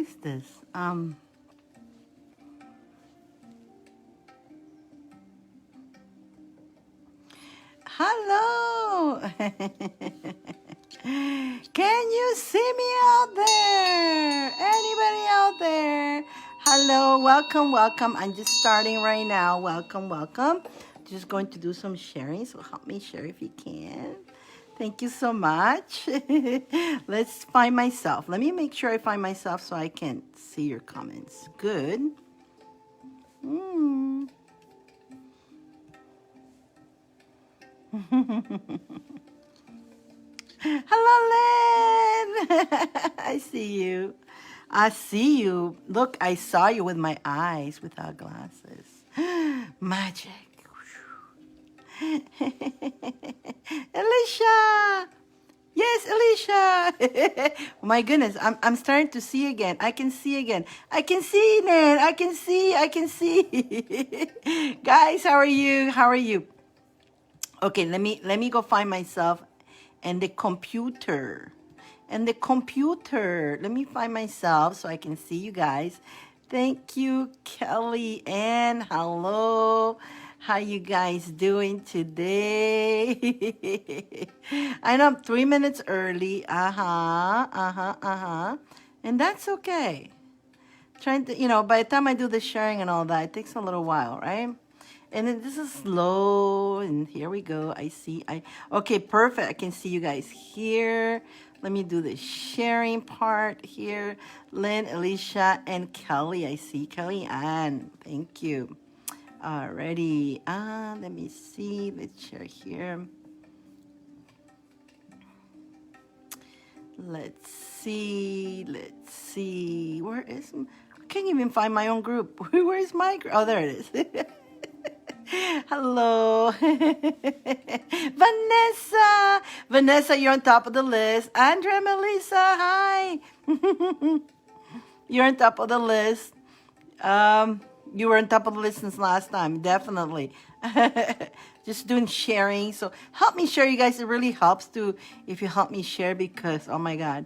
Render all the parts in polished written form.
is this? Hello. Can you see me out there? Anybody out there? Hello, welcome, welcome. I'm just starting right now. Welcome, welcome. Just going to do some sharing, so help me share if you can. Thank you so much. Let's find myself. Let me make sure I find myself so I can see your comments. Good. Mm. Hello, Lynn. I see you. I see you. Look, I saw you with my eyes without glasses. Magic. Alicia. Yes, Alicia. My goodness, I'm starting to see again. I can see again. I can see, Nan. I can see. Guys, how are you? How are you? Okay, let me go find myself and the computer. And the computer. Let me find myself so I can see you guys. Thank you, Kelly Ann. Hello. How you guys doing today? I know I'm 3 minutes early. And that's okay. Trying to, by the time I do the sharing and all that, it takes a little while, right? And then this is slow, and here we go. Okay, perfect. I can see you guys here. Let me do the sharing part here. Lynn, Alicia, and Kelly. I see Kelly Ann. Thank you. Alrighty. Let me see. Let's share here. Let's see. Where is... I can't even find my own group. Where is my group? Oh, there it is. Hello. Vanessa, you're on top of the list. Andrea, Melissa, hi. You're on top of the list. You were on top of the list since last time, definitely. Just doing sharing. So help me share, you guys. It really helps to if you help me share, because oh my God,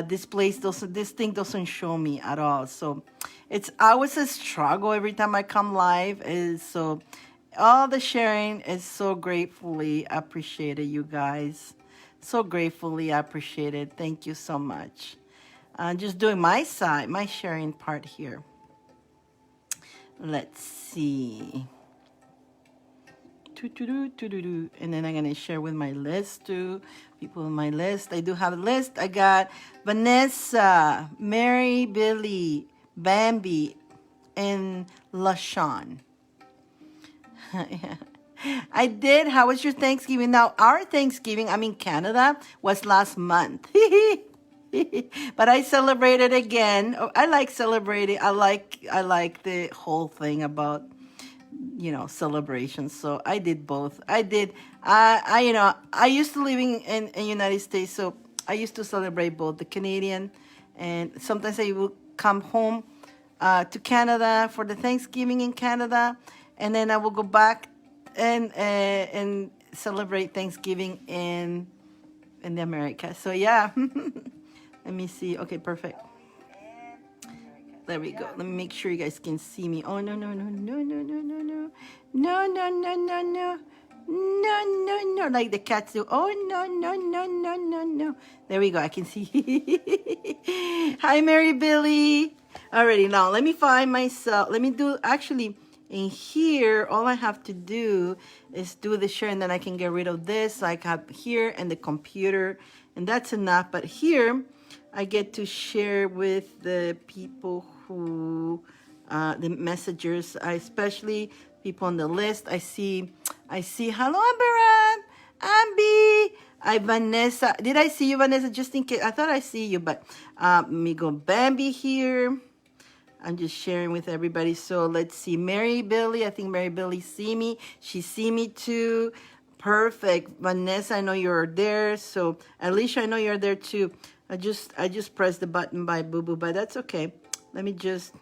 this thing doesn't show me at all. So it's always a struggle every time I come live. So all the sharing is so gratefully appreciated, you guys. So gratefully appreciated. Thank you so much. Just doing my side, my sharing part here. Let's see. And then I'm going to share with my list too. People on my list. I do have a list. I got Vanessa, Mary, Billy, Bambi, and LaShawn. Yeah. I did. How was your Thanksgiving? Now, our Thanksgiving, I'm in Canada, was last month. But I celebrated again. I like celebrating. I like the whole thing about, celebrations. So I did both. I used to live in United States, so I used to celebrate both the Canadian, and sometimes I would come home to Canada for the Thanksgiving in Canada, and then I will go back and celebrate Thanksgiving in the Americas. So yeah. Let me see. Okay, perfect. There we go. Let me make sure you guys can see me. Oh, no. No. Like the cats do. Oh, no. There we go. I can see. Hi, Mary Billy. Alrighty, now let me find myself. Let me do, actually, in here, all I have to do is do the share, and then I can get rid of this. I have here and the computer, and that's enough. But here, I get to share with the people who, the messengers, especially people on the list. I see, hello, Ambi, Vanessa. Did I see you, Vanessa? Just in case, I thought I see you, but let me go Bambi here. I'm just sharing with everybody. So let's see, Mary Billy. I think Mary Billy see me. She see me too. Perfect. Vanessa, I know you're there. So Alicia, I know you're there too. I just pressed the button by Boo Boo, but that's okay. Let me just...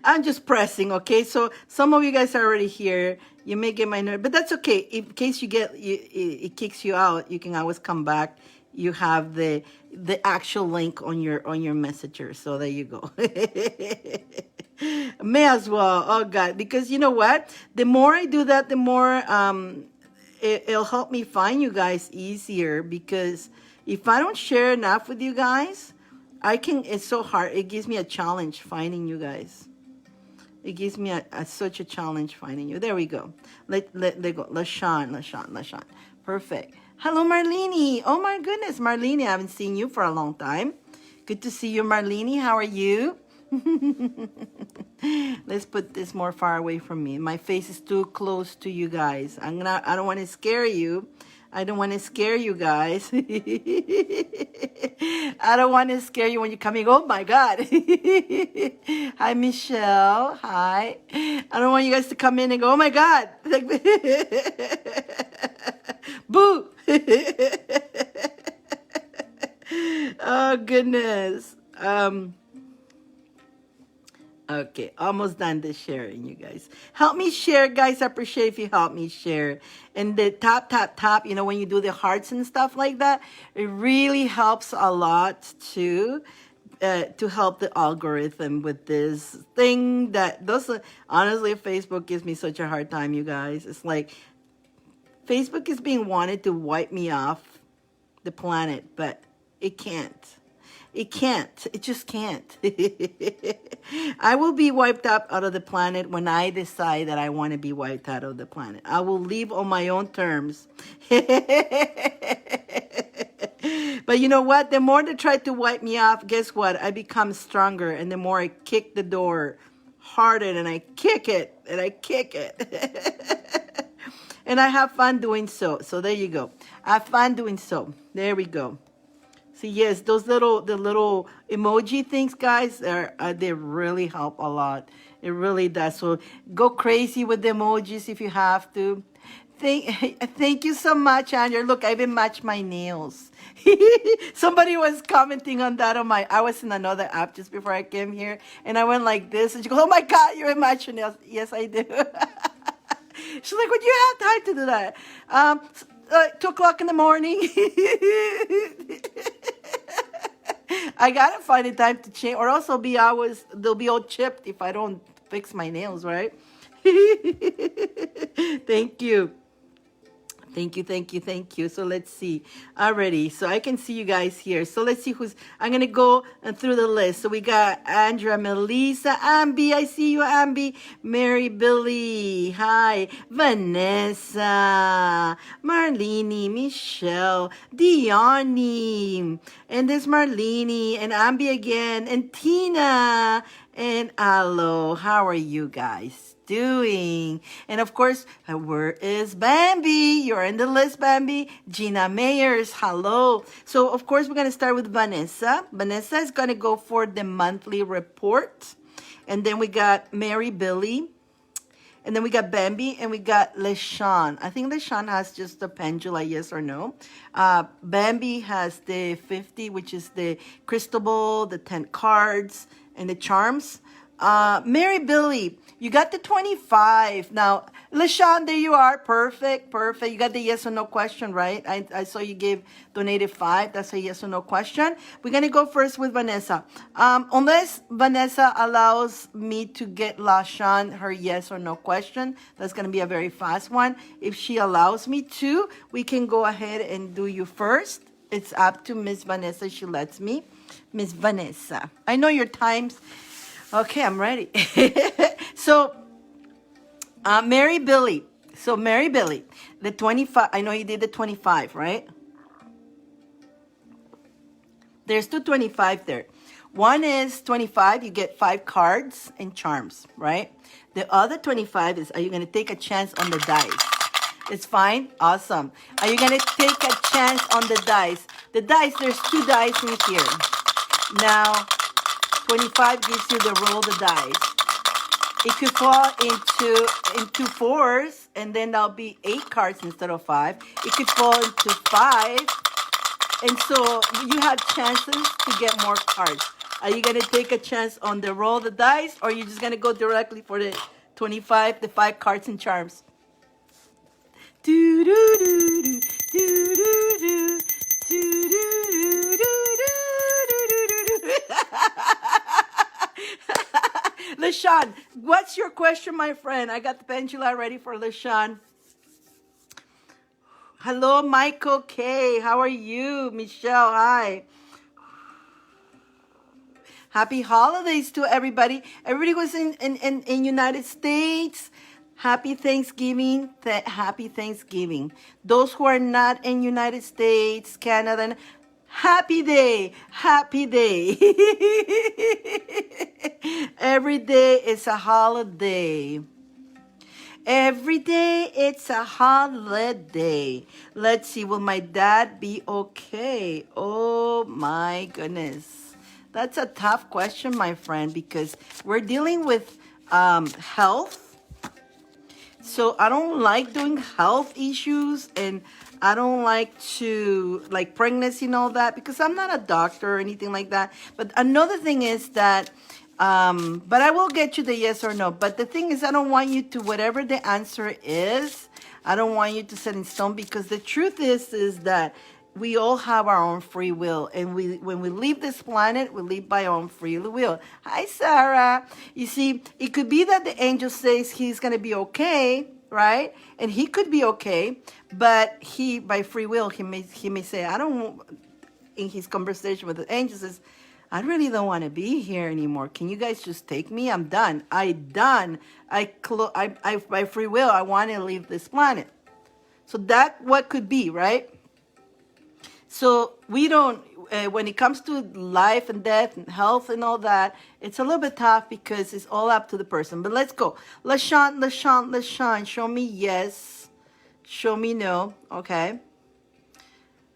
I'm just pressing, okay? So some of you guys are already here. You may get my note, but that's okay. In case you get it kicks you out, you can always come back you have the actual link on your messenger. So there you go. May as well. Oh God, because you know what? The more I do that, the more it'll help me find you guys easier. Because if I don't share enough with you guys, it's so hard. It gives me a challenge finding you guys. It gives me such a challenge finding you. There we go. Let go. LaShawn. Perfect. Hello, Marlene. Oh my goodness, Marlene. I haven't seen you for a long time. Good to see you, Marlene. How are you? Let's put this more far away from me. My face is too close to you guys. I don't want to scare you. I don't want to scare you guys. I don't want to scare you when you're coming. Oh my God. Hi, Michelle. Hi. I don't want you guys to come in and go, oh my God. Boo. Oh goodness. Okay, almost done the sharing, you guys. Help me share, guys. I appreciate if you help me share. And the top, you know, when you do the hearts and stuff like that, it really helps a lot to help the algorithm with this thing that honestly, Facebook gives me such a hard time, you guys. It's like Facebook is being wanted to wipe me off the planet, but it can't. It can't. It just can't. I will be wiped out of the planet when I decide that I want to be wiped out of the planet. I will leave on my own terms. But you know what? The more they try to wipe me off, guess what? I become stronger. And the more I kick the door harder, and I kick it, and I kick it. And I have fun doing so. So there you go. I have fun doing so. There we go. So yes, the little emoji things, guys, they really help a lot. It really does. So go crazy with the emojis if you have to. Thank you so much, Andrew. Look, I even matched my nails. Somebody was commenting on that I was in another app just before I came here, and I went like this, and she goes, "Oh my God, you matched your nails." Yes, I do. She's like, "Would you have time to do that?" 2 o'clock in the morning. I gotta find a time to change, or else they'll be all chipped if I don't fix my nails, right? Thank you. Thank you. So let's see. Already. So I can see you guys here. So let's see I'm going to go through the list. So we got Andrea, Melissa, Ambi. I see you, Ambi. Mary, Billy. Hi. Vanessa. Marlene, Michelle, Dyane. And there's Marlene and Ambi again. And Tina. And Alo. How are you guys doing? And of course, where is Bambi? You're in the list, Bambi. Gina Mayers, hello. So of course, we're going to start with Vanessa. Vanessa is going to go for the monthly report. And then we got Mary, Billy. And then we got Bambi, and we got LaShawn. I think LaShawn has just the pendulum, yes or no. Bambi has the 50, which is the crystal ball, the 10 cards, and the charms. Mary, Billy, you got the 25. Now, LaShawn, there you are. Perfect. You got the yes or no question, right? I saw you donated 5. That's a yes or no question. We're going to go first with Vanessa. Unless Vanessa allows me to get LaShawn her yes or no question, that's going to be a very fast one. If she allows me to, we can go ahead and do you first. It's up to Miss Vanessa. She lets me. Miss Vanessa, I know your times. Okay, I'm ready. So, Mary Billy. So, Mary Billy, the 25. I know you did the 25, right? There's 225 there. One is 25. You get 5 cards and charms, right? The other 25 is, are you going to take a chance on the dice? It's fine. Awesome. Are you going to take a chance on the dice? The dice, there's 2 dice in here. Now, 25 gives you the roll the dice. It could fall into 4s, and then there'll be 8 cards instead of 5. It could fall into 5, and so you have chances to get more cards. Are you going to take a chance on the roll the dice, or are you just going to go directly for the 25, the 5 cards and charms? Do do do do do do do do LaShawn, what's your question, my friend? I got the pendulum ready for LaShawn. Hello, Michael K. How are you? Michelle, hi. Happy holidays to everybody. Everybody was in United States. Happy Thanksgiving. Happy Thanksgiving. Those who are not in United States, Canada, happy day. Happy day. Every day is a holiday. Every day it's a holiday. Let's see, will my dad be okay? Oh my goodness. That's a tough question, my friend, because we're dealing with health. So I don't like doing health issues, and I don't like to, like, pregnancy and all that, because I'm not a doctor or anything like that. But another thing is that but I will get you the yes or no. But the thing is, I don't want you to, whatever the answer is, I don't want you to set in stone, because the truth is that we all have our own free will. And when we leave this planet, we leave by our own free will. Hi, Sarah. You see, it could be that the angel says he's going to be okay, right? And he could be okay, but he, by free will, he may say, I don't, in his conversation with the angel, says, I really don't want to be here anymore. Can you guys just take me? I'm done. I by free will, I want to leave this planet. So that what could be, right? So we don't, when it comes to life and death and health and all that, it's a little bit tough because it's all up to the person. But let's go. LaShawn, show me yes. Show me no. Okay.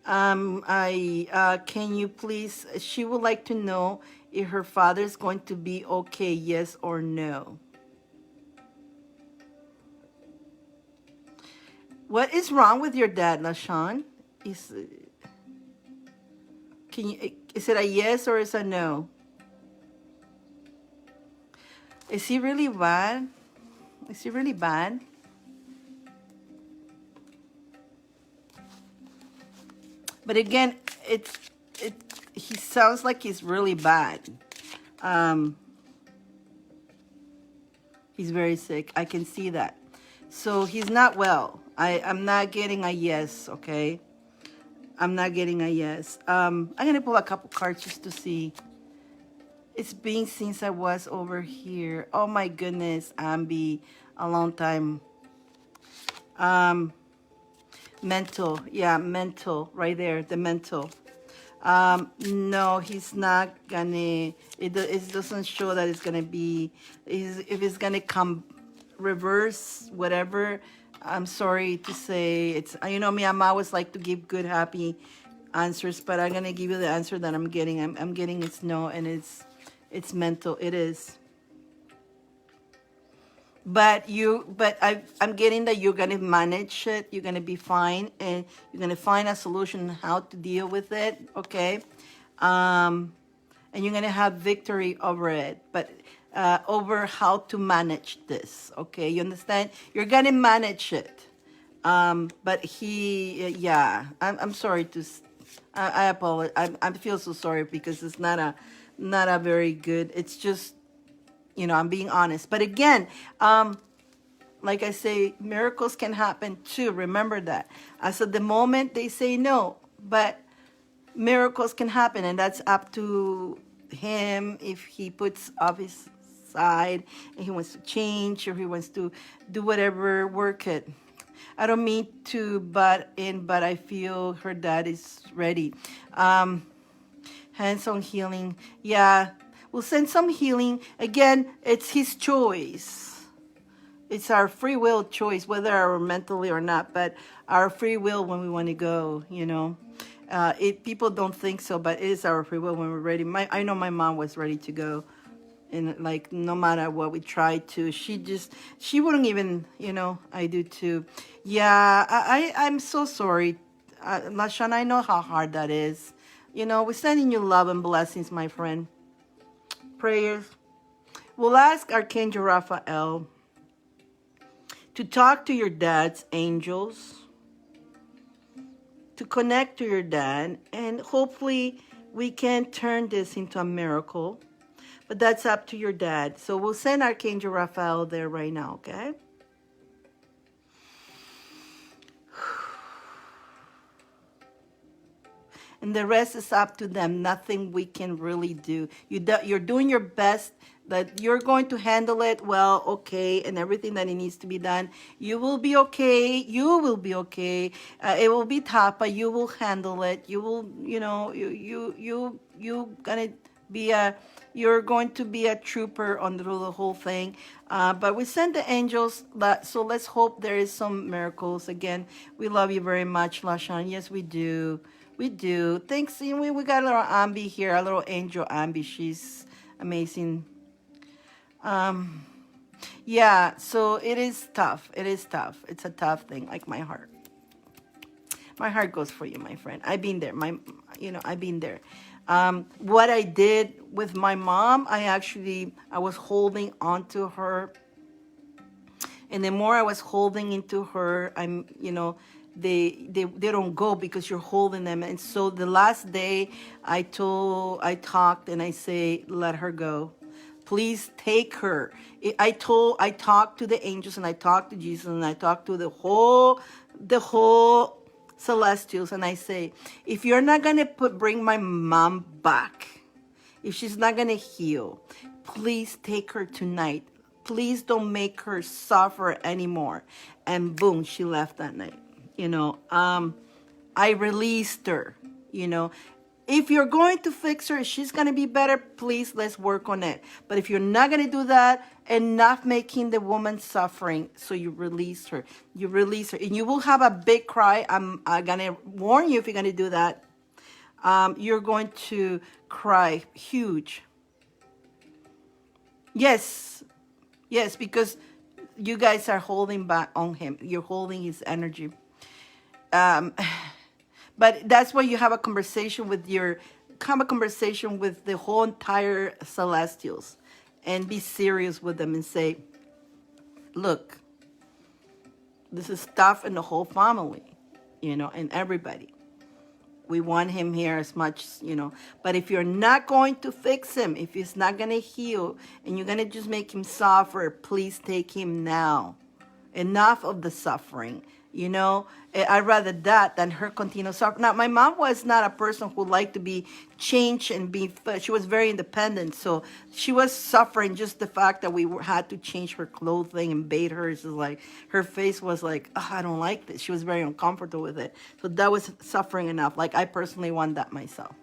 Can you please, she would like to know if her father's going to be okay, yes or no. What is wrong with your dad, LaShawn? Is it a yes or is it a no? Is he really bad? Is he really bad? But again, he sounds like he's really bad. He's very sick. I can see that. So he's not well. I'm not getting a yes, okay? I'm not getting a yes. I'm going to pull a couple cards just to see. It's been since I was over here. Oh my goodness, Ambi, a long time. Mental, yeah, mental, right there, the mental. No, he's not gonna, it doesn't show that it's gonna be, if it's gonna come reverse, whatever, I'm sorry to say, it's, you know me, I'm always like to give good, happy answers, but I'm gonna give you the answer that I'm getting. I'm getting it's no, and it's mental, it is. But I'm getting that you're gonna manage it. You're gonna be fine, and you're gonna find a solution how to deal with it. Okay, and you're gonna have victory over it. But over how to manage this. Okay, you understand? You're gonna manage it. But yeah, I'm sorry to. I apologize. I feel so sorry because it's not a very good. It's just. You know, I'm being honest. But again, like I say, miracles can happen too. Remember that. As at the moment, they say no. But miracles can happen. And that's up to him if he puts off his side and he wants to change or he wants to do whatever, work it. I don't mean to butt in, but I feel her dad is ready. Hands on healing. Yeah. We'll send some healing. Again, it's his choice. It's our free will choice, whether we're mentally or not, but our free will when we want to go, you know. People don't think so, but it is our free will when we're ready. I know my mom was ready to go. And like, no matter what we tried to, she wouldn't even, you know, I do too. Yeah, I'm so sorry. LaShawn, I know how hard that is. You know, we're sending you love and blessings, my friend. Prayers. We'll ask Archangel Raphael to talk to your dad's angels, to connect to your dad, and hopefully we can turn this into a miracle. but that's up to your dad. So we'll send Archangel Raphael there right now, okay? And the rest is up to them. Nothing we can really do. You're doing your best. That you're going to handle it well, okay, and everything that it needs to be done. You will be okay. You will be okay. It will be tough, but you will handle it. You will, you gonna be a. You're going to be a trooper under the whole thing. But we send the angels. So let's hope there is some miracles. Again, we love you very much, Lashawn. Yes, we do. We do. Thanks. We got a little Ambi here, a little angel Ambi. She's amazing. Yeah, so it is tough. It is tough. It's a tough thing, like my heart. My heart goes for you, my friend. I've been there. I've been there. What I did with my mom, I was holding on to her. And the more I was holding into her, they don't go because you're holding them. And so the last day I talked and I say, let her go. Please take her. I talked to the angels and I talked to Jesus and I talked to the whole celestials, and I say, if you're not gonna bring my mom back, if she's not gonna heal, please take her tonight. Please don't make her suffer anymore. And boom, she left that night. I released her. If you're going to fix her, she's going to be better, please, let's work on it. But if you're not going to do that, enough making the woman suffering, so you release her. You release her. And you will have a big cry. I'm going to warn you if you're going to do that. You're going to cry huge. Yes, because you guys are holding back on him. You're holding his energy. But that's why you have a conversation with the whole entire celestials, and be serious with them and say, look, this is tough in the whole family, and everybody. We want him here as much, but if you're not going to fix him, if he's not going to heal, and you're going to just make him suffer, please take him now. Enough of the suffering. I'd rather that than her continue suffering. Now, my mom was not a person who liked to be changed and she was very independent. So she was suffering just the fact that we had to change her clothing and bathe her. It's like, her face was like, oh, I don't like this. She was very uncomfortable with it. So that was suffering enough. Like, I personally want that myself.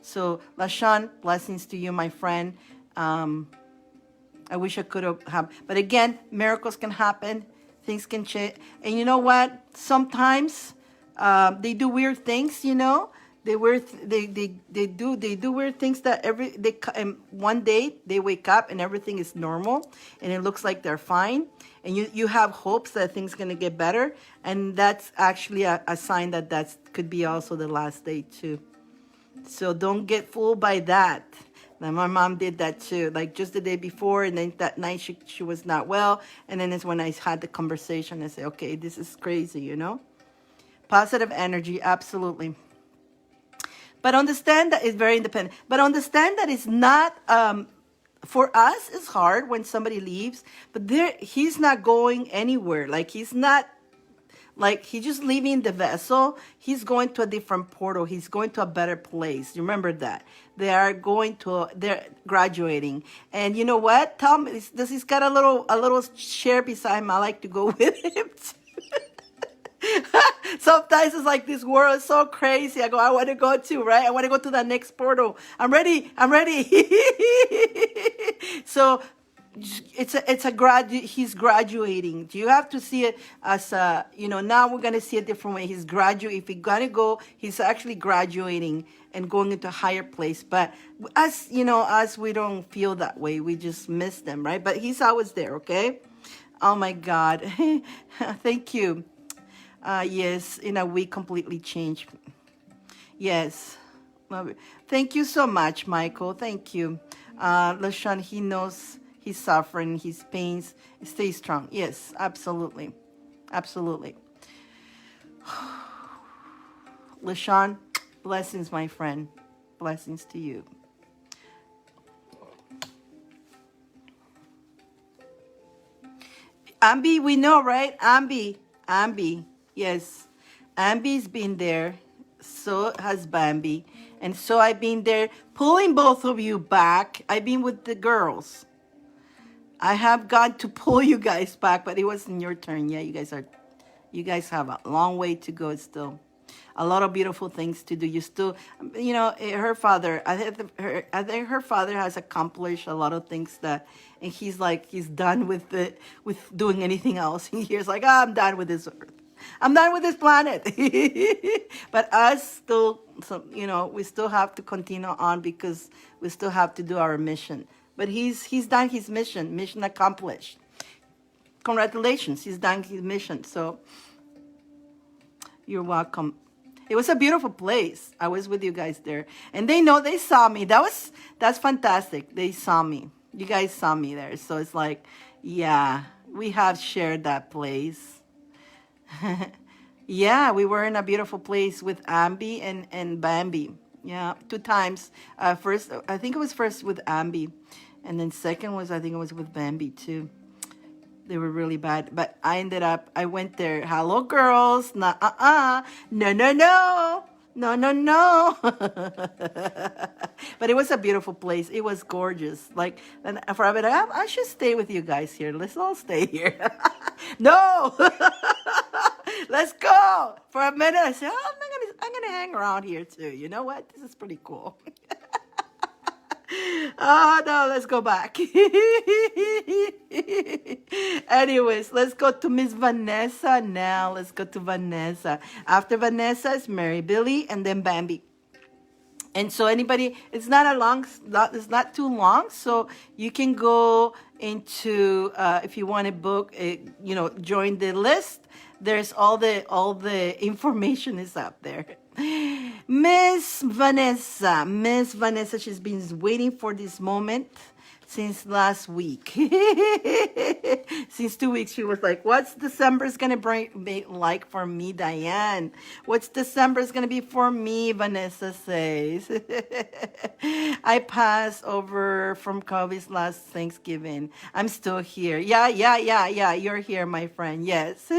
So, Lashawn, blessings to you, my friend. I wish I could have, but again, miracles can happen. Things can change. And you know what? Sometimes they do weird things, They do weird things that one day they wake up and everything is normal and it looks like they're fine. And you have hopes that things going to get better. And that's actually a sign that could be also the last day too. So don't get fooled by that. Now, my mom did that too, like just the day before, and then that night she was not well, and then it's when I had the conversation. I say, okay, this is crazy, Positive energy, absolutely. But understand that it's very independent. But understand that it's not, for us, it's hard when somebody leaves, but he's not going anywhere. Like, he's just leaving the vessel. He's going to a different portal. He's going to a better place. Remember that. They're graduating. And you know what? Tom, he's got a little chair beside him. I like to go with him too. Sometimes it's like, this world is so crazy. I want to go too, right? I want to go to that next portal. I'm ready. So he's graduating. You have to see it as now we're going to see a different way. He's graduating. If he's going to go, he's actually graduating and going into a higher place. But us we don't feel that way. We just miss them, right? But he's always there, okay? Oh my God. Thank you. Yes, in a week, completely changed. Yes. Thank you so much, Michael. Thank you. Lashawn, he knows his suffering, his pains. Stay strong. Yes, absolutely. Absolutely. Lashawn, blessings, my friend. Blessings to you. Ambi, we know, right? Ambi. Yes. Ambi's been there. So has Bambi. And so I've been there pulling both of you back. I've been with the girls. I have got to pull you guys back, but it wasn't your turn. Yeah, you guys have a long way to go still. A lot of beautiful things to do. You still, her father, I think her father has accomplished a lot of things and he's done with doing anything else. He's like, I'm done with this earth. I'm done with this planet. But us still, we still have to continue on because we still have to do our mission. But he's done his mission accomplished. Congratulations, he's done his mission. So you're welcome. It was a beautiful place. I was with you guys there. And they saw me. That's fantastic. They saw me. You guys saw me there. So it's like, yeah, we have shared that place. Yeah, we were in a beautiful place with Ambi and Bambi. Yeah, 2 times. First, I think it was first with Ambi. And then second I think it was with Bambi too. They were really bad. But I went there. Hello, girls. No. No. But it was a beautiful place. It was gorgeous. Like, and for a minute, I should stay with you guys here. Let's all stay here. No. Let's go. For a minute, I said, I'm gonna hang around here too. You know what? This is pretty cool. Oh, no, let's go back. Anyways, let's go to Miss Vanessa now. Let's go to Vanessa. After Vanessa is Mary Billy and then Bambi. And so it's not too long. So you can go into, if you want to book, join the list. There's all the information is up there. Miss Vanessa, she's been waiting for this moment since last week. Since 2 weeks, she was like, what's December's going to be like for me, Dyane? What's December's going to be for me, Vanessa says. I passed over from COVID last Thanksgiving. I'm still here. Yeah, you're here, my friend. Yes.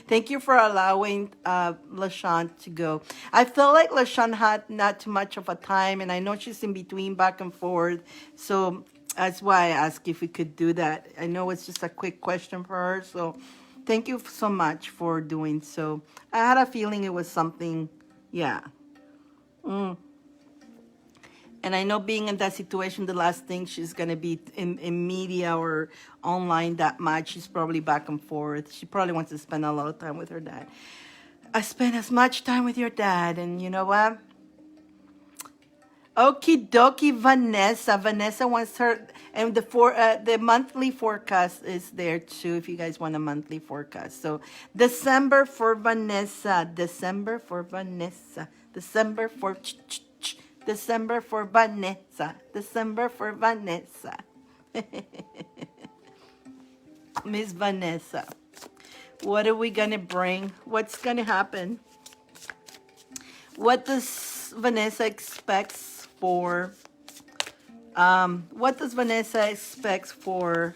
Thank you for allowing LaShawn to go. I feel like LaShawn had not too much of a time, and I know she's in between back and forth. So that's why I asked if we could do that. I know it's just a quick question for her. So thank you so much for doing so. I had a feeling it was something, yeah. And I know being in that situation, the last thing she's going to be in media or online that much. She's probably back and forth. She probably wants to spend a lot of time with her dad. I spend as much time with your dad. And you know what? Okie dokie, Vanessa. Vanessa wants her, and the monthly forecast is there too, if you guys want a monthly forecast. So December for Vanessa. December for Vanessa. December for Vanessa. December for Vanessa. Miss Vanessa. What are we going to bring? What's going to happen? What does Vanessa expects for... what does Vanessa expects for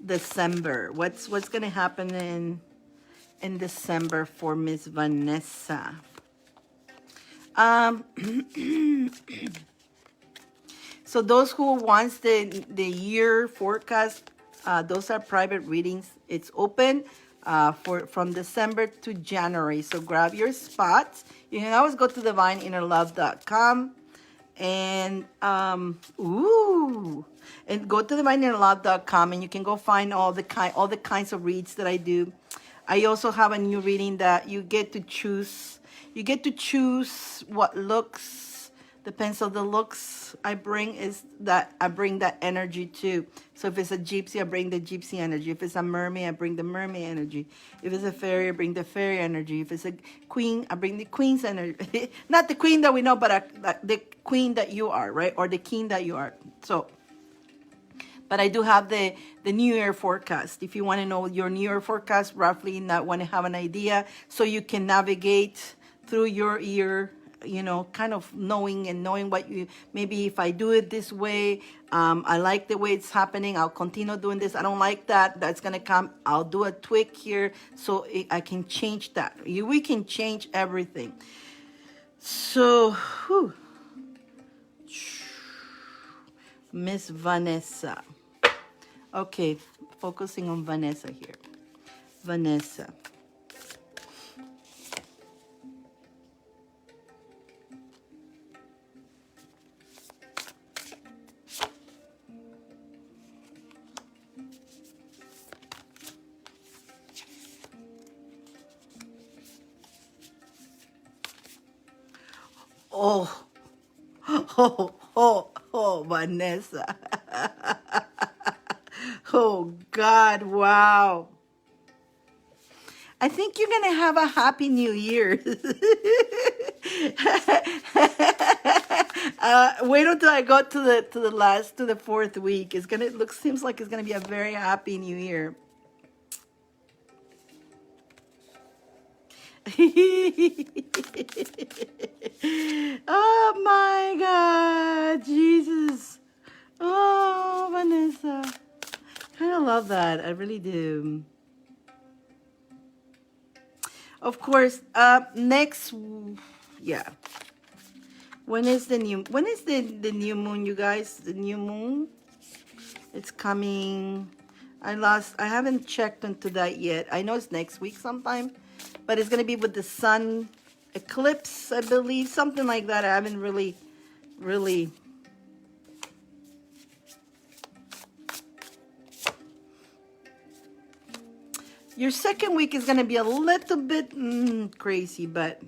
December? What's going to happen in December for Miss Vanessa? So those who wants the year forecast, those are private readings. It's open from December to January. So grab your spots. You can always go to divineinnerlove.com and and go to divineinnerlove.com, and you can go find all the kinds of reads that I do. I also have a new reading that you get to choose. You get to choose what looks, depends on the looks I bring, I bring that energy too. So if it's a gypsy, I bring the gypsy energy. If it's a mermaid, I bring the mermaid energy. If it's a fairy, I bring the fairy energy. If it's a queen, I bring the queen's energy. Not the queen that we know, but the queen that you are, right? Or the king that you are. So, but I do have the New Year forecast. If you want to know your New Year forecast, roughly, not want to have an idea, so you can navigate through your year you know, kind of knowing what you, maybe if I do it this way, I like the way it's happening, I'll continue doing this. I don't like that, that's gonna come, I'll do a tweak here, so I can change that. We can change everything. So, whew. Miss Vanessa. Okay, focusing on Vanessa here. Vanessa. Oh, Vanessa. Oh, God, wow. I think you're gonna have a happy new year. Wait until I go to the fourth week. It's gonna seems like it's gonna be a very happy new year. Oh my God, Jesus. Oh, Vanessa. Kind of love that. I really do. Of course, next, yeah. When is the new moon, you guys? The new moon? It's coming. I haven't checked into that yet. I know it's next week sometime, but it's going to be with the sun eclipse, I believe. Something like that. I haven't really. Your second week is going to be a little bit crazy, but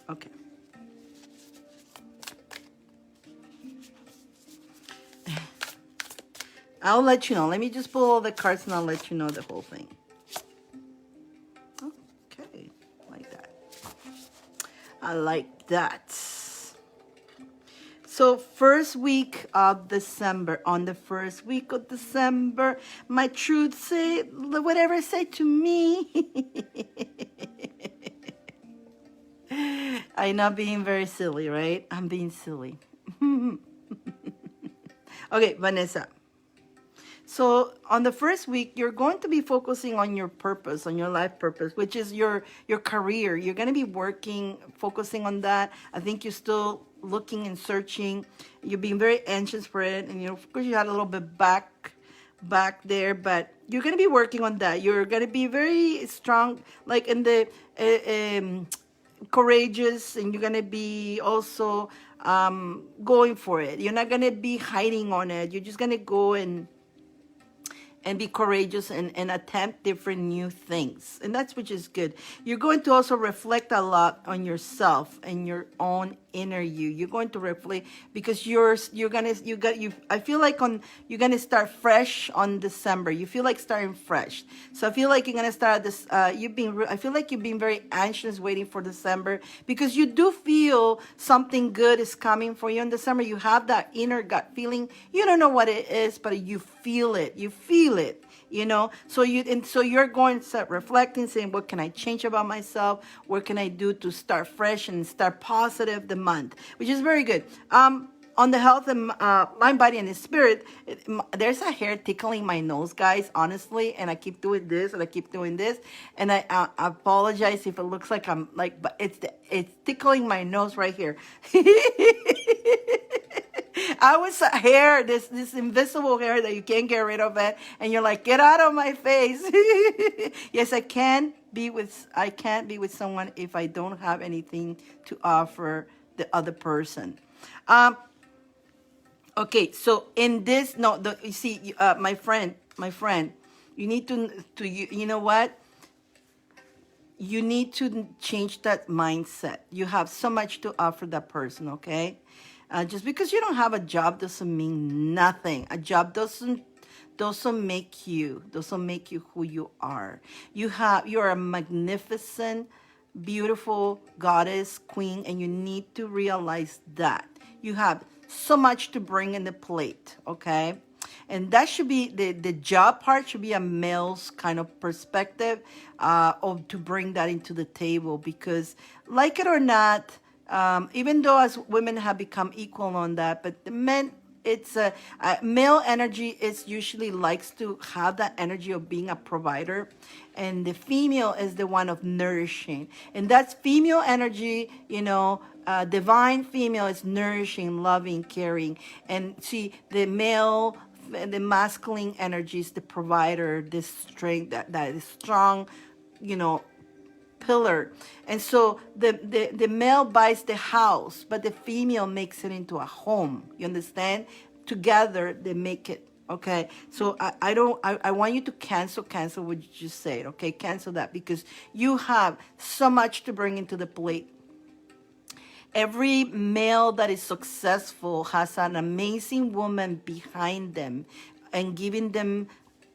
okay. I'll let you know. Let me just pull all the cards and I'll let you know the whole thing. Okay, like that. I like that. So first week of December, on the first week of December, my truth say, whatever say to me. I'm not being very silly, right? I'm being silly. Okay, Vanessa. So on the first week, you're going to be focusing on your purpose, on your life purpose, which is your career. You're going to be working, focusing on that. I think you're still looking and searching. You're being very anxious for it. And, you know, of course, you had a little bit back there, but you're going to be working on that. You're going to be very strong, like in the courageous, and you're going to be also going for it. You're not going to be hiding on it. You're just going to go and be courageous and attempt different new things. And that's which is good. You're going to also reflect a lot on yourself and your own inner you. You're going to reflect because you're I feel like you're gonna start fresh on December. You feel like starting fresh. So I feel like you're gonna start this I feel like you've been very anxious waiting for December because you do feel something good is coming for you in December. You have that inner gut feeling. You don't know what it is, but you feel it. You feel it. You know, so you're going to start reflecting, saying, what can I change about myself? What can I do to start fresh and start positive the month, which is very good. On the health and mind, body, and the spirit, there's a hair tickling my nose, guys, honestly, and I keep doing this and I keep doing this, and I apologize if it looks like I'm like, but it's tickling my nose right here. I was hair, this invisible hair that you can't get rid of it, and you're like, get out of my face. Yes, I can't be with someone if I don't have anything to offer the other person. Okay, so in this, you see, my friend, you need you know what? You need to change that mindset. You have so much to offer that person, okay? Just because you don't have a job doesn't mean nothing. A job doesn't make you who you are. You're a magnificent, beautiful goddess, queen, and you need to realize that. You have so much to bring in the plate, okay? And that should be, the job part should be a male's kind of perspective to bring that into the table, because like it or not, Even though as women have become equal on that, but the men, it's a male energy is usually likes to have that energy of being a provider, and the female is the one of nourishing, and that's female energy. Divine female is nourishing, loving, caring, and see the male, the masculine energy is the provider, this strength that is strong, you know, pillar. And so the male buys the house, but the female makes it into a home. You understand? Together they make it. Okay. So I want you to cancel what you just said. Okay. Cancel that, because you have so much to bring into the plate. Every male that is successful has an amazing woman behind them and giving them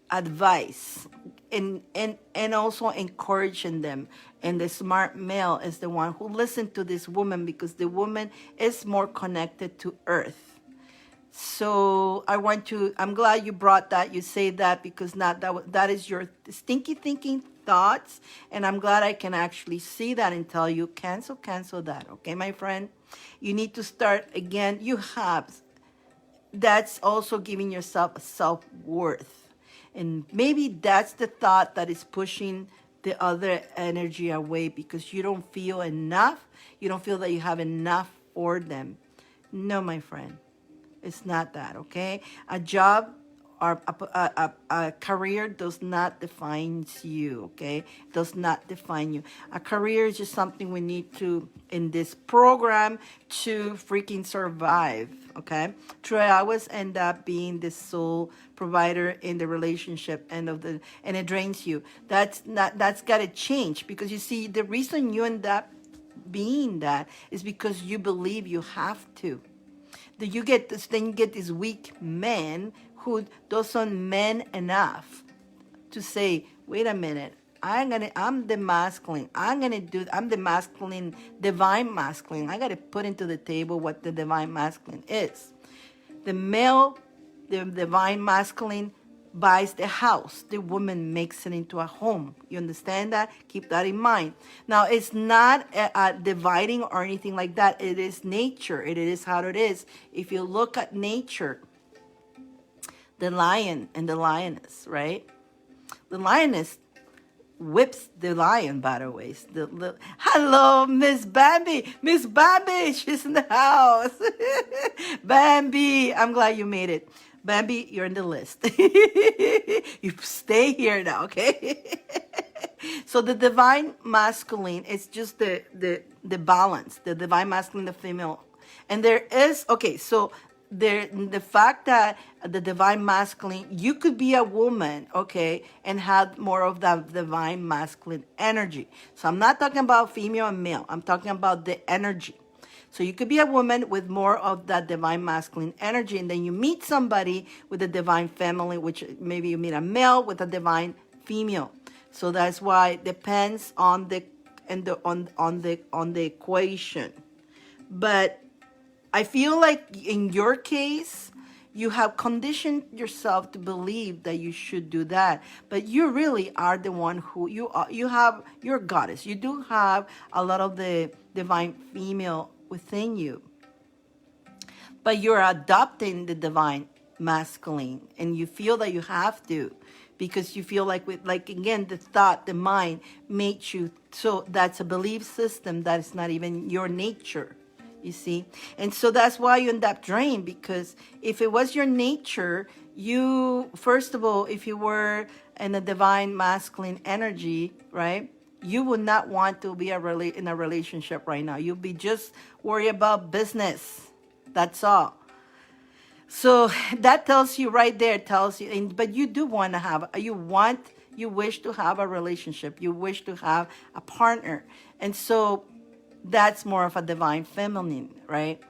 advice and also encouraging them. And the smart male is the one who listens to this woman, because the woman is more connected to earth. So I'm glad you brought that. You say that because that is your stinky thinking thoughts. And I'm glad I can actually see that and tell you, cancel that. Okay, my friend? You need to start again. That's also giving yourself a self-worth. And maybe that's the thought that is pushing the other energy away, because you don't feel enough. You don't feel that you have enough for them. No, my friend. It's not that, okay? A job or a career does not define you, okay? Does not define you. A career is just something we need to, in this program, to freaking survive, okay? True, I always end up being the sole provider in the relationship and it drains you. That's got to change, because you see, the reason you end up being that is because you believe you have to. Then you get these weak men who doesn't man enough to say, wait a minute, I'm the masculine. I'm the masculine, divine masculine. I gotta put into the table what the divine masculine is. The male, the divine masculine buys the house. The woman makes it into a home. You understand that? Keep that in mind. Now, it's not a dividing or anything like that. It is nature. It is how it is. If you look at nature, the lion and the lioness, right? The lioness whips the lion, by the way. Hello, Miss Bambi. Miss Bambi, she's in the house. Bambi, I'm glad you made it. Bambi, you're in the list. You stay here now, okay? So the divine masculine is just the balance, the divine masculine, the female. And there is, okay, so the fact that the divine masculine, you could be a woman, okay, and have more of that divine masculine energy. So I'm not talking about female and male. I'm talking about the energy. So you could be a woman with more of that divine masculine energy, and then you meet somebody with a divine feminine, which maybe you meet a male with a divine female. So that's why it depends on the equation. But I feel like in your case, you have conditioned yourself to believe that you should do that, but you really are the one who you're goddess. You do have a lot of the divine female within you, but you're adopting the divine masculine, and you feel that you have to, because you feel like again, the thought, the mind made you. So that's a belief system that is not even your nature. You see? And so that's why you end up drained, because if it was your nature, first of all, if you were in a divine masculine energy, right, you would not want to be in a relationship right now. You'll be just worried about business. That's all. So that tells you right there, but you do want to have, you wish to have a relationship. You wish to have a partner. And so that's more of a divine feminine, right?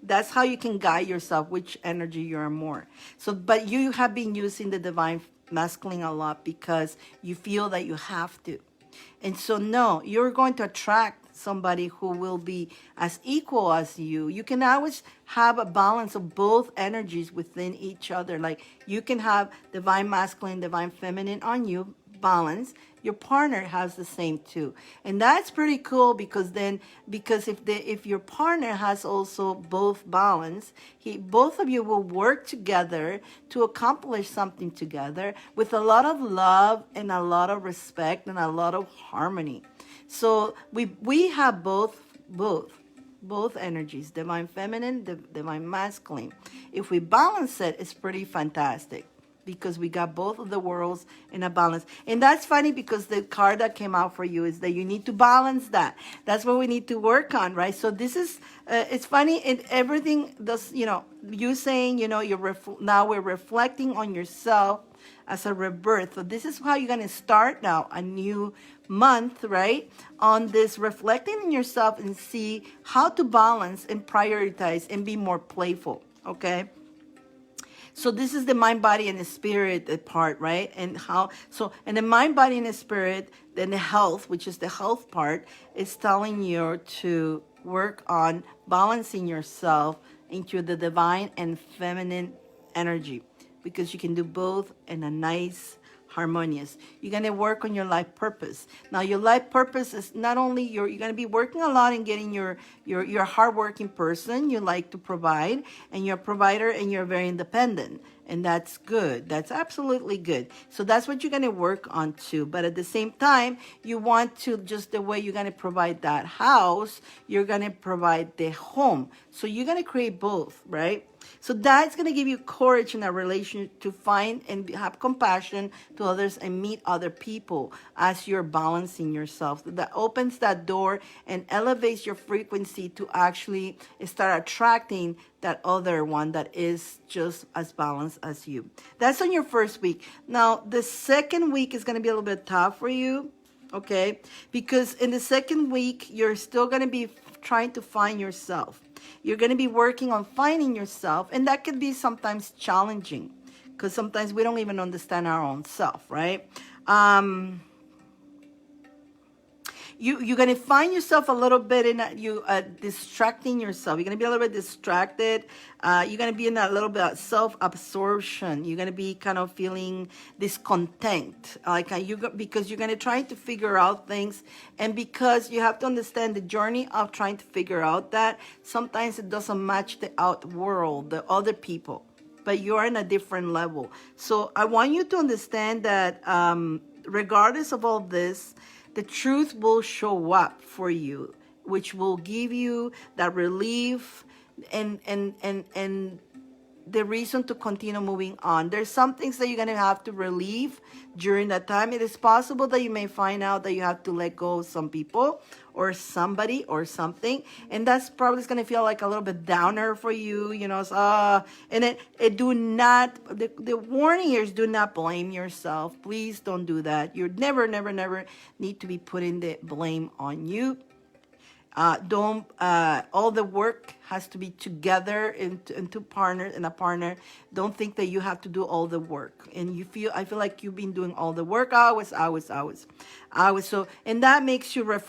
That's how you can guide yourself, which energy you're more. So, but you have been using the divine masculine a lot because you feel that you have to. And so, no, you're going to attract somebody who will be as equal as you. You can always have a balance of both energies within each other. Like you can have divine masculine, divine feminine on you, balance, your partner has the same too. And that's pretty cool, because if your partner has also both balance, both of you will work together to accomplish something together with a lot of love and a lot of respect and a lot of harmony. So we have both energies, divine feminine, divine masculine. If we balance it, it's pretty fantastic, because we got both of the worlds in a balance. And that's funny, because the card that came out for you is that you need to balance that. That's what we need to work on, right? So this is, it's funny, and everything does, you saying, now we're reflecting on yourself as a rebirth. So this is how you're going to start now a new month, right? On this reflecting on yourself and see how to balance and prioritize and be more playful, okay? So this is the mind, body, and the spirit part, right? And and the mind, body, and the spirit, then the health, which is the health part, is telling you to work on balancing yourself into the divine and feminine energy, because you can do both in a nice, harmonious. You're going to work on your life purpose. Now, your life purpose is not only you're going to be working a lot in getting your hardworking person. You like to provide, and you're a provider, and you're very independent. And that's good. That's absolutely good. So that's what you're going to work on too. But at the same time, you want to, just the way you're going to provide that house, you're going to provide the home. So you're going to create both, right? So that's going to give you courage in a relationship to find and have compassion to others and meet other people as you're balancing yourself. That opens that door and elevates your frequency to actually start attracting that other one that is just as balanced as you. That's on your first week. Now, the second week is going to be a little bit tough for you, okay? Because in the second week, you're still going to be trying to find yourself. You're going to be working on finding yourself, and that can be sometimes challenging, because sometimes we don't even understand our own self, right? You're going to find yourself a little bit in distracting yourself. You're going to be a little bit distracted. You're going to be in a little bit of self-absorption. You're going to be kind of feeling discontent, because you're going to try to figure out things. And because you have to understand the journey of trying to figure out that, sometimes it doesn't match the out world, the other people, but you're in a different level. So I want you to understand that regardless of all this, the truth will show up for you, which will give you that relief and the reason to continue moving on. There's some things that you're going to have to relieve during that time. It is possible that you may find out that you have to let go of some people or somebody or something, and that's probably going to feel like a little bit downer for you, and it do not, the warning here is, do not blame yourself. Please don't do that. You never need to be putting the blame on you. All the work has to be together in two partners and a partner. Don't think that you have to do all the work. And I feel like you've been doing all the work hours. So, and that makes you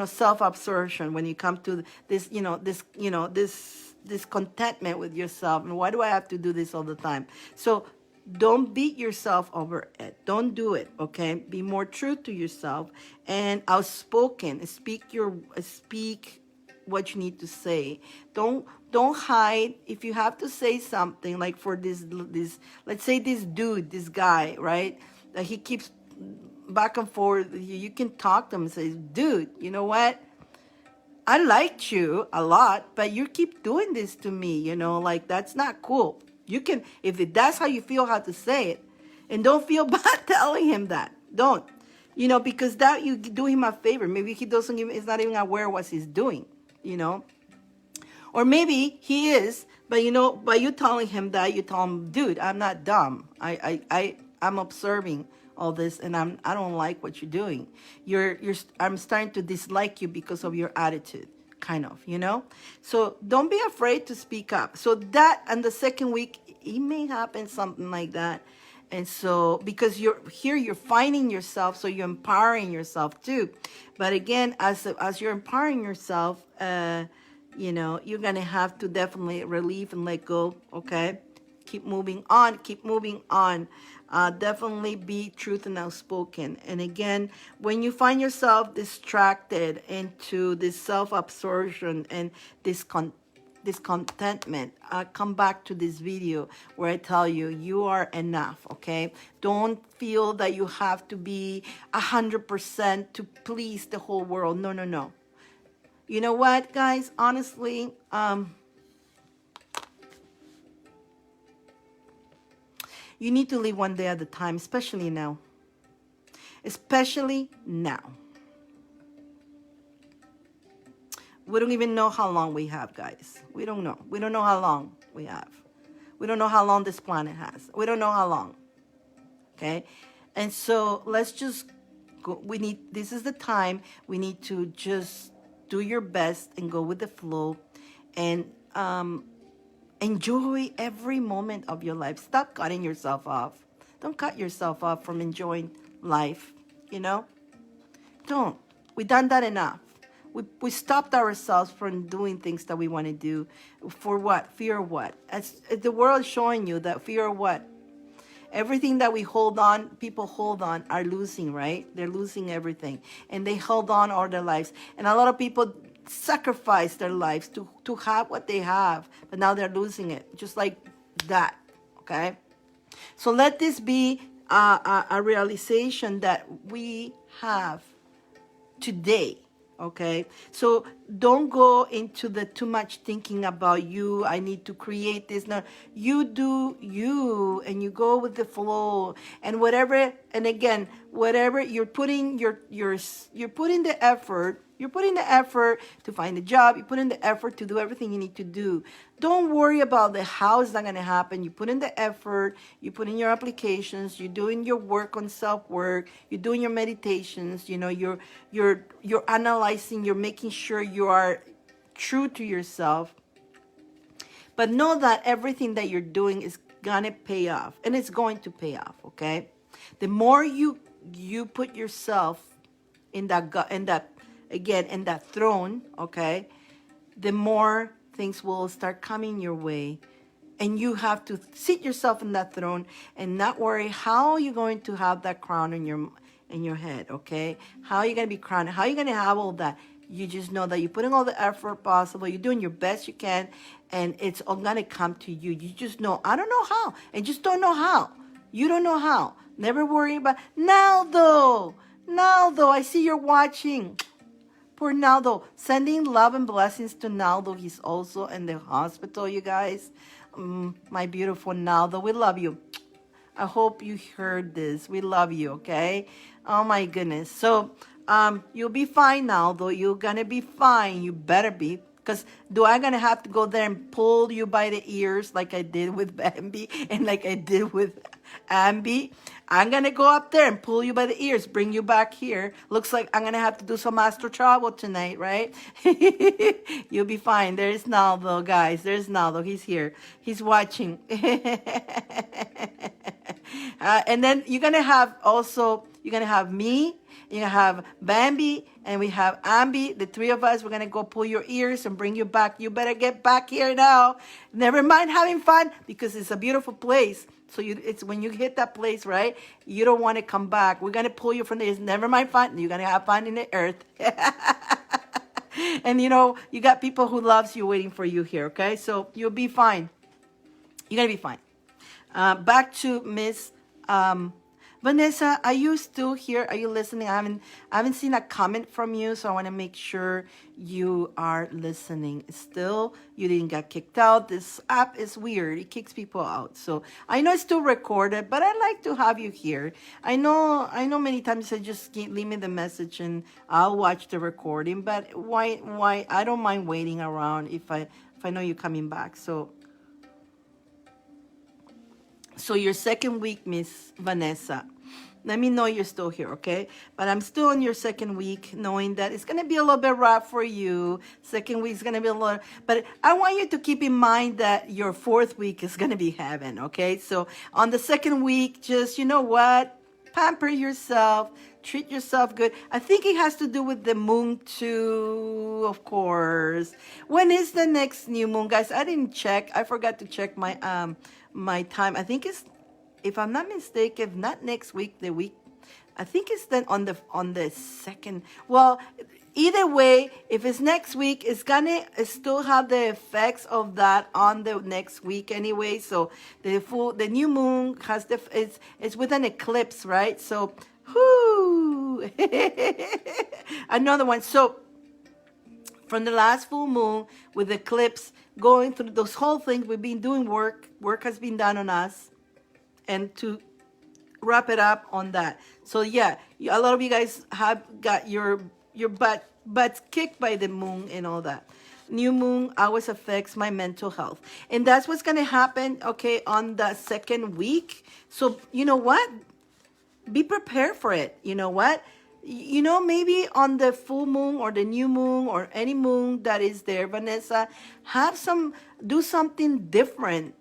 self-absorption when you come to this, this contentment with yourself. And why do I have to do this all the time? So don't beat yourself over it. Don't do it, okay? Be more true to yourself and outspoken. Speak what you need to say. Don't hide. If you have to say something, like for this let's say this dude, this guy, right? That he keeps back and forth. You can talk to him and say, dude, you know what? I liked you a lot, but you keep doing this to me, that's not cool. You can, if that's how you feel, how to say it, and don't feel bad telling him that. Don't, because that you do him a favor. Maybe he doesn't even, is not even aware what he's doing, or maybe he is, but by you telling him that, you tell him, dude, I'm not dumb. I'm observing all this, and I don't like what you're doing. I'm starting to dislike you because of your attitude. Kind of, so don't be afraid to speak up. So that, and the second week, it may happen something like that. And so, because you're finding yourself, so you're empowering yourself too. But again, as you're empowering yourself, you're going to have to definitely relieve and let go. Okay. Keep moving on. Definitely be truth and outspoken. And again, when you find yourself distracted into this self-absorption and discontentment, come back to this video where I tell you, you are enough, okay? Don't feel that you have to be 100% to please the whole world. No, no, no. You know what, guys? Honestly, you need to live one day at a time, especially now. Especially now. We don't even know how long we have, guys. We don't know. We don't know how long we have. We don't know how long this planet has. We don't know how long. Okay? And so let's just go. This is the time we need to just do your best and go with the flow and enjoy every moment of your life. Stop cutting yourself off. Don't cut yourself off from enjoying life, you know? Don't. We've done that enough. We stopped ourselves from doing things that we want to do. For what? Fear of what? As the world is showing you that fear of what? Everything that we hold on, people hold on, are losing, right? They're losing everything. And they hold on all their lives. And a lot of people sacrifice their lives to have what they have. But now they're losing it. Just like that, okay? So let this be a realization that we have today. Okay, so don't go into the too much thinking about you. I need to create this. No, you do you, and you go with the flow, and whatever. And again, whatever you're putting you're putting the effort. You're putting the effort to find a job. You put in the effort to do everything you need to do. Don't worry about the how it's not going to happen. You put in the effort. You put in your applications. You're doing your work on self-work. You're doing your meditations. You know, you're analyzing. You're making sure you are true to yourself. But know that everything that you're doing is going to pay off. And it's going to pay off, okay? The more you put yourself in that throne, okay, the more things will start coming your way. And you have to sit yourself in that throne and not worry how you're going to have that crown in your head, okay? How are you going to be crowned? How are you going to have all that? You just know that you're putting all the effort possible. You're doing your best you can, and it's all going to come to you. You just know, I don't know how, and just don't know how. You don't know how. Never worry about now, though. Now, though, I see you're watching. Poor Naldo. Sending love and blessings to Naldo. He's also in the hospital, you guys. My beautiful Naldo. We love you. I hope you heard this. We love you, okay? Oh, my goodness. So, you'll be fine, Naldo. You're going to be fine. You better be. Because do I going to have to go there and pull you by the ears like I did with Bambi and like I did with Ambi? I'm going to go up there and pull you by the ears, bring you back here. Looks like I'm going to have to do some astral travel tonight, right? You'll be fine. There's Naldo, guys. There's Naldo. He's here. He's watching. And then you're going to have also, you're going to have me. You're going to have Bambi, and we have Ambi. The three of us, we're going to go pull your ears and bring you back. You better get back here now. Never mind having fun, because it's a beautiful place. So it's when you hit that place, right? You don't want to come back. We're going to pull you from there. Never mind fun. You're going to have fun in the earth. And, you know, you got people who loves you waiting for you here, okay? So you'll be fine. You're going to be fine. Back to Miss Vanessa, are you still here? Are you listening? I haven't seen a comment from you, so I want to make sure you are listening. Still, you didn't get kicked out. This app is weird. It kicks people out. So I know it's still recorded, but I'd like to have you here. I know many times you said just leave me the message and I'll watch the recording, but why I don't mind waiting around if I know you're coming back. So your second week, Miss Vanessa. Let me know you're still here, okay? But I'm still in your second week, knowing that it's going to be a little bit rough for you. Second week is going to be a little... But I want you to keep in mind that your fourth week is going to be heaven, okay? So on the second week, just, you know what? Pamper yourself. Treat yourself good. I think it has to do with the moon too, of course. When is the next new moon, guys? I didn't check. I forgot to check my my time. I think it's if I'm not mistaken, if not next week, the week, I think it's then on the second. Well, either way, if it's next week, it's gonna still have the effects of that on the next week anyway. So the new moon has it's with an eclipse, right? So, whoo, another one. So from the last full moon with the eclipse, going through those whole things, we've been doing work. Work has been done on us, and to wrap it up on that. So yeah, a lot of you guys have got your butts kicked by the moon and all that. New moon always affects my mental health, and that's what's gonna happen. Okay, on the second week. So you know what? Be prepared for it. You know what? Maybe on the full moon or the new moon or any moon that is there, Vanessa, do something different.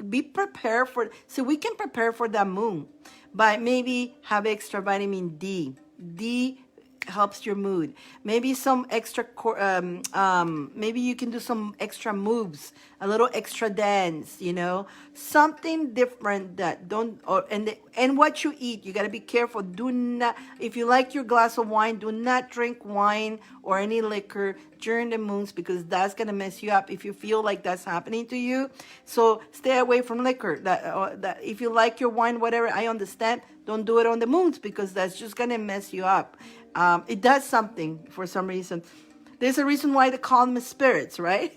Be prepared for, so we can prepare for that moon by maybe have extra vitamin D helps your mood. Maybe some extra maybe you can do some extra moves, a little extra dance, something different that don't, and what you eat, you got to be careful. Do not, if you like your glass of wine, do not drink wine or any liquor during the moons, because that's going to mess you up if you feel like that's happening to you. So stay away from liquor. That if you like your wine, whatever, I understand, don't do it on the moons, because that's just going to mess you up. It does something for some reason. There's a reason why they call them spirits, right?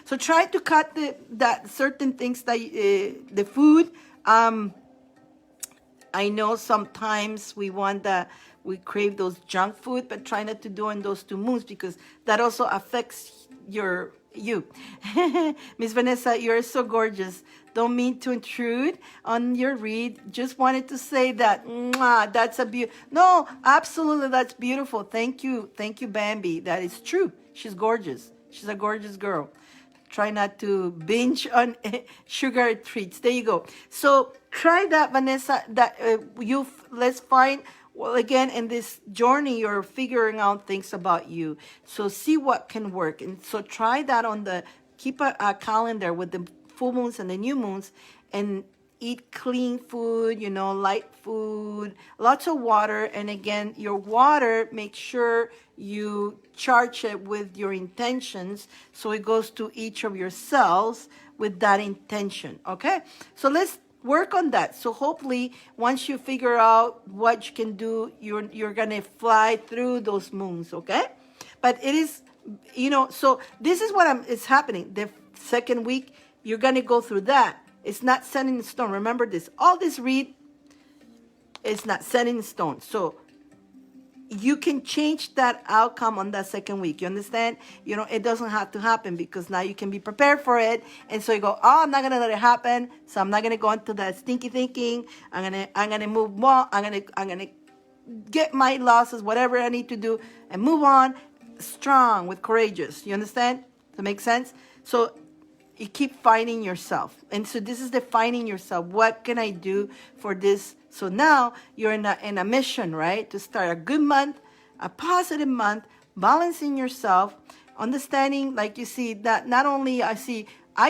So try to cut that certain things, that the food. I know sometimes we crave those junk food, but try not to do on those 2 moons, because that also affects you. Miss Vanessa, you're so gorgeous. Don't mean to intrude on your read. Just wanted to say that. Mwah, that's no, absolutely, that's beautiful. Thank you, Bambi. That is true. She's gorgeous. She's a gorgeous girl. Try not to binge on sugar treats. There you go. So try that, Vanessa. Let's find. Well, again, in this journey, you're figuring out things about you. So see what can work. And so try that keep a calendar with the full moons and the new moons, and eat clean food, light food, lots of water. And again, your water, make sure you charge it with your intentions, so it goes to each of your cells with that intention. Okay? So let's work on that. So hopefully once you figure out what you can do, you're gonna fly through those moons. Okay? But it is, so this is what it's happening. The second week, you're gonna go through that. It's not set in stone. Remember this. All this read is not set in stone. So you can change that outcome on that second week. You understand? It doesn't have to happen, because now you can be prepared for it. And so you go, oh, I'm not gonna let it happen. So I'm not gonna go into that stinky thinking. I'm gonna move on. I'm gonna get my losses, whatever I need to do, and move on strong with courageous. You understand? Does that make sense? So you keep finding yourself. And so this is defining yourself. What can I do for this? So now you're in a mission, right? To start a good month, a positive month, balancing yourself, understanding, like you see, that not only I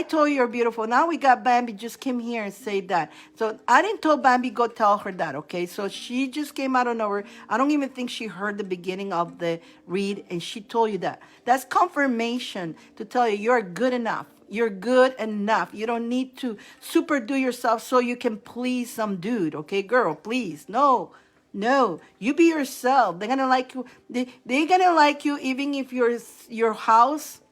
told you you're beautiful. Now we got Bambi just came here and said that. So I didn't tell Bambi, go tell her that, okay? So she just came out of nowhere. I don't even think she heard the beginning of the read, and she told you that. That's confirmation to tell you you're good enough. You're good enough. You don't need to super do yourself so you can please some dude, okay, girl, please. No, you be yourself. They're gonna like you. They're gonna like you even if your house,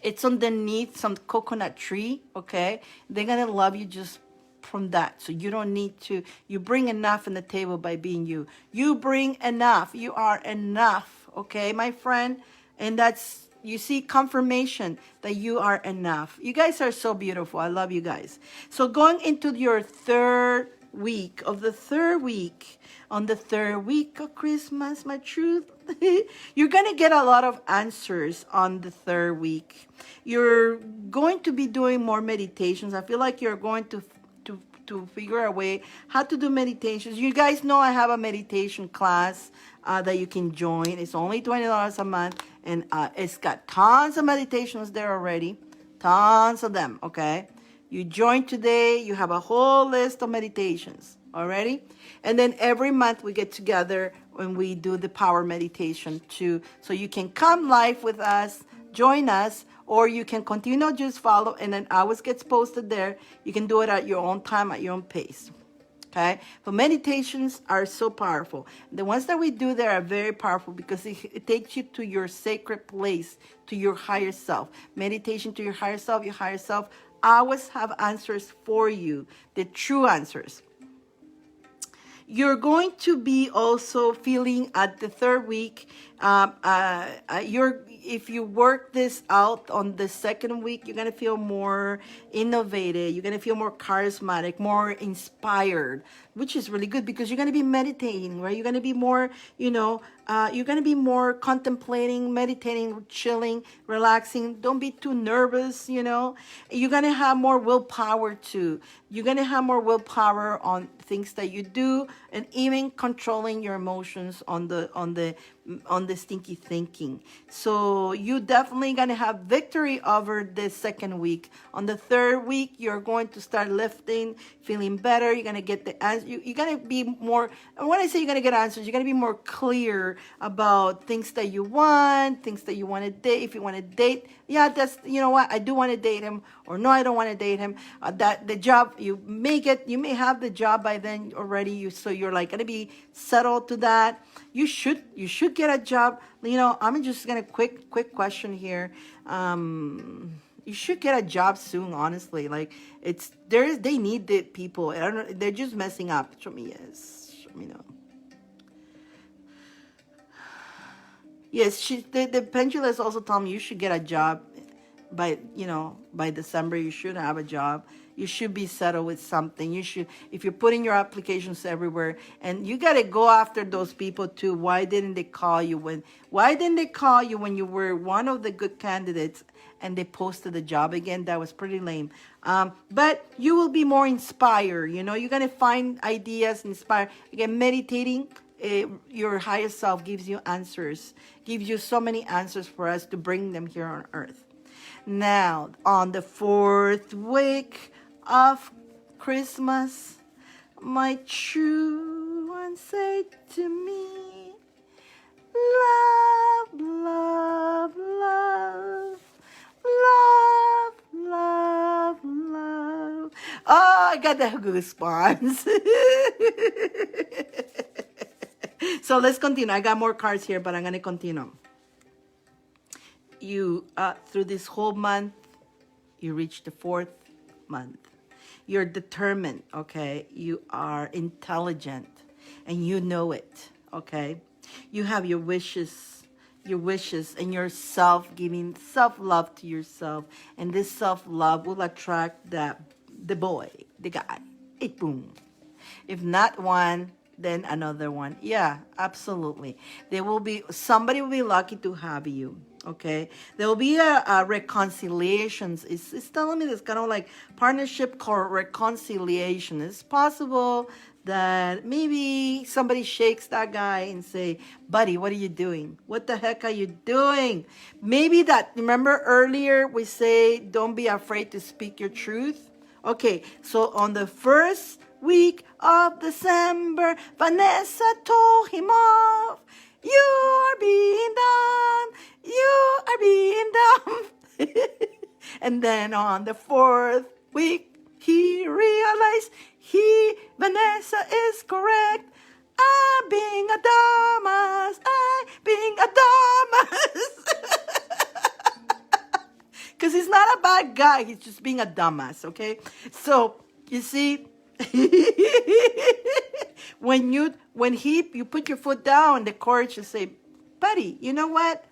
it's underneath some coconut tree, okay? They're gonna love you just from that. So you don't need to. You bring enough on the table by being you. You bring enough. You are enough, okay, my friend? And that's, you see, confirmation that you are enough. You guys are so beautiful. I love you guys. So going into your third week, on the third week of Christmas, my truth, you're going to get a lot of answers on the third week. You're going to be doing more meditations. I feel like you're going to figure a way how to do meditations. You guys know I have a meditation class that you can join. It's only $20 a month, and it's got tons of meditations there already, tons of them. Okay, You join today, you have a whole list of meditations already. And then every month we get together when we do the power meditation too. So you can come live with us, join us, or you can continue just follow, and then ours gets posted there. You can do it at your own time, at your own pace. Okay, but meditations are so powerful. The ones that we do there are very powerful because it takes you to your sacred place, to your higher self. Meditation to your higher self always have answers for you, the true answers. You're going to be also feeling at the third week, if you work this out on the second week, you're going to feel more innovative. You're going to feel more charismatic, more inspired, which is really good because you're going to be meditating, right? You're going to be more, you're going to be more contemplating, meditating, chilling, relaxing. Don't be too nervous, You're going to have more willpower too. You're going to have more willpower on things that you do, and even controlling your emotions on the stinky thinking. So you definitely gonna have victory over the second week. On the third week, you're going to start lifting, feeling better. You're gonna get the answer. You're gonna be more. And when I say you're gonna get answers, you're gonna be more clear about things that you want, things that you want to date. If you want to date, yeah, that's what I do want to date him, or no, I don't want to date him. That the job you may have the job by then already. So you're like gonna be settled to that. You should get a job. I'm just gonna quick question here. You should get a job soon, honestly. Like they need the people. I don't know, they're just messing up. Show me yes. Show me no. Yes, the pendulum is also telling me you should get a job by December. You should have a job. You should be settled with something. You should, if you're putting your applications everywhere, and you got to go after those people too. Why didn't they call you when you were one of the good candidates and they posted the job again? That was pretty lame. But you will be more inspired. You're going to find ideas, inspire. Again, meditating, your higher self gives you answers, gives you so many answers for us to bring them here on earth. Now, on the fourth week of Christmas, my true one said to me, love, love, love, love, love, love. Oh, I got the goosebumps. So let's continue. I got more cards here, but I'm going to continue. You, through this whole month, you reach the fourth month. You're determined, okay? You are intelligent, and you know it, okay? You have your wishes, and your giving self-love to yourself, and this self-love will attract the guy. Boom. If not one, then another one. Yeah, absolutely. Somebody will be lucky to have you. Okay, there will be a reconciliations. It's telling me this kind of like partnership called reconciliation. It's possible that maybe somebody shakes that guy and say, buddy, what are you doing? What the heck are you doing? Maybe remember earlier we say, don't be afraid to speak your truth. Okay, so on the first week of December, Vanessa told him off. You are being dumb. You are being dumb. And then on the fourth week, he realized Vanessa is correct. I'm being a dumbass. I'm being a dumbass. Because he's not a bad guy. He's just being a dumbass, okay? So, you see, when you put your foot down, the courage to say, buddy, you know what?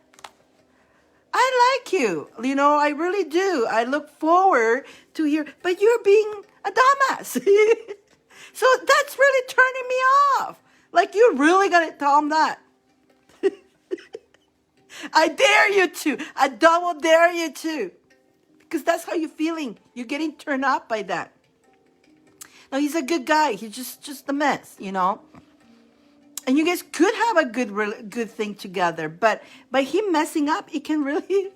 I like you. I really do. I look forward to hear, but you're being a dumbass. So that's really turning me off. Like, you're really going to tell him that? I dare you to. I double dare you to. Because that's how you're feeling. You're getting turned off by that. No, he's a good guy. He's just a mess, And you guys could have a good thing together, but by him messing up, it can really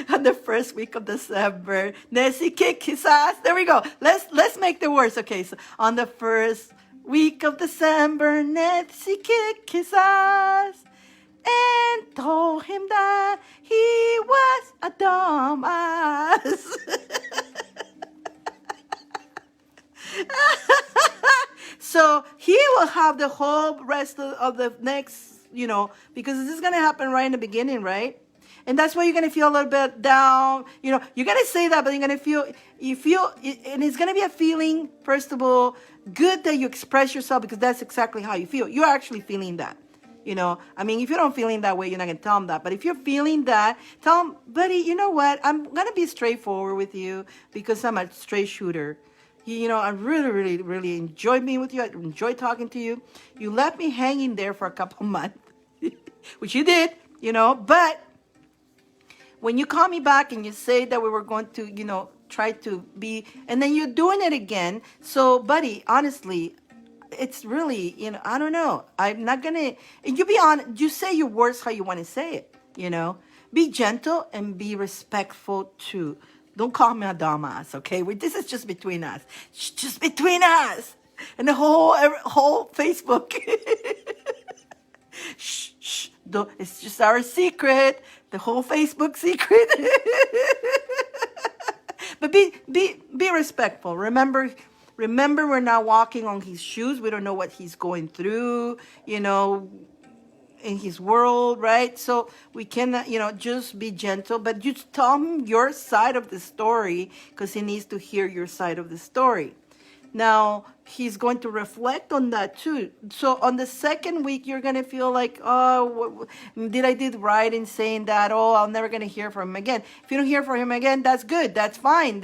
On the first week of December, Nessie kick his ass. There we go. Let's make the words. Okay, so on the first week of December, Nessie kick his ass and told him that he was a dumbass. So he will have the whole rest of the next, because this is going to happen right in the beginning, right? And that's why you're going to feel a little bit down. You're going to say that, but you're going to feel, and it's going to be a feeling, first of all, good that you express yourself, because that's exactly how you feel. You're actually feeling that. I mean, if you don't feeling that way, you're not going to tell them that. But if you're feeling that, tell them, buddy, you know what? I'm going to be straightforward with you because I'm a straight shooter. I really, really, really enjoyed being with you. I enjoyed talking to you. You left me hanging there for a couple months, which you did, but when you call me back and you say that we were going to, try to be, and then you're doing it again. So, buddy, honestly, it's really, I don't know. I'm not going to, and you be honest, you say your words how you want to say it, Be gentle and be respectful too. Don't call me a dumbass, okay? This is just between us. It's just between us. And the whole Facebook. Shh, shh. It's just our secret. The whole Facebook secret. But be respectful. Remember, we're not walking on his shoes. We don't know what he's going through, in his world, right? So we cannot, just be gentle, but just tell him your side of the story, because he needs to hear your side of the story. Now, he's going to reflect on that too. So on the second week, you're going to feel like, oh, did I did right in saying that? Oh, I'm never going to hear from him again. If you don't hear from him again, that's good. That's fine.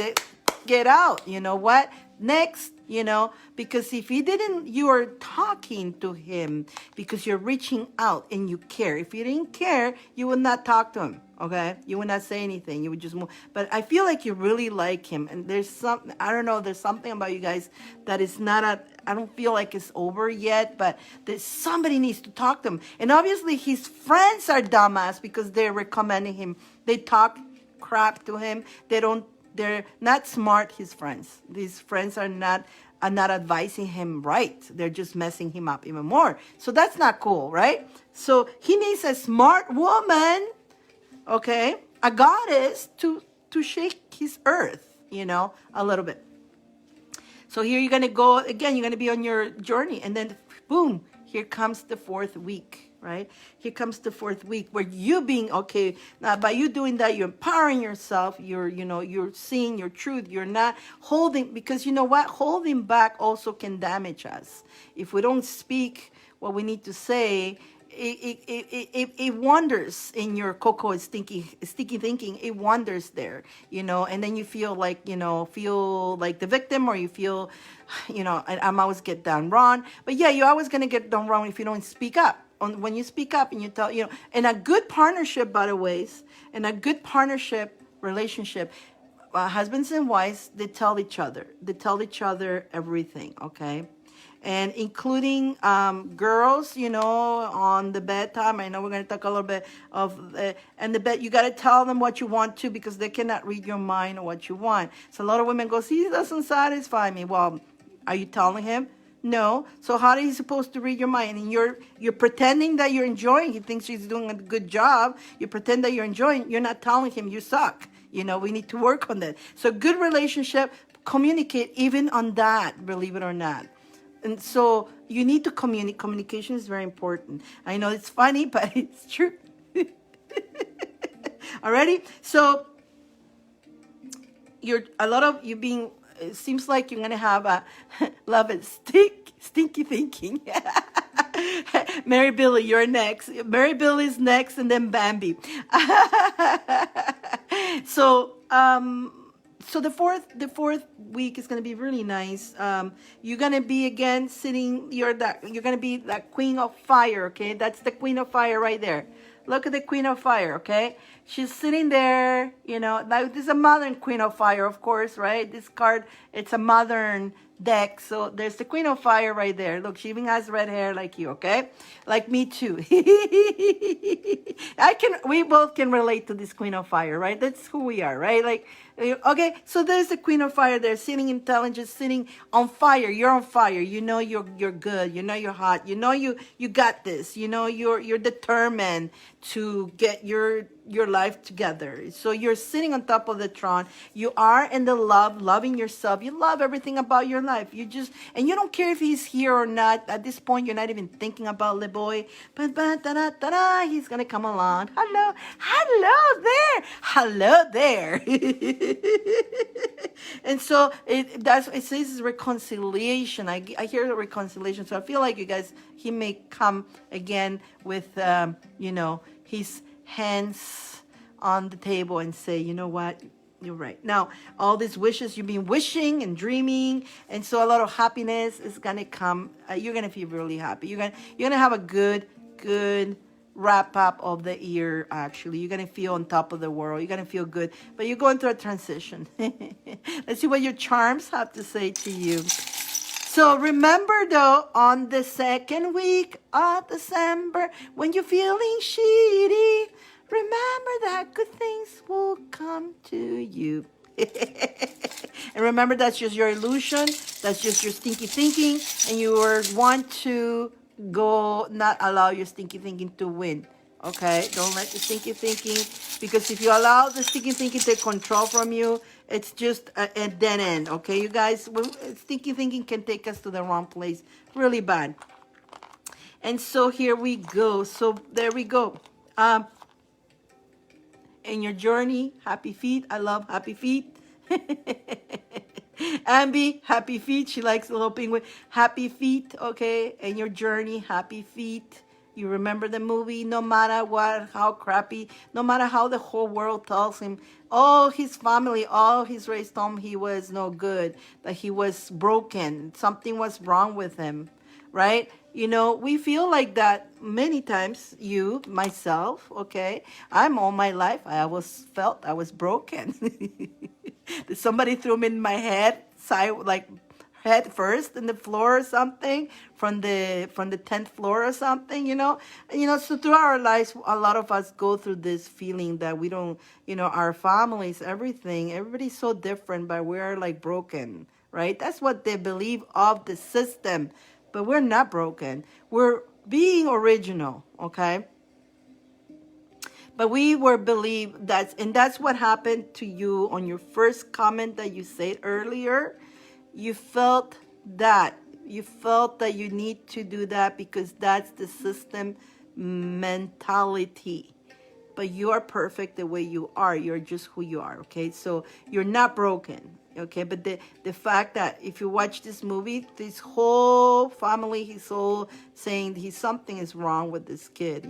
Get out. You know what? Next, because if you are talking to him because you're reaching out and you care. If you didn't care, you would not talk to him, okay? You would not say anything. You would just move. But I feel like you really like him. And there's something, I don't know, there's something about you guys that is not I don't feel like it's over yet, but somebody needs to talk to him. And obviously his friends are dumbass because they're recommending him. They talk crap to him. They're not smart, his friends. These friends are not advising him right. They're just messing him up even more. So that's not cool, right? So he needs a smart woman, okay? A goddess to shake his earth, a little bit. So here you're going to go, again, you're going to be on your journey. And then, boom, here comes the fourth week. Right? Here comes the fourth week where you being okay. Now, by you doing that, you're empowering yourself. You're seeing your truth. You're not holding, because you know what? Holding back also can damage us. If we don't speak what we need to say, it wanders in your cocoa sticky thinking. It wanders there, and then you feel like, the victim, or you feel, I'm always get done wrong. But yeah, you're always going to get done wrong if you don't speak up. When you speak up and you tell, and a good partnership, by the way, and a good partnership relationship, husbands and wives, they tell each other everything, okay? And including girls, on the bedtime. I know we're going to talk a little bit of and the bed. You got to tell them what you want to, because they cannot read your mind or what you want. So a lot of women go, he doesn't satisfy me. Well, are you telling him? No. So how is he supposed to read your mind? And you're pretending that you're enjoying. He thinks he's doing a good job. You pretend that you're enjoying. You're not telling him you suck. We need to work on that. So good relationship, communicate even on that, believe it or not. And so you need to communicate. Communication is very important. I know it's funny, but it's true. Alrighty? So it seems like you're going to have a love and stinky thinking. Mary Billy, you're next. Mary Billy's next, and then Bambi. So the fourth week is going to be really nice. You're going to be again sitting. You're going to be that queen of fire. Okay, that's the queen of fire right there. Look at the Queen of Fire, okay? She's sitting there, now this is a modern Queen of Fire, of course, right? This card, it's a modern deck. So there's the Queen of Fire right there. Look, she even has red hair like you, okay? Like me too. We both can relate to this Queen of Fire, right? That's who we are, right? Like, okay, so there's the Queen of Fire there, sitting intelligent, sitting on fire. You're on fire. You know you're good. You know you're hot. You know you got this. You know you're determined to get your life together. So you're sitting on top of the throne. You are in the loving yourself. You love everything about your life. And you don't care if he's here or not. At this point, you're not even thinking about the boy. But he's gonna come along. Hello there. And so it says reconciliation. I hear the reconciliation. So I feel like he may come again with his hands on the table and say, you know what, you're right. Now, all these wishes you've been wishing and dreaming, and so a lot of happiness is gonna come. You're gonna feel really happy. You're gonna have a good wrap up of the year. Actually, you're gonna feel on top of the world. You're gonna feel good, but you're going through a transition. Let's see what your charms have to say to you. So remember though, on the second week of December, when you're feeling shitty, remember that good things will come to you. And remember, that's just your illusion. That's just your stinky thinking. And you want to not allow your stinky thinking to win. Okay? Don't let the stinky thinking, because if you allow the stinky thinking to take control from you, it's just a dead end. Okay, you guys? Stinky thinking can take us to the wrong place really bad. And so here we go. So there we go. In your journey, happy feet. I love happy feet. Ambi, happy feet. She likes the little penguin. Happy feet, okay? In your journey, happy feet. You remember the movie, no matter how crappy, no matter how the whole world tells him, all his family, all his race told him he was no good, that he was broken, something was wrong with him, right? We feel like that many times, myself, okay? All my life, I always felt I was broken. Somebody threw me in my head first in the floor or something, from the 10th floor or something, so throughout our lives, a lot of us go through this feeling that we don't, our families, everybody's so different, but we're like broken, right? That's what they believe of the system, but we're not broken. We're being original, okay? But we were believed that's what happened to you on your first comment that you said earlier. You felt that you need to do that because that's the system mentality. But you are perfect the way you are. You're just who you are, okay? So you're not broken, okay? But the fact that if you watch this movie, this whole family, he's all saying something is wrong with this kid,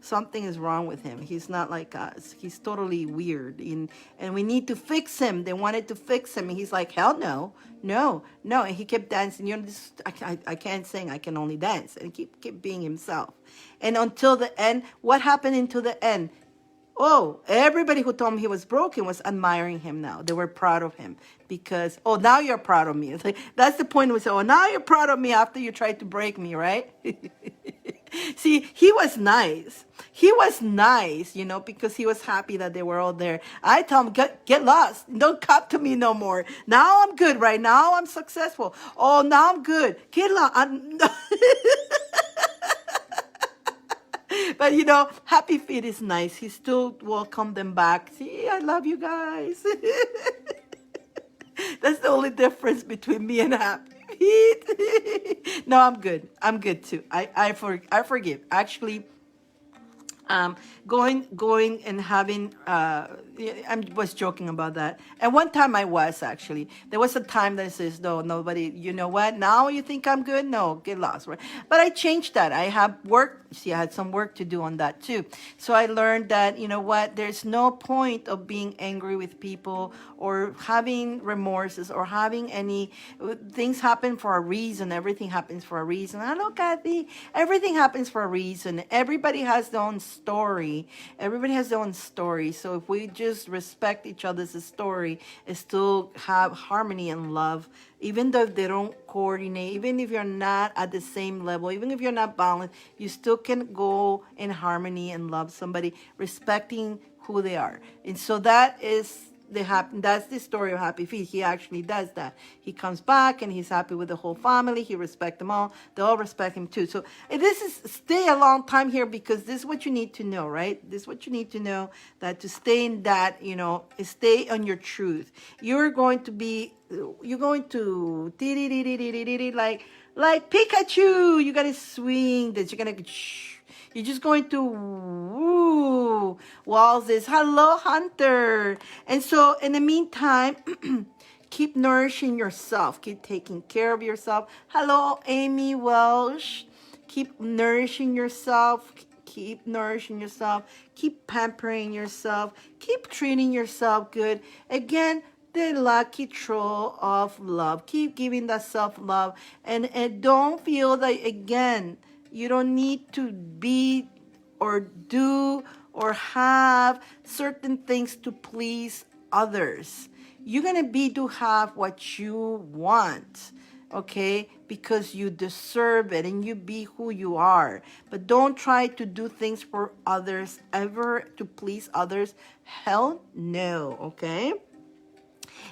Something is wrong with him. He's not like us. He's totally weird. And we need to fix him. They wanted to fix him. And he's like, hell no. And he kept dancing. I can't sing. I can only dance. And keep being himself. And until the end, what happened until the end? Oh, everybody who told him he was broken was admiring him now. They were proud of him because, now you're proud of me. It's like, that's the point. We say, now you're proud of me after you tried to break me, right? See, he was nice. Because he was happy that they were all there. I tell him, get lost. Don't come to me no more. Now I'm good, right? Now I'm successful. Oh, now I'm good. Get lost. But, Happy Feet is nice. He still welcomed them back. See, I love you guys. That's the only difference between me and Happy Feet. No, I'm good. I'm good too. I forgive. Actually, going and having, I was joking about that. And one time there was a time that says, no, nobody, you know what? Now you think I'm good? No, get lost, right? But I changed that. I have work. See, I had some work to do on that too. So I learned that, you know what? There's no point of being angry with people or having remorses or having things happen for a reason. Everything happens for a reason. I know, Kathy, everything happens for a reason. Everybody has their own story. Everybody has their own story. So if we just respect each other's story and still have harmony and love, even though they don't coordinate, even if you're not at the same level, even if you're not balanced, you still can go in harmony and love somebody, respecting who they are. And so that's the story of Happy Feast. He actually does that. He comes back and he's happy with the whole family. He respects them all. They all respect him too. So this is stay a long time here, because this is what you need to know, right? This is what you need to know, that to stay in that, stay on your truth. You're going to like Pikachu. You gotta swing this. You're just going to walls this. Hello, Hunter. And so in the meantime, keep nourishing yourself. Keep taking care of yourself. Hello, Amy Welsh. Keep nourishing yourself. Keep nourishing yourself. Keep pampering yourself. Keep treating yourself good. Again, the lucky troll of love. Keep giving that self-love. And don't feel that, again, you don't need to be or do or have certain things to please others. You're going to have what you want, okay? Because you deserve it, and you be who you are. But don't try to do things for others ever to please others. Hell no, okay?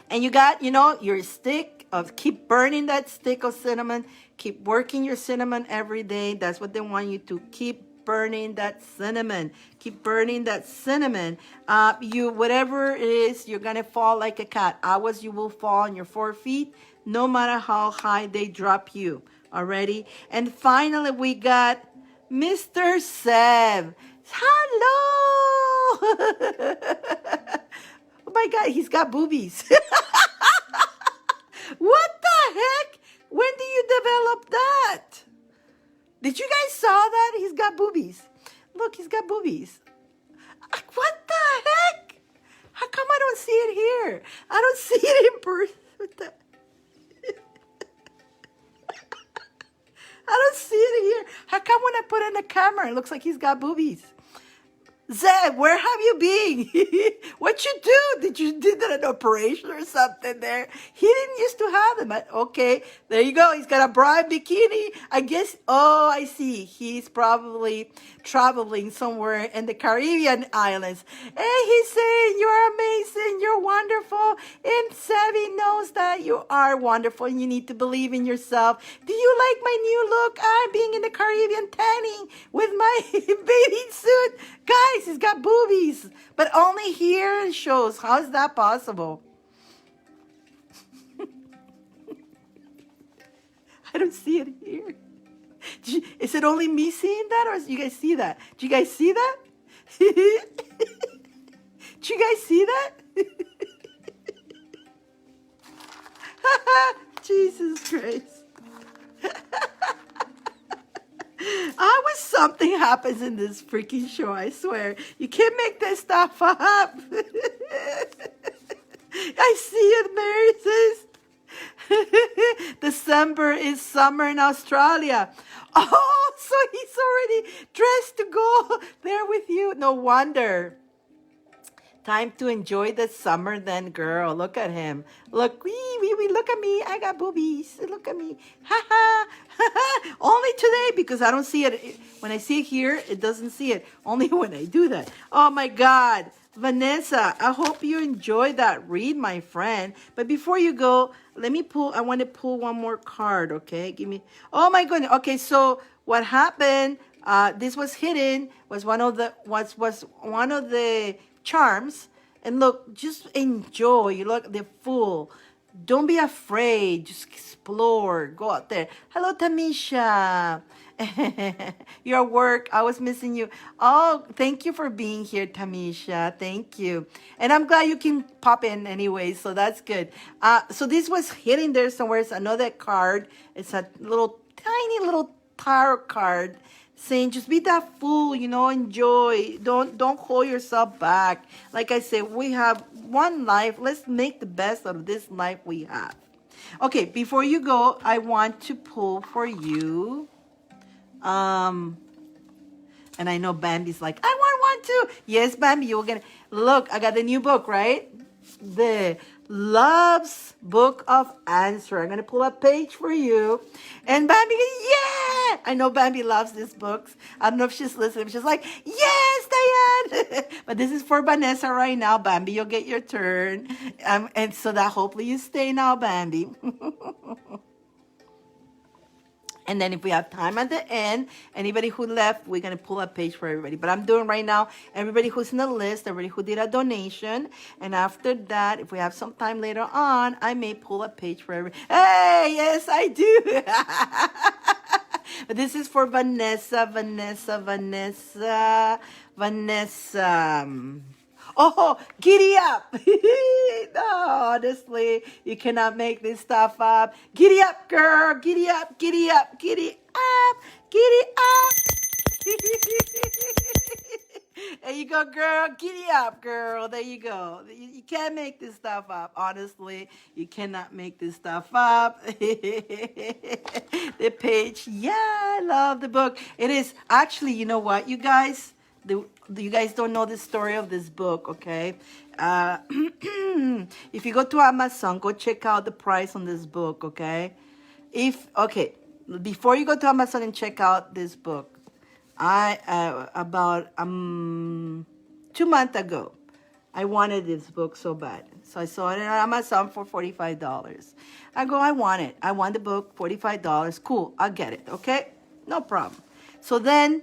And you got, your stick of, keep burning that stick of cinnamon. Keep working your cinnamon every day. That's what they want you to keep burning that cinnamon. Keep burning that cinnamon. Whatever it is, you're going to fall like a cat. Hours you will fall on your 4 feet, no matter how high they drop you. Already. And finally, we got Mr. Seb. Hello. Oh my God, he's got boobies. What the heck? When do you develop that? Did you guys saw that? He's got boobies. Look, he's got boobies. What the heck? How come I don't see it here? I don't see it in person. I don't see it here. How come when I put in the camera, it looks like he's got boobies? Zeb, where have you been? What you do? Did an operation or something there? He didn't used to have them. Okay, there you go. He's got a bra and bikini. I guess, I see. He's probably traveling somewhere in the Caribbean islands. And he's saying, you're amazing, you're wonderful. And Savvy knows that you are wonderful and you need to believe in yourself. Do you like my new look? I'm being in the Caribbean tanning with my bathing suit. Guys, he's got boobies, but only here it shows. How is that possible? I don't see it here. Is it only me seeing that, or do you guys see that? Do you guys see that? Do you guys see that? Jesus Christ. Always something happens in this freaking show, I swear. You can't make this stuff up. I see it, Mary says. December is summer in Australia. Oh, so he's already dressed to go there with you. No wonder. Time to enjoy the summer then, girl. Look at him. Look, look at me. I got boobies. Look at me. Ha ha. Only today, because I don't see it. When I see it here, it doesn't see it. Only when I do that. Oh my God. Vanessa, I hope you enjoyed that read, my friend. But before you go, I want to pull one more card, okay? Give me, oh my goodness. Okay, so what happened, this was hidden, was one of the charms. And look, just enjoy. Look, the Fool. Don't be afraid. Just explore. Go out there. Hello, Tamisha. Your work. I was missing you. Oh, thank you for being here, Tamisha. Thank you. And I'm glad you can pop in anyway, so that's good. So this was hidden there somewhere. It's another card. It's a tiny little tarot card saying, just be that fool, enjoy. Don't hold yourself back. Like I said, we have one life. Let's make the best out of this life we have. Okay, before you go, I want to pull for you And I know Bambi's like, I want one too. Yes, Bambi, you're gonna look. I got the new book, right? The Love's Book of Answer. I'm gonna pull a page for you. And Bambi goes, yeah! I know Bambi loves these books. I don't know if she's listening. She's like, yes, Diane! But this is for Vanessa right now. Bambi, you'll get your turn. And so that hopefully you stay now, Bambi. And then if we have time at the end, anybody who left, we're going to pull a page for everybody. But I'm doing right now, everybody who's in the list, everybody who did a donation. And after that, if we have some time later on, I may pull a page for everybody. Hey, yes, I do. But this is for Vanessa. Oh, giddy up. No, honestly, you cannot make this stuff up. Giddy up, girl. Giddy up, giddy up, giddy up, giddy up. There you go, girl. Giddy up, girl. There you go. You can't make this stuff up. Honestly, you cannot make this stuff up. The page. Yeah, I love the book. It is actually, you know what, you guys? You guys don't know the story of this book, okay? If you go to Amazon, go check out the price on this book, okay? Before you go to Amazon and check out this book, about 2 months ago, I wanted this book so bad. So I saw it on Amazon for $45. I go, I want it. I want the book, $45. Cool, I'll get it, okay? No problem. So then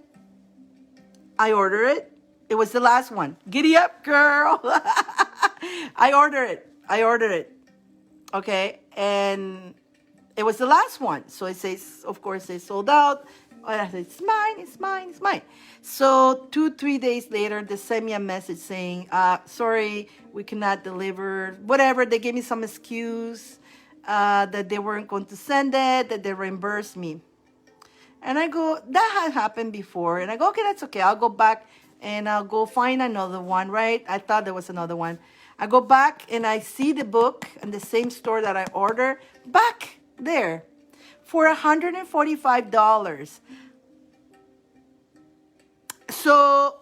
I order it. It was the last one. Giddy up, girl. I ordered it. Okay. And it was the last one. So it says, of course, they sold out. And I said, it's mine. So 2-3 days later, they sent me a message saying, sorry, we cannot deliver. Whatever. They gave me some excuse that they weren't going to send it, that they reimbursed me. And I go, that had happened before. And I go, okay, that's okay. I'll go back and I'll go find another one, right? I thought there was another one. I go back and I see the book in the same store that I ordered back there for $145. So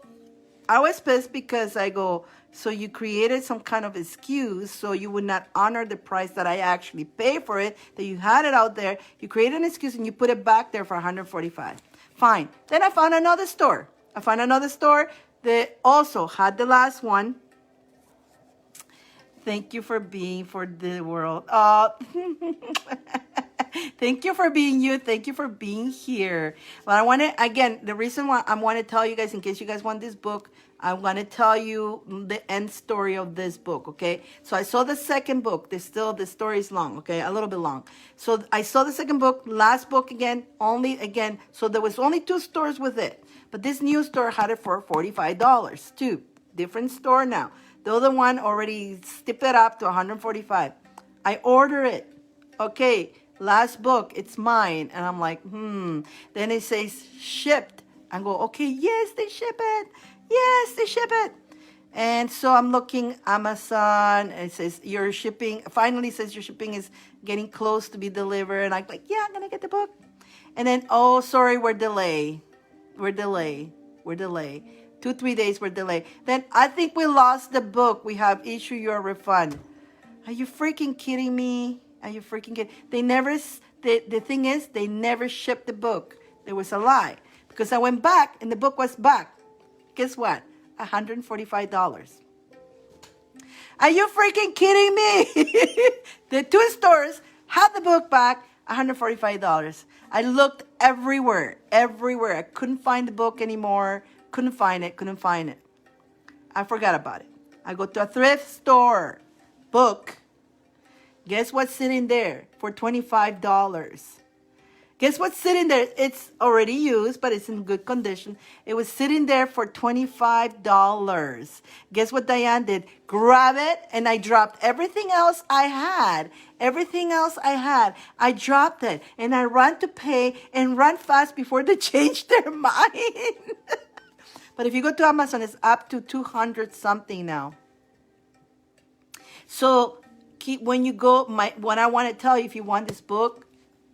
I was pissed because I go, so you created some kind of excuse so you would not honor the price that I actually paid for it, that you had it out there. You created an excuse and you put it back there for $145. Fine. Then I found another store. That also had the last one. Thank you for being for the world. Thank you for being you. Thank you for being here. But I want to, again, the reason why I want to tell you guys, in case you guys want this book, I'm going to tell you the end story of this book, okay? So I saw the second book. The story is long, okay? A little bit long. So I saw the second book, last book again, so there was only 2 stores with it. But this new store had it for $45 too. Different store now. The other one already stepped it up to $145. I order it. Okay, last book, it's mine. And I'm like, Then it says shipped. I go, okay, yes, they ship it. Yes, they ship it. And so I'm looking Amazon. And it says your shipping, finally says your shipping is getting close to be delivered. And I'm like, yeah, I'm going to get the book. And then, oh, sorry, we're delayed. 2-3 days we're delayed. Then I think we lost the book. We have issued you a refund. Are you freaking kidding me? They never, the thing is, they never shipped the book. There was a lie. Because I went back and the book was back. Guess what? $145. Are you freaking kidding me? The 2 stores had the book back, $145. I looked everywhere. I couldn't find the book anymore. Couldn't find it. I forgot about it. I go to a thrift store. Book. Guess what's sitting there for $25? Guess what's sitting there? It's already used, but it's in good condition. It was sitting there for $25. Guess what Diane did? Grab it, and I dropped everything else I had. I dropped it, and I ran to pay and ran fast before they changed their mind. But if you go to Amazon, it's up to 200 something now. So when you go, what I want to tell you, if you want this book,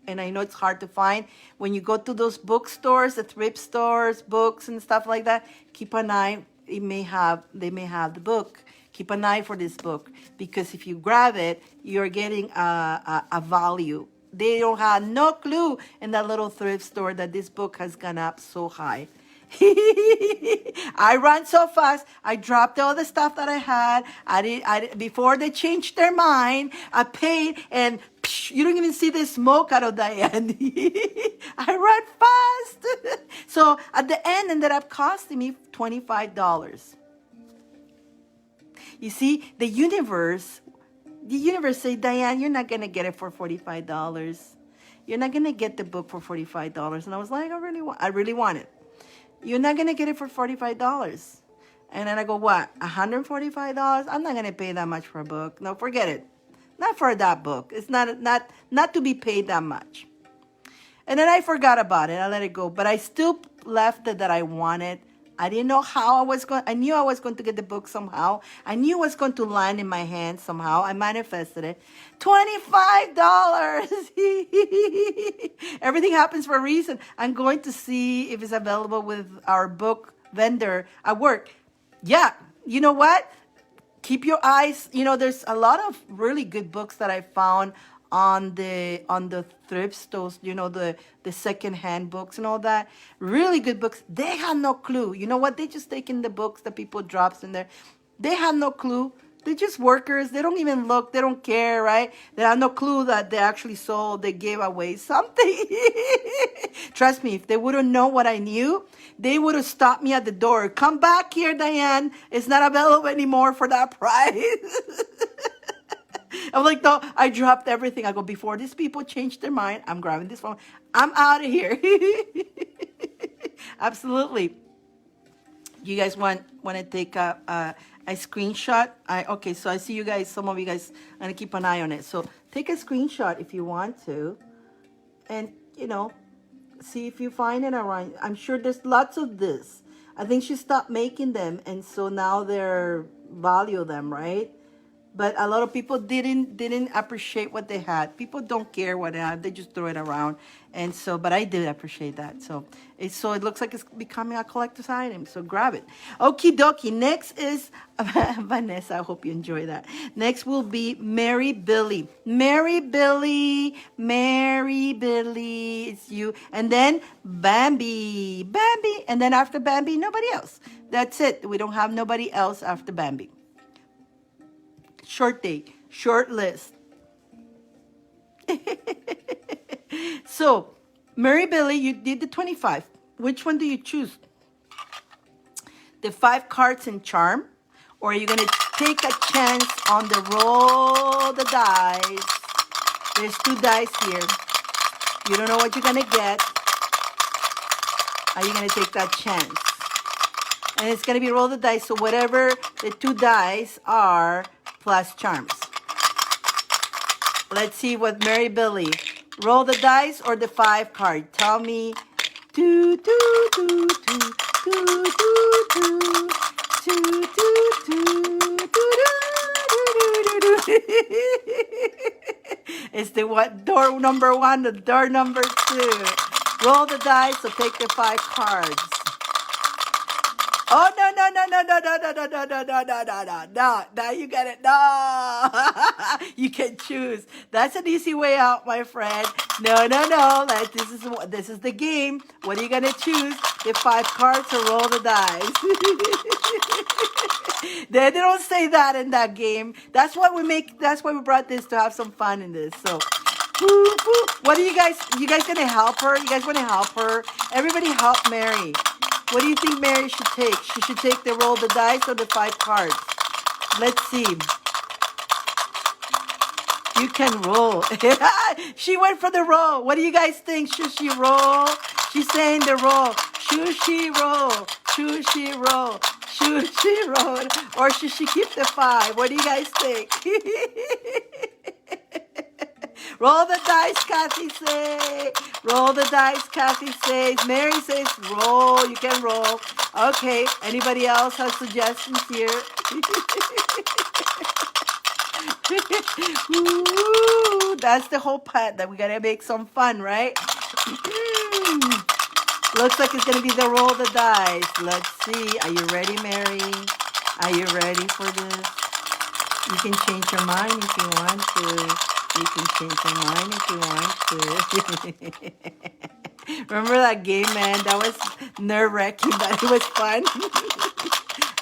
and I know it's hard to find. When you go to those bookstores, the thrift stores, books and stuff like that, keep an eye. They may have the book. Keep an eye for this book, because if you grab it, you're getting a value. They don't have no clue in that little thrift store that this book has gone up so high. I ran so fast. I dropped all the stuff that I had. Before they changed their mind. I paid, and you don't even see the smoke out of Dyane. I ran fast. So at the end, ended up costing me $25. You see, the universe say, Dyane, you're not going to get it for $45. You're not going to get the book for $45. And I was like, I really want it. You're not going to get it for $45. And then I go, what, $145? I'm not going to pay that much for a book. No, forget it. Not for that book. It's not to be paid that much. And then I forgot about it. I let it go. But I still left it that I wanted. I didn't know how I knew I was going to get the book somehow. I knew it was going to land in my hand somehow. I manifested it. $25. Everything happens for a reason. I'm going to see if it's available with our book vendor at work. Yeah, you know what? Keep your eyes. There's a lot of really good books that I found on the thrift stores, the second-hand books and all that. Really good books. They have no clue. You know what? They just taking the books that people drops in there. They have no clue. They're just workers. They don't even look. They don't care, right? They have no clue that they actually sold. They gave away something. Trust me, if they would have known what I knew, they would have stopped me at the door. Come back here, Dyane. It's not available anymore for that price. I'm like, no, I dropped everything. I go, before these people change their mind, I'm grabbing this phone. I'm out of here. Absolutely. You guys want to take a screenshot? Okay, so I see you guys, some of you guys, I'm going to keep an eye on it. So take a screenshot if you want to. And, see if you find it around. I'm sure there's lots of this. I think she stopped making them. And so now they're value them, right? But a lot of people didn't appreciate what they had. People don't care what they have; they just throw it around. And so, but I did appreciate that. So it looks like it's becoming a collector's item. So grab it. Okie dokie. Next is Vanessa. I hope you enjoy that. Next will be Mary Billy. Mary Billy. Mary Billy. It's you. And then Bambi. Bambi. And then after Bambi, nobody else. That's it. We don't have nobody else after Bambi. Short day, short list. So, Mary Billy, you did the 25. Which one do you choose? The 5 cards in charm? Or are you going to take a chance on the roll the dice? There's 2 dice here. You don't know what you're going to get. Are you going to take that chance? And it's going to be roll the dice. So whatever the 2 dice are, plus charms. Let's see what Mary Billy. Roll the dice or the 5 card. Tell me. It's the what? Door number 1, the door number 2. Roll the dice, so take the 5 cards. Oh, no, no, no, no, no, no, no, no, no, no, no, no, no, no, no. Now you get it. No. You can choose. That's an easy way out, my friend. No, no, no. This is the game. What are you going to choose? The 5 cards or roll the dice. They don't say that in that game. That's why we brought this, to have some fun in this. So, what are you guys going to help her? You guys want to help her? Everybody help Mary. What do you think Mary should take? She should take the roll the dice or the 5 cards? Let's see. You can roll. She went for the roll. What do you guys think? Should she roll? She's saying the roll. Should she roll? Should she roll? Should she roll? Or should she keep the 5? What do you guys think? Roll the dice, Kathy says. Roll the dice, Kathy says. Mary says roll. You can roll. Okay. Anybody else has suggestions here? Ooh, that's the whole part that we gotta make some fun, right? Looks like it's gonna be the roll the dice. Let's see. Are you ready, Mary? Are you ready for this? You can change your mind if you want to. You can change your mind if you want to. Remember that game, man? That was nerve-wracking, but it was fun.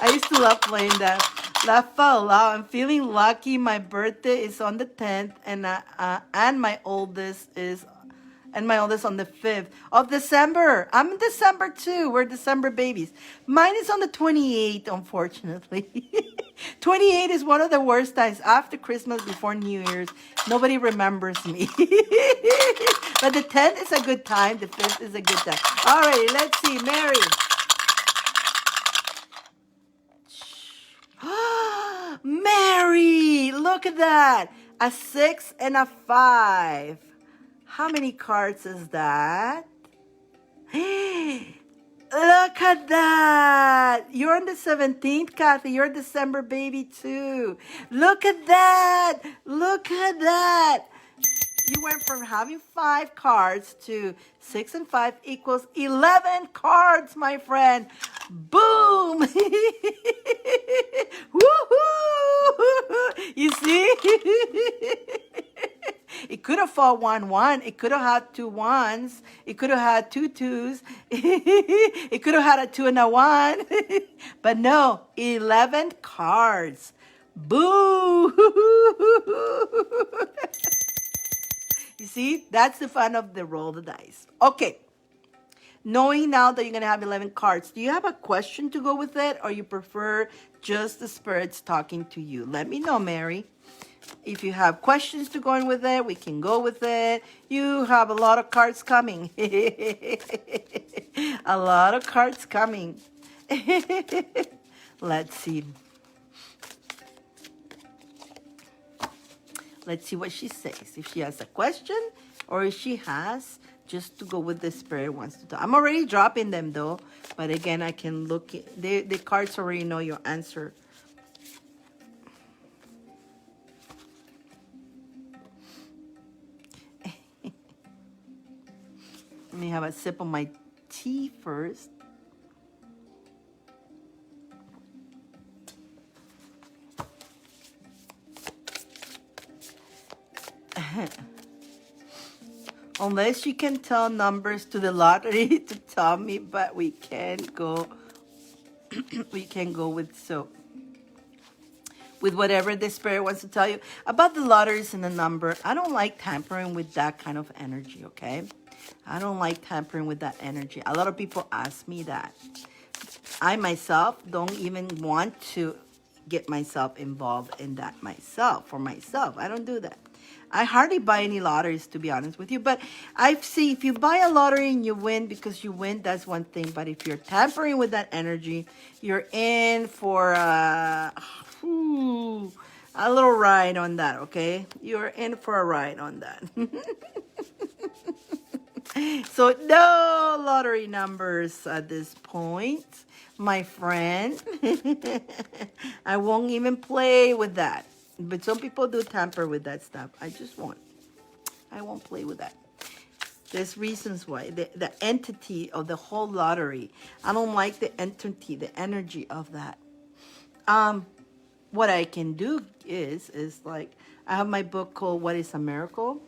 I used to love playing that. Laugh out loud. I'm feeling lucky. My birthday is on the 10th, and my oldest on the 5th of December. I'm in December too. We're December babies. Mine is on the 28th, unfortunately. 28 is one of the worst times after Christmas, before New Year's. Nobody remembers me. But the 10th is a good time. The 5th is a good time. All right, let's see. Mary. Mary, look at that. A 6 and a 5. How many cards is that? Look at that. You're on the 17th, Kathy. You're a December baby too. Look at that. Look at that. You went from having 5 cards to 6 and 5 equals 11 cards, my friend. Boom. Woohoo. You see? It could have fought 1-1. It could have had 2 1s. It could have had 2 2s. It could have had a 2 and a 1. But no, 11 cards. Boo! You see, that's the fun of the roll the dice. Okay. Knowing now that you're going to have 11 cards, do you have a question to go with it, or you prefer just the spirits talking to you? Let me know, Mary. If you have questions to go in with it, we can go with it. You have a lot of cards coming. A lot of cards coming. Let's see. Let's see what she says. If she has a question, or if she has just to go with the spirit wants to talk. I'm already dropping them though. But again, I can look. The cards already know your answer. Let me have a sip of my tea first. Unless you can tell numbers to the lottery to tell me, but we can't go. We can go with with whatever the spirit wants to tell you about the lotteries and the number. I don't like tampering with that kind of energy. Okay, I don't like tampering with that energy. A lot of people ask me that. I myself don't even want to get myself involved in that myself. For myself, I don't do that. I hardly buy any lotteries, to be honest with you. But I've seen, if you buy a lottery and you win because you win, that's one thing. But if you're tampering with that energy, you're in for a little ride on that, okay? You're in for a ride on that. So no lottery numbers at this point, my friend. I won't even play with that. But some people do tamper with that stuff. I just won't. I won't play with that. There's reasons why. The entity of the whole lottery. I don't like the entity, the energy of that. What I can do is like, I have my book called What is a Miracle?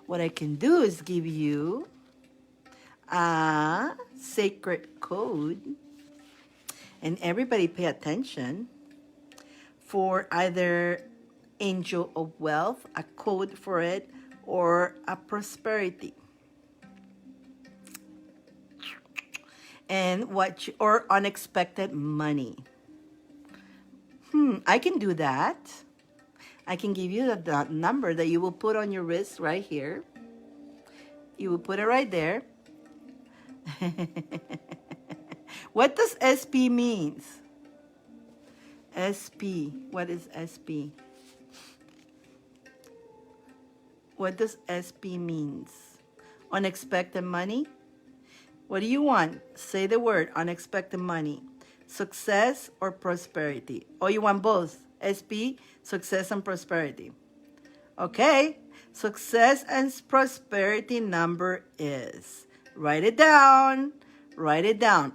What I can do is give you a sacred code. And everybody pay attention. For either angel of wealth, a code for it, or a prosperity. And or unexpected money. I can do that. I can give you that number that you will put on your wrist right here. You will put it right there. What does SP means? SP. What is SP? What does SP means? Unexpected money? What do you want? Say the word, unexpected money. Success or prosperity? Or you want both? SP, success and prosperity. Okay, success and prosperity number is, write it down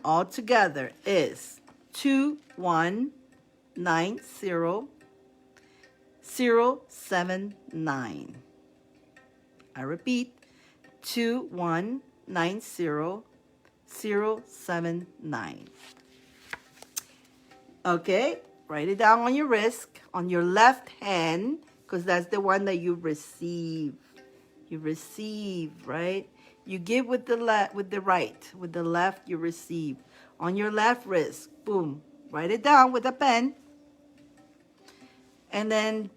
all together, is 2190079. I repeat, 2190079. Okay, write it down on your wrist, on your left hand, because that's the one that you receive. You receive, right? You give with the left, with the right. With the left, you receive. On your left wrist, boom. Write it down with a pen. And then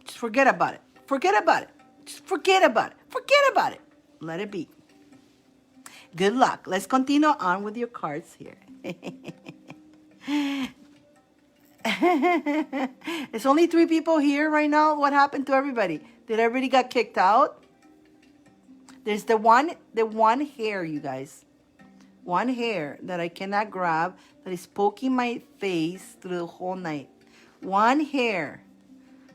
just forget about it. Forget about it. Just forget about it. Forget about it. Let it be. Good luck. Let's continue on with your cards here. It's only 3 people here right now. What happened to everybody? Did everybody got kicked out? There's the one hair, you guys. One hair that I cannot grab that is poking my face through the whole night. One hair.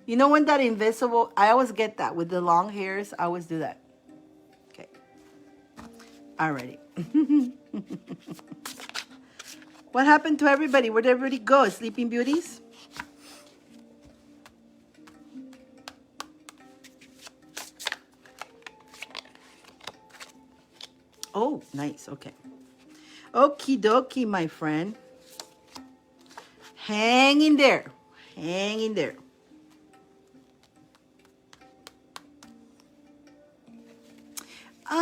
You know when that invisible, I always get that with the long hairs. I always do that. Okay. Alrighty. What happened to everybody? Where'd everybody go? Sleeping Beauties? Oh, nice. Okay. Okie dokie, my friend. Hang in there. Hang in there.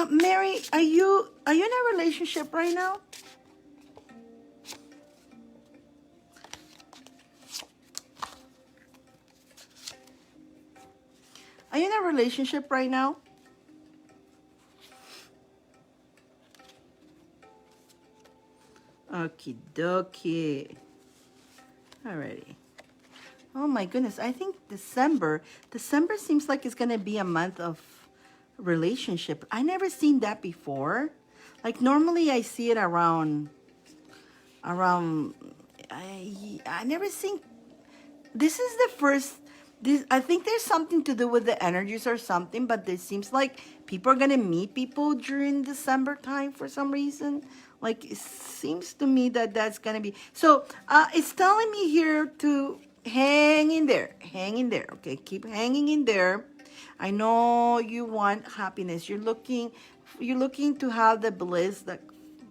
Mary, are you in a relationship right now? Are you in a relationship right now? Okie dokie. Alrighty. Oh my goodness. I think December seems like it's going to be a month of relationship. I never seen that before. Like normally I see it around I never seen. This is the first. I think there's something to do with the energies or something, but it seems like people are gonna meet people during December time for some reason. Like it seems to me that that's gonna be. So it's telling me here to hang in there, hang in there. Okay, keep hanging in there. I know you want happiness. You're looking to have the bliss, the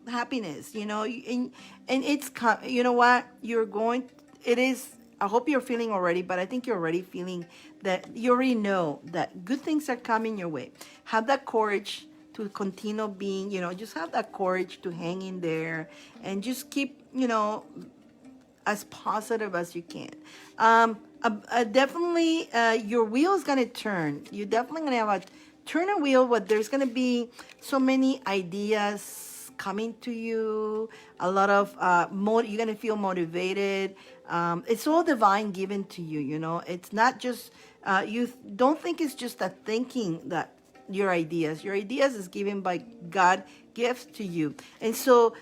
happiness. You know, and it's you know what you're going. It is. I hope you're feeling already, but I think you're already feeling that you already know that good things are coming your way. Have that courage to continue being, just have that courage to hang in there and just keep, as positive as you can. Definitely, your wheel is going to turn. You're definitely going to have a turn a wheel, but there's going to be so many ideas coming to you. A lot of, you're going to feel motivated. It's all divine given to you, It's not just, you don't think it's just a thinking that your ideas is given by God, gifts to you. And so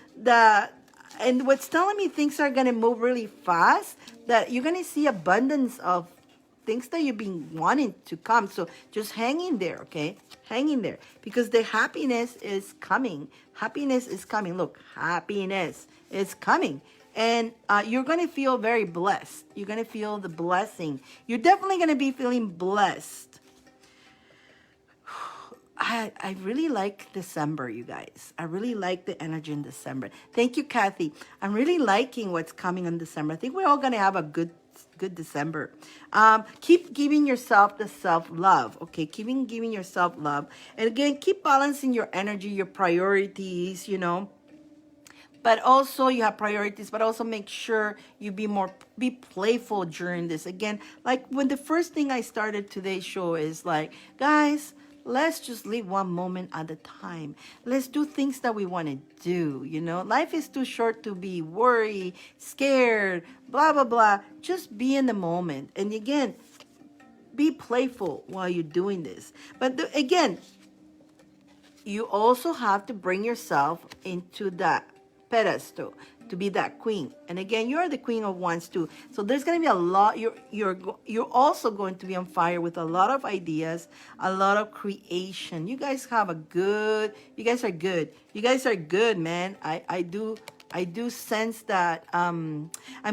and what's telling me things are going to move really fast, that you're going to see abundance of things that you've been wanting to come. So just hang in there, okay? Hang in there, because the happiness is coming. Happiness is coming. Look, happiness is coming. And you're going to feel very blessed. You're going to feel the blessing. You're definitely going to be feeling blessed. I really like December, you guys. I really like the energy in December. Thank you, Kathy. I'm really liking what's coming in December. I think we're all going to have a good December. Keep giving yourself the self-love, okay? Keep giving yourself love. And again, keep balancing your energy, your priorities, But also you have priorities, but also make sure you be playful during this. Again, like when the first thing I started today's show is like, guys, let's just live one moment at a time. Let's do things that we want to do, Life is too short to be worried, scared, blah, blah, blah. Just be in the moment. And again, be playful while you're doing this. But again, you also have to bring yourself into that pedestal. to be that queen. And again, you're the queen of wands too. So there's going to be a lot. You're also going to be on fire with a lot of ideas, a lot of creation. You guys have a good. You guys are good. You guys are good, man. I do sense that I'm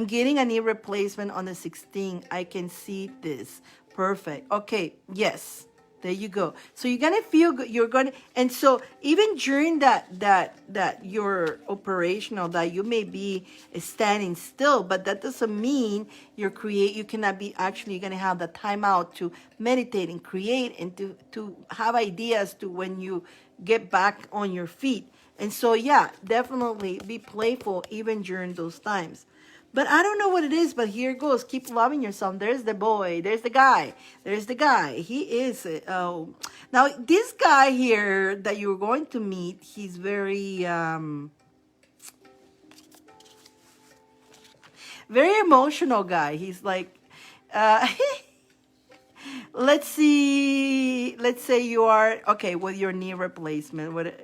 getting a knee replacement on the 16th. I can see this. Perfect. Okay. Yes. There you go. So you're gonna feel good. You're gonna, and so even during that you're operational, that you may be standing still, but that doesn't mean you cannot be actually. You're gonna have the time out to meditate and create and to have ideas to when you get back on your feet. And so yeah, definitely be playful even during those times. But I don't know what it is, but here it goes. Keep loving yourself. There's the boy. There's the guy. There's the guy. He is. Now, this guy here that you're going to meet, he's very, very emotional guy. He's like, let's say you are okay with your knee replacement, what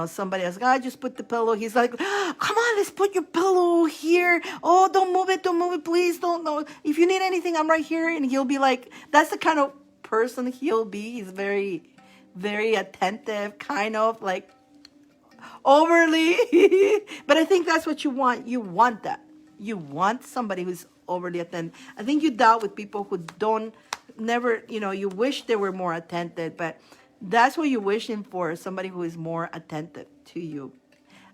somebody else, just put the pillow. He's like, come on, let's put your pillow here. Oh, don't move it, please, don't. No, if you need anything, I'm right here. And he'll be like, that's the kind of person he'll be. He's very, very attentive, kind of like overly. But I think that's what you want. You want that. You want somebody who's overly attentive. I think you dealt with people who don't never, you wish they were more attentive, but that's what you're wishing for, somebody who is more attentive to you.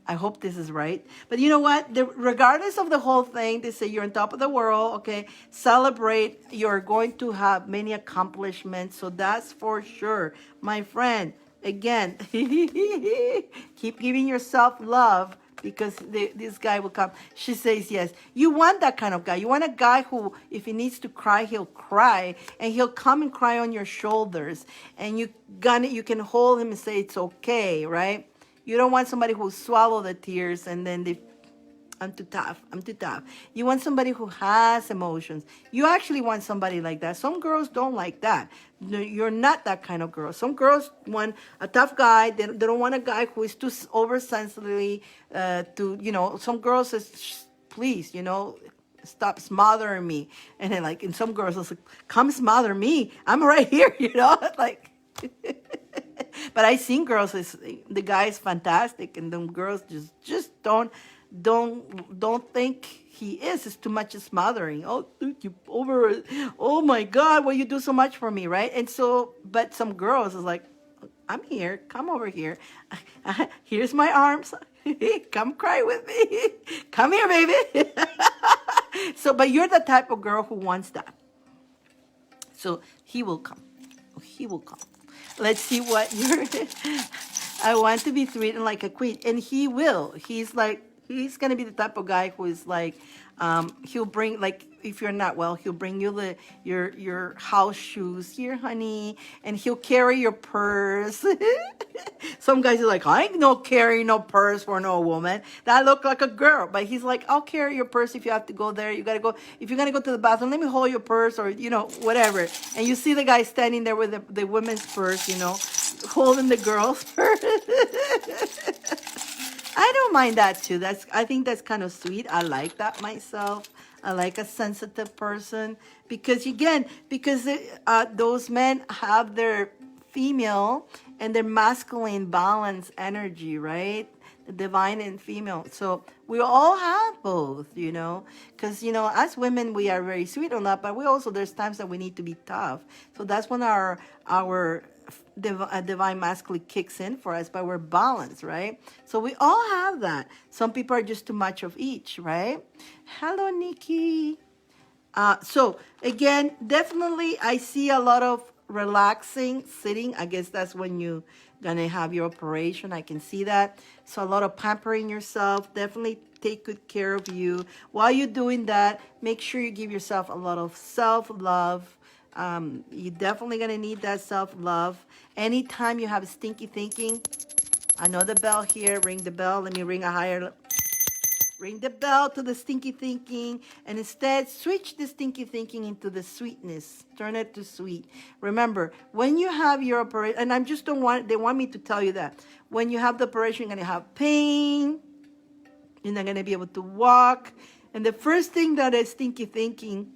I hope this is right. But you know what? Regardless of the whole thing, they say you're on top of the world, okay? Celebrate. You're going to have many accomplishments, so that's for sure. My friend, again, keep giving yourself love, because this guy will come. She says yes. You want that kind of guy. You want a guy who, if he needs to cry, he'll cry, and he'll come and cry on your shoulders, and you can hold him and say it's okay, right? You don't want somebody who swallow the tears and then I'm too tough. You want somebody who has emotions. You actually want somebody like that. Some girls don't like that. No, you're not that kind of girl. Some girls want a tough guy. They don't want a guy who is too oversensitive. Some girls says, please, stop smothering me. And then and some girls are like, come smother me. I'm right here, like. But I seen girls, the guy is fantastic, and them girls just don't think he is. It's too much smothering. Oh, you over. Oh my God, well, you do so much for me, right? And so, but some girls is like, I'm here. Come over here. Here's my arms. Come cry with me. Come here, baby. So, but you're the type of girl who wants that. So he will come. He will come. Let's see what you're. I want to be treated like a queen, and he will. He's gonna be the type of guy who is like, he'll bring, like, if you're not well, he'll bring you your house shoes here, honey, and he'll carry your purse. Some guys are like, I ain't no carrying no purse for no woman. That look like a girl, but he's like, I'll carry your purse if you have to go there. You gotta go. If you're gonna go to the bathroom, let me hold your purse, or whatever. And you see the guy standing there with the women's purse, holding the girl's purse. I don't mind that too. I think that's kind of sweet. I like that myself. I like a sensitive person because those men have their female and their masculine balance energy, right? The divine and female. So we all have both, because, as women, we are very sweet on that, but there's times that we need to be tough. So that's when our divine masculine kicks in for us, but we're balanced, right? So we all have that. Some people are just too much of each, right? Hello, Nikki. So again, definitely I see a lot of relaxing, sitting. I guess that's when you gonna have your operation. I can see that. So a lot of pampering yourself. Definitely take good care of you. While you're doing that, make sure you give yourself a lot of self-love. You're definitely going to need that self-love. Anytime you have stinky thinking, I know the bell here. Ring the bell. Let me ring a higher. Ring the bell to the stinky thinking. And instead, switch the stinky thinking into the sweetness. Turn it to sweet. Remember, when you have your operation, and they want me to tell you that. When you have the operation, you're going to have pain. You're not going to be able to walk. And the first thing that is stinky thinking,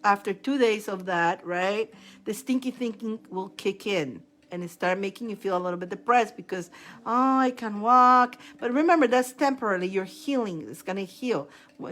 after 2 days of that, right, the stinky thinking will kick in and it start making you feel a little bit depressed because, oh, I can walk. But remember, that's temporarily. You're healing. It's going to heal.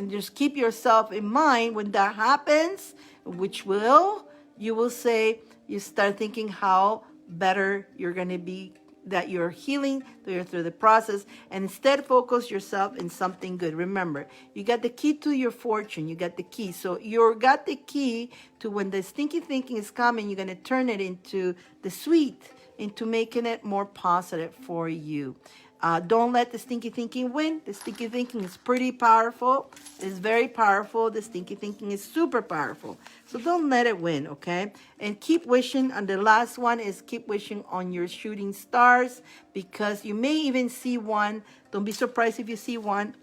Just keep yourself in mind when that happens, which will, you will say, you start thinking how better you're going to be, that you're healing, that you're through the process, and instead focus yourself in something good. Remember, you got the key to your fortune. You got the key. So you got the key to when the stinky thinking is coming, you're going to turn it into the sweet, into making it more positive for you. Don't let the stinky thinking win. The stinky thinking is pretty powerful. It's very powerful. The stinky thinking is super powerful. So don't let it win, okay? And keep wishing. And the last one is keep wishing on your shooting stars, because you may even see one. Don't be surprised if you see one.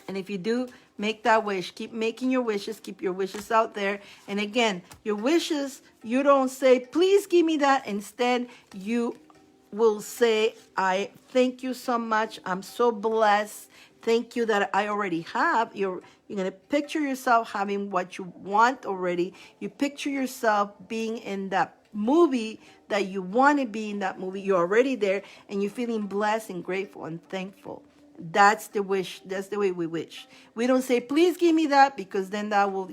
And if you do, make that wish. Keep making your wishes. Keep your wishes out there. And again, your wishes, you don't say, please give me that. Instead, you will say, I thank you so much. I'm so blessed. Thank you that I already have. You're going to picture yourself having what you want already. You picture yourself being in that movie that you want to be in that movie. You're already there and you're feeling blessed and grateful and thankful. That's the wish. That's the way we wish. We don't say, please give me that, because then that will,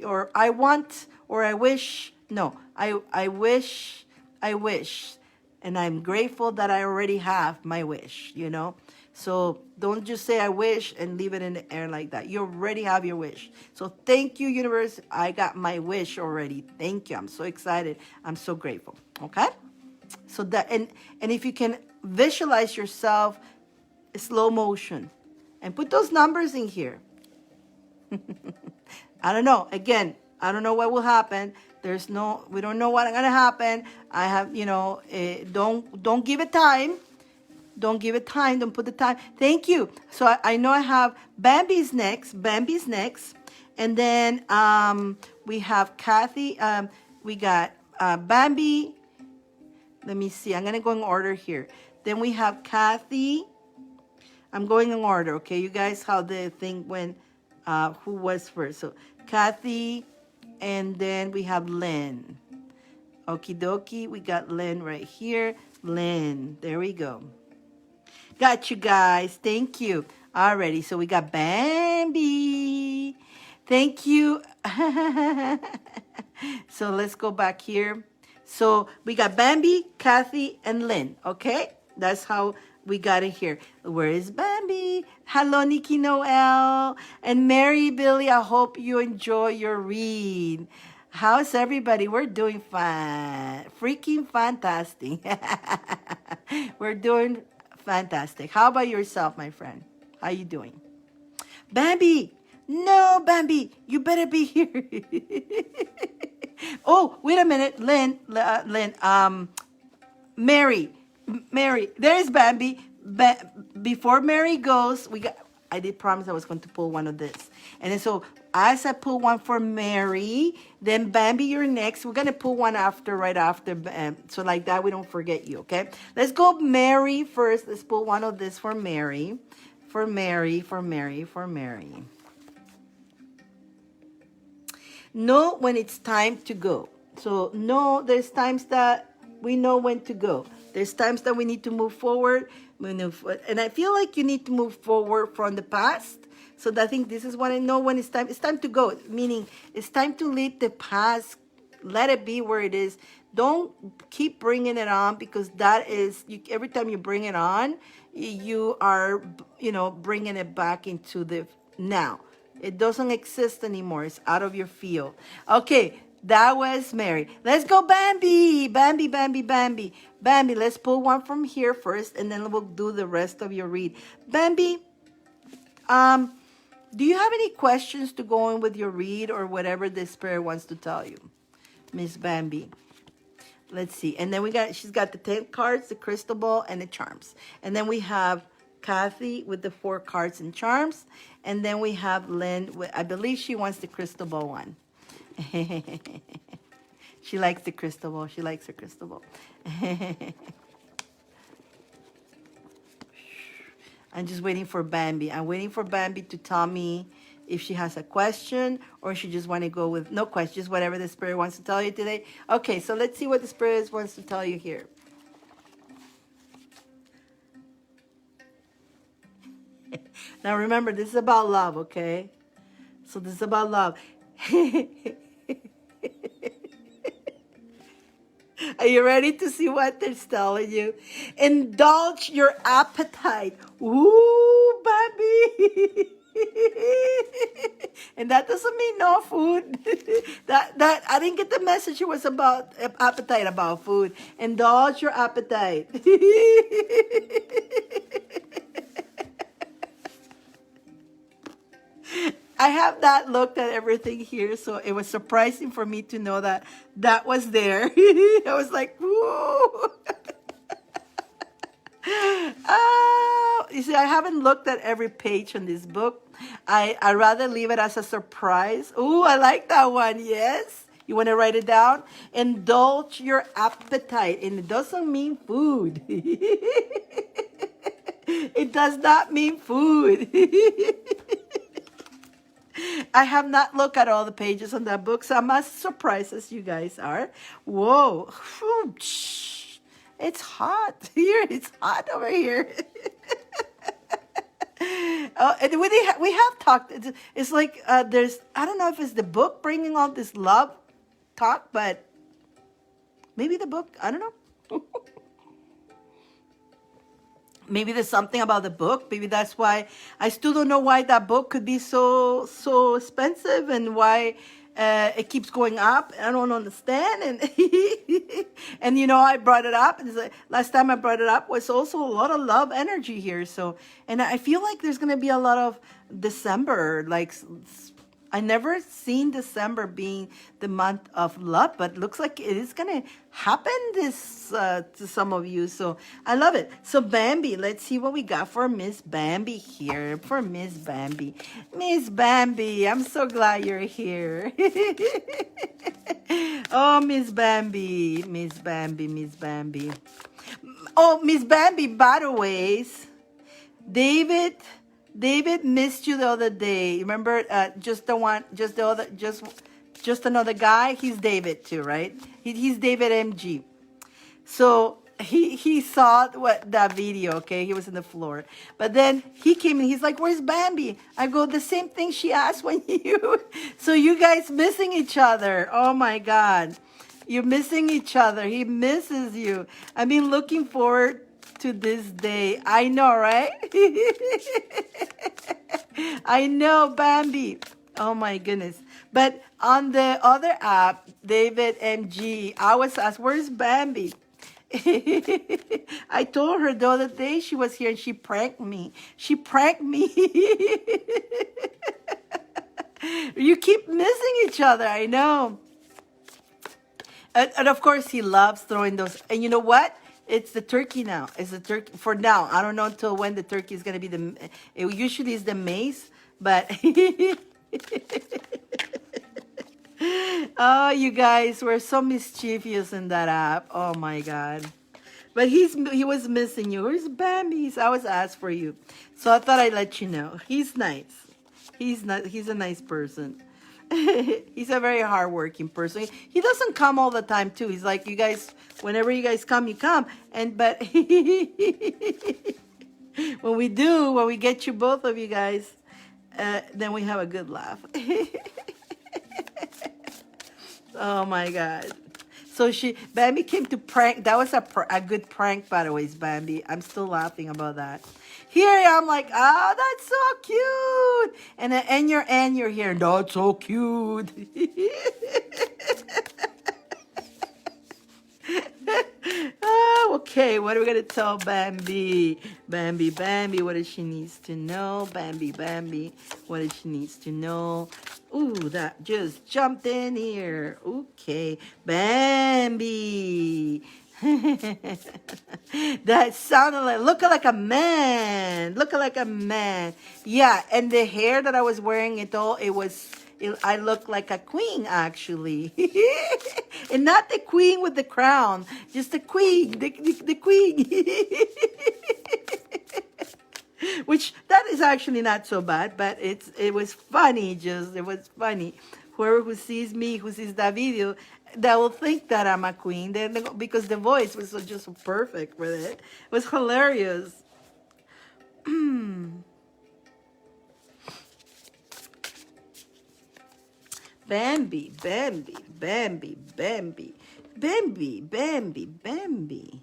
or I want, or I wish. No, I wish, and I'm grateful that I already have my wish, So don't just say I wish and leave it in the air like that. You already have your wish. So thank you, universe. I got my wish already. Thank you. I'm so excited. I'm so grateful. Okay? So that, and if you can visualize yourself slow motion and put those numbers in here. I don't know. Again, I don't know what will happen. We don't know what's going to happen. I have, don't give it time. Don't give it time. Don't put the time. Thank you. So I know I have Bambi's next. And then we have Kathy. We got Bambi. Let me see. I'm going to go in order here. Then we have Kathy. I'm going in order, okay? You guys, how the thing went, who was first. So Kathy, and then we have Lynn. Okie dokie, we got Lynn right here. Lynn, there we go. Got you guys, thank you. Alrighty, so we got Bambi. Thank you. So let's go back here. So we got Bambi, Kathy, and Lynn, okay? That's how we got it here. Where is Bambi? Hello, Nikki Noel. And Mary Billy, I hope you enjoy your read. How's everybody? We're doing fine. Freaking fantastic. We're doing fantastic. How about yourself, my friend? How you doing? Bambi. No, Bambi. You better be here. Oh, wait a minute. Lynn, Mary, there's Bambi. Before Mary goes, I did promise I was going to pull one of this. And then so as I pull one for Mary, then Bambi, you're next. We're going to pull one right after. So like that, we don't forget you, okay? Let's go Mary first. Let's pull one of this for Mary. For Mary. Know when it's time to go. So there's times that we know when to go. There's times that we need to move forward. And I feel like you need to move forward from the past. So I think this is what I know when it's time. It's time to go, meaning it's time to leave the past. Let it be where it is. Don't keep bringing it on, because that is, every time you bring it on, you are, bringing it back into the now. It doesn't exist anymore. It's out of your field. Okay, that was Mary. Let's go Bambi. Bambi, let's pull one from here first, and then we'll do the rest of your read. Bambi, do you have any questions to go in with your read or whatever the spirit wants to tell you? Miss Bambi. Let's see. And then she's got the 10 cards, the crystal ball, and the charms. And then we have Kathy with the 4 cards and charms. And then we have Lynn. I believe she wants the crystal ball one. She likes the crystal ball. She likes her crystal ball. I'm just waiting for Bambi. I'm waiting for Bambi to tell me if she has a question or she just want to go with no questions, whatever the Spirit wants to tell you today. Okay, so let's see what the Spirit wants to tell you here. Now remember, this is about love, okay? So this is about love. Are you ready to see what they're telling you? Indulge your appetite. Ooh, baby. And that doesn't mean no food. that I didn't get the message. It was about appetite, about food. Indulge your appetite. I have not looked at everything here, so it was surprising for me to know that that was there. I was like, "Woo!" Oh, you see, I haven't looked at every page on this book. I rather leave it as a surprise. Ooh, I like that one. Yes. You want to write it down? Indulge your appetite. And it doesn't mean food. It does not mean food. I have not looked at all the pages on that book, so I'm as surprised as you guys are. Whoa. It's hot here. It's hot over here. And we have talked. It's like there's, I don't know if it's the book bringing all this love talk, but maybe the book, I don't know. Maybe there's something about the book. Maybe that's why I still don't know why that book could be so expensive and why it keeps going up. I don't understand. And and you know, I brought it up. And last time I brought it up was also a lot of love energy here. So, and I feel like there's gonna be a lot of December, like. I never seen December being the month of love, but looks like it is gonna happen this to some of you. So I love it. So Bambi, let's see what we got for Miss Bambi here. For Miss Bambi, Miss Bambi, I'm so glad you're here. Oh, Miss Bambi, Miss Bambi, Miss Bambi. Oh, Miss Bambi. By the ways, David missed you the other day. Remember, just another guy. He's David too, right? He's David MG. So he saw that video. Okay, he was in the floor, but then he came and he's like, "Where's Bambi?" I go, "The same thing she asked when you." So you guys missing each other. Oh my God, you're missing each other. He misses you. I've been looking forward to this day. I know, right? I know, Bambi. Oh my goodness. But on the other app, David MG, I was asked, "Where's Bambi?" I told her the other day she was here and she pranked me. She pranked me. You keep missing each other, I know. And of course, he loves throwing those. And you know what? It's the turkey now. It's the turkey for now. I don't know until when the turkey is going to be it usually is the maize, but oh, you guys were so mischievous in that app. Oh my God. But he was missing you. Where's Bambi? I was asked for you. So I thought I'd let you know. He's nice. He's a nice person. He's a very hardworking person. He doesn't come all the time too. He's like, you guys, whenever you guys come, you come. But when we get you, both of you guys, then we have a good laugh. Oh my God. So Bambi came to prank. That was a good prank, by the way, Bambi. I'm still laughing about that. Here I'm like, oh, that's so cute. And then you're here. That's so cute. Oh, okay, what are we going to tell Bambi? Bambi, what does she needs to know? Bambi, what does she needs to know? Ooh, that just jumped in here. Okay, Bambi. That sounded like, looking like a man. Yeah, and the hair that I was wearing, I look like a queen, actually. And not the queen with the crown, just the queen, the queen. Which that is actually not so bad, but it was funny. Just it was funny. Whoever who sees me, who sees that video, they will think that I'm a queen. Because the voice was just so perfect with it. It was hilarious. Bambi, Bambi, Bambi, Bambi, Bambi, Bambi, Bambi.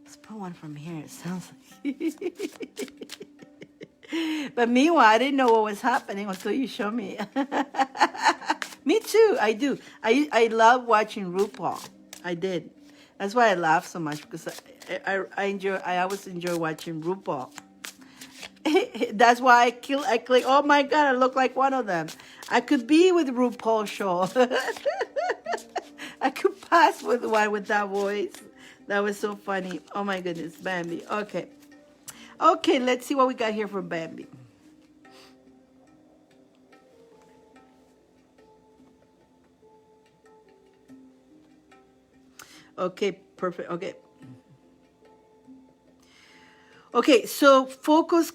Let's put one from here. It sounds like. But meanwhile, I didn't know what was happening until you showed me. Me too. I do. I love watching RuPaul. I did. That's why I laugh so much because I always enjoy watching RuPaul. That's why I click. Oh my God, I look like one of them. I could be with RuPaul show. I could pass with one with that voice. That was so funny. Oh my goodness, Bambi. Okay. Okay, let's see what we got here for Bambi. Okay, perfect. Okay. Okay, so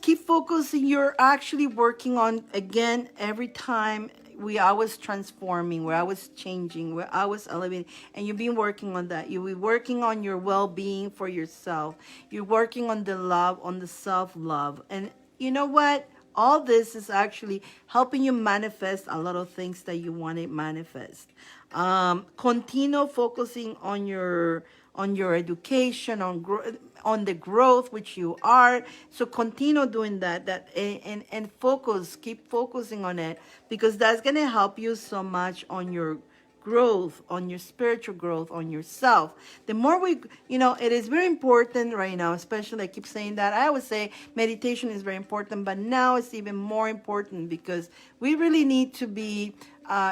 keep focusing. You're actually working on, again, every time we always transforming, we're always changing, we're always elevating, and you've been working on that. You'll be working on your well-being for yourself. You're working on the love, on the self-love. And you know what? All this is actually helping you manifest a lot of things that you want to manifest. Continue focusing on your education, on the growth which you are. So continue doing and focus, keep focusing on it, because that's going to help you so much on your growth, on your spiritual growth, on yourself. The more it is very important right now, especially I keep saying that. I always say meditation is very important, but now it's even more important because we really need to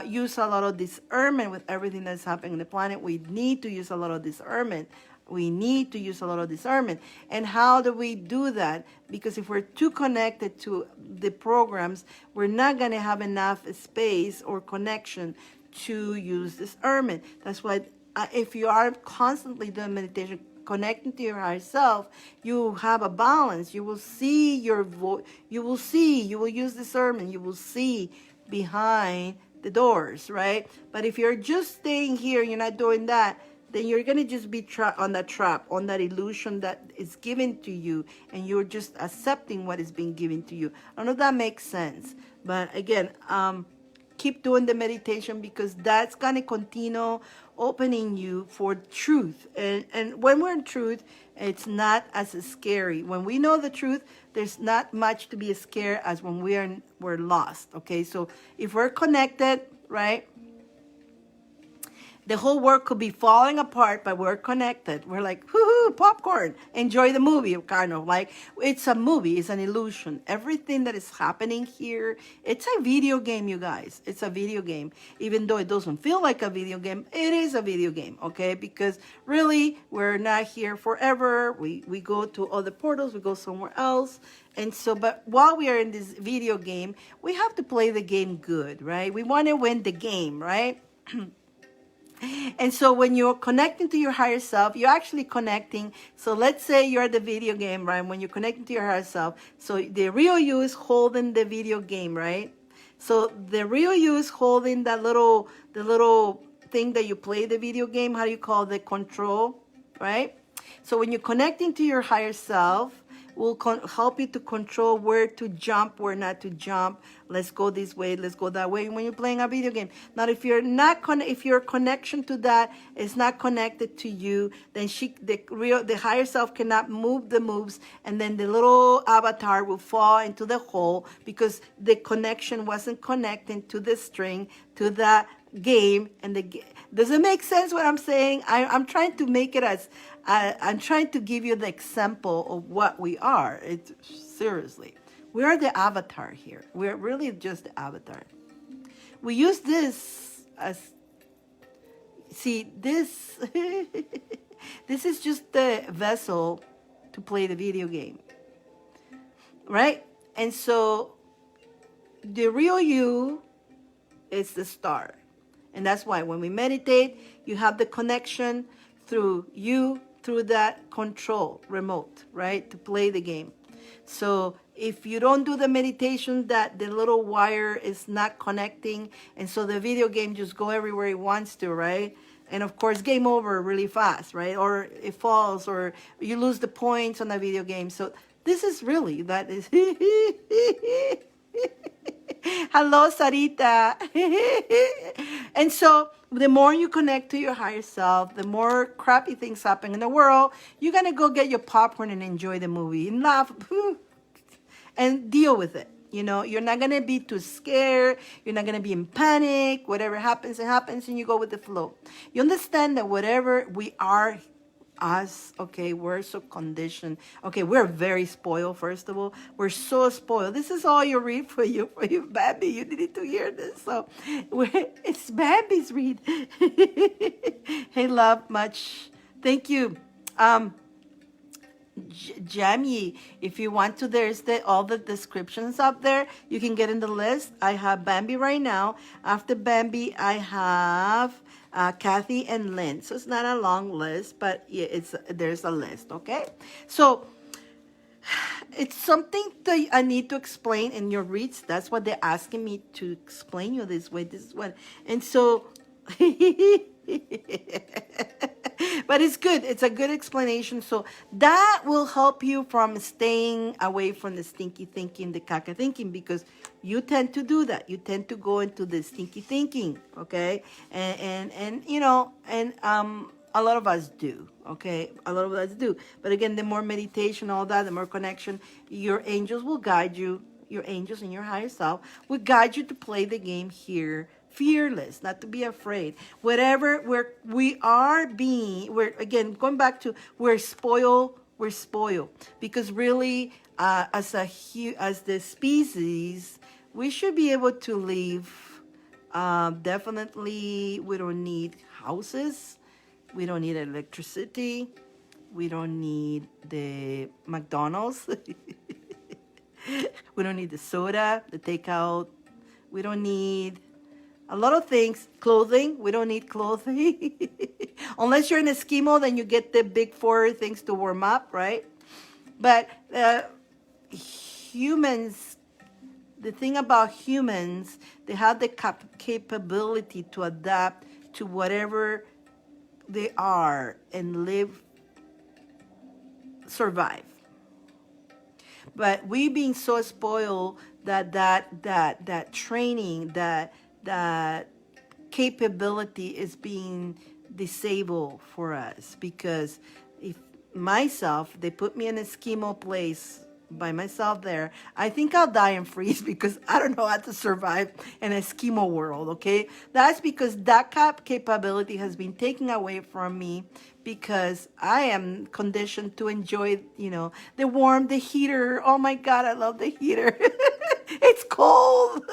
use a lot of discernment with everything that's happening on the planet. We need to use a lot of discernment. We need to use a lot of discernment. And how do we do that? Because if we're too connected to the programs, we're not going to have enough space or connection to use discernment. That's why if you are constantly doing meditation, connecting to your higher self, you have a balance. You will see your voice. You will use discernment. You will see behind the doors, right? But if you're just staying here, you're not doing that, then you're going to just be on that trap, on that illusion that is given to you, and you're just accepting what is being given to you. I don't know if that makes sense, but again, keep doing the meditation because that's going to continue opening you for truth. And when we're in truth, it's not as scary. When we know the truth, there's not much to be scared as when we're lost. Okay, so if we're connected, right? The whole world could be falling apart, but we're connected. We're like, whoo, popcorn. Enjoy the movie, kind of like. It's a movie. It's an illusion. Everything that is happening here, it's a video game, you guys. It's a video game. Even though it doesn't feel like a video game, it is a video game, okay? Because really, we're not here forever. We go to other portals. We go somewhere else. And so, but while we are in this video game, we have to play the game good, right? We want to win the game, right? And so when you're connecting to your higher self, you're actually connecting. So let's say you're the video game, right? When you're connecting to your higher self, so the real you is holding the video game, right? So the real you is holding the little thing that you play the video game. How do you call the control, right? So when you're connecting to your higher self, will help you to control where to jump, where not to jump. Let's go this way, let's go that way when you're playing a video game. Now, if you're not if your connection to that is not connected to you, then the higher self cannot move the moves, and then the little avatar will fall into the hole because the connection wasn't connecting to the string, to the game, and does it make sense what I'm saying? I'm trying to make it as I'm trying to give you the example of what we are. It's seriously, we are the avatar here. We're really just the avatar. We use this as this. This is just the vessel to play the video game, right? And so the real you is the start. And that's why when we meditate, you have the connection through that control remote, right? To play the game. So if you don't do the meditation, that the little wire is not connecting, and so the video game just go everywhere it wants to, right? And of course, game over really fast, right? Or it falls, or you lose the points on the video game. So this is really, that is. Hello, Sarita. And so the more you connect to your higher self, the more crappy things happen in the world, you're going to go get your popcorn and enjoy the movie and laugh and deal with it. You know, you're not going to be too scared. You're not going to be in panic. Whatever happens, it happens, and you go with the flow. You understand that whatever we are, us, okay, we're so conditioned. Okay, we're very spoiled, first of all. We're so spoiled. This is all you read for you, Bambi. You needed to hear this. So it's Bambi's read. Hey, love, much. Thank you. Jamie, if you want to, there's all the descriptions up there. You can get in the list. I have Bambi right now. After Bambi, I have Kathy and Lynn. So it's not a long list, but yeah, there's a list, okay? So it's something that I need to explain in your reads. That's what they're asking me to explain you this way. This is what, and so but it's good. It's a good explanation. So that will help you from staying away from the stinky thinking, the caca thinking, because you tend to do that. You tend to go into the stinky thinking, okay? And you know, and a lot of us do, okay? A lot of us do. But again, the more meditation, all that, the more connection, your angels will guide you. Your angels and your higher self will guide you to play the game here fearless, not to be afraid. Whatever we're again going back to we're spoiled because really as the species we should be able to live. Definitely, we don't need houses, we don't need electricity, we don't need the McDonald's. We don't need the soda, the takeout. We don't need a lot of things. Clothing, we don't need clothing. Unless you're in Eskimo, then you get the big 4 things to warm up, right? But humans, the thing about humans, they have the capability to adapt to whatever they are and survive. But we being so spoiled that training, that capability is being disabled for us, because if they put me in a Eskimo place by myself there, I think I'll die and freeze because I don't know how to survive in an Eskimo world, okay? That's because that capability has been taken away from me because I am conditioned to enjoy, the warm, the heater. Oh my God, I love the heater. It's cold.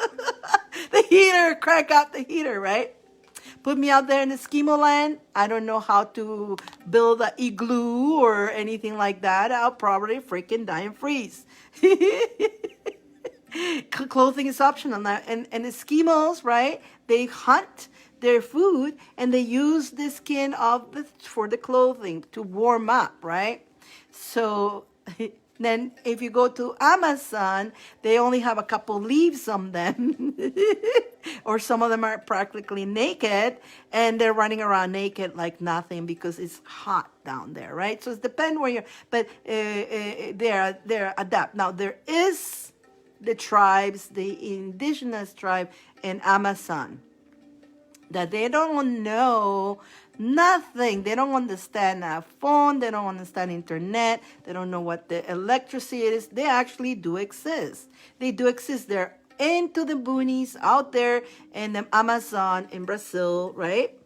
The heater, crank out the heater, right? Put me out there in the Eskimo land. I don't know how to build an igloo or anything like that. I'll probably freaking die and freeze. Clothing is optional now. And Eskimos, right? They hunt their food and they use the skin for the clothing to warm up, right? So then if you go to Amazon, they only have a couple leaves on them. Or some of them are practically naked and they're running around naked like nothing because it's hot down there, right? So it depends where you're, but they're adapt. Now there is the tribes, the indigenous tribe in Amazon, that they don't know nothing. They don't understand a phone. They don't understand internet. They don't know what the electricity is. They actually do exist. They do exist. They're into the boonies out there in the Amazon in Brazil, right?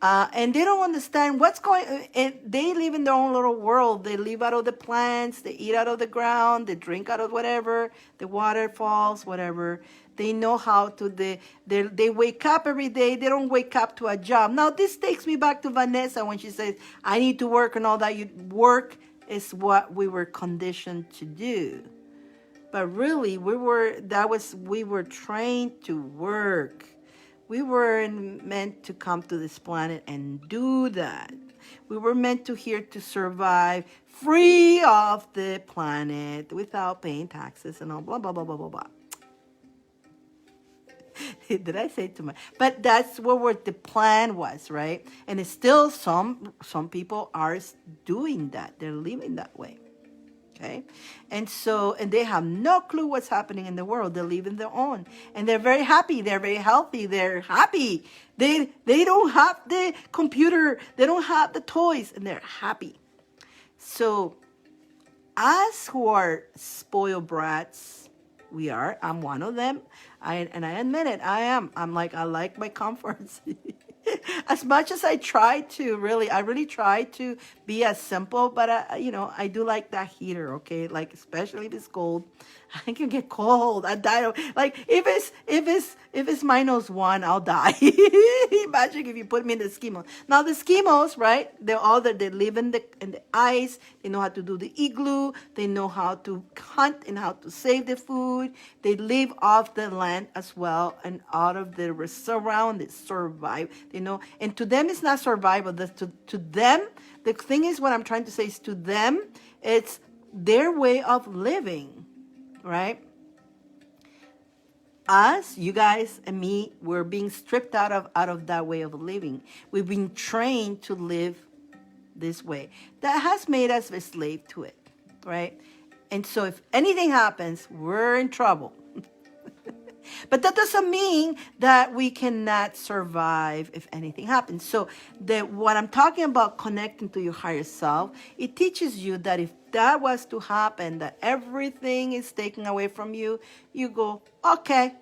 And they don't understand what's going on. And they live in their own little world. They live out of the plants. They eat out of the ground. They drink out of whatever, the waterfalls, whatever. They know how to, they wake up every day. They don't wake up to a job. Now, this takes me back to Vanessa when she says, I need to work and all that. Work is what we were conditioned to do. But really, we were trained to work. We weren't meant to come to this planet and do that. We were meant to here to survive free of the planet without paying taxes and all blah blah blah blah blah blah. Did I say too much? But that's what the plan was, right? And it's still some people are doing that. They're living that way. Okay, and they have no clue what's happening in the world. They live in their own, and they're very happy. They're very healthy. They're happy. They don't have the computer. They don't have the toys, and they're happy. So, us who are spoiled brats, I'm one of them. I admit it. I am. I like my comforts. As much as I really try to be as simple, but I do like that heater, okay? Like, especially if it's cold, I can get cold. I die. Like, if it's -1, I'll die. Imagine if you put me in the Eskimos. Now the Eskimos, right? They live in the ice. They know how to do the igloo. They know how to hunt and how to save the food. They live off the land as well and out of the surround. They survive. And to them it's not survival. To them, the thing is, what I'm trying to say is, to them it's their way of living, right? Us, you guys and me, we're being stripped out of that way of living. We've been trained to live this way. That has made us a slave to it, right? And so if anything happens, we're in trouble. But that doesn't mean that we cannot survive if anything happens. So what I'm talking about, connecting to your higher self, it teaches you that if that was to happen, that everything is taken away from you, you go, okay,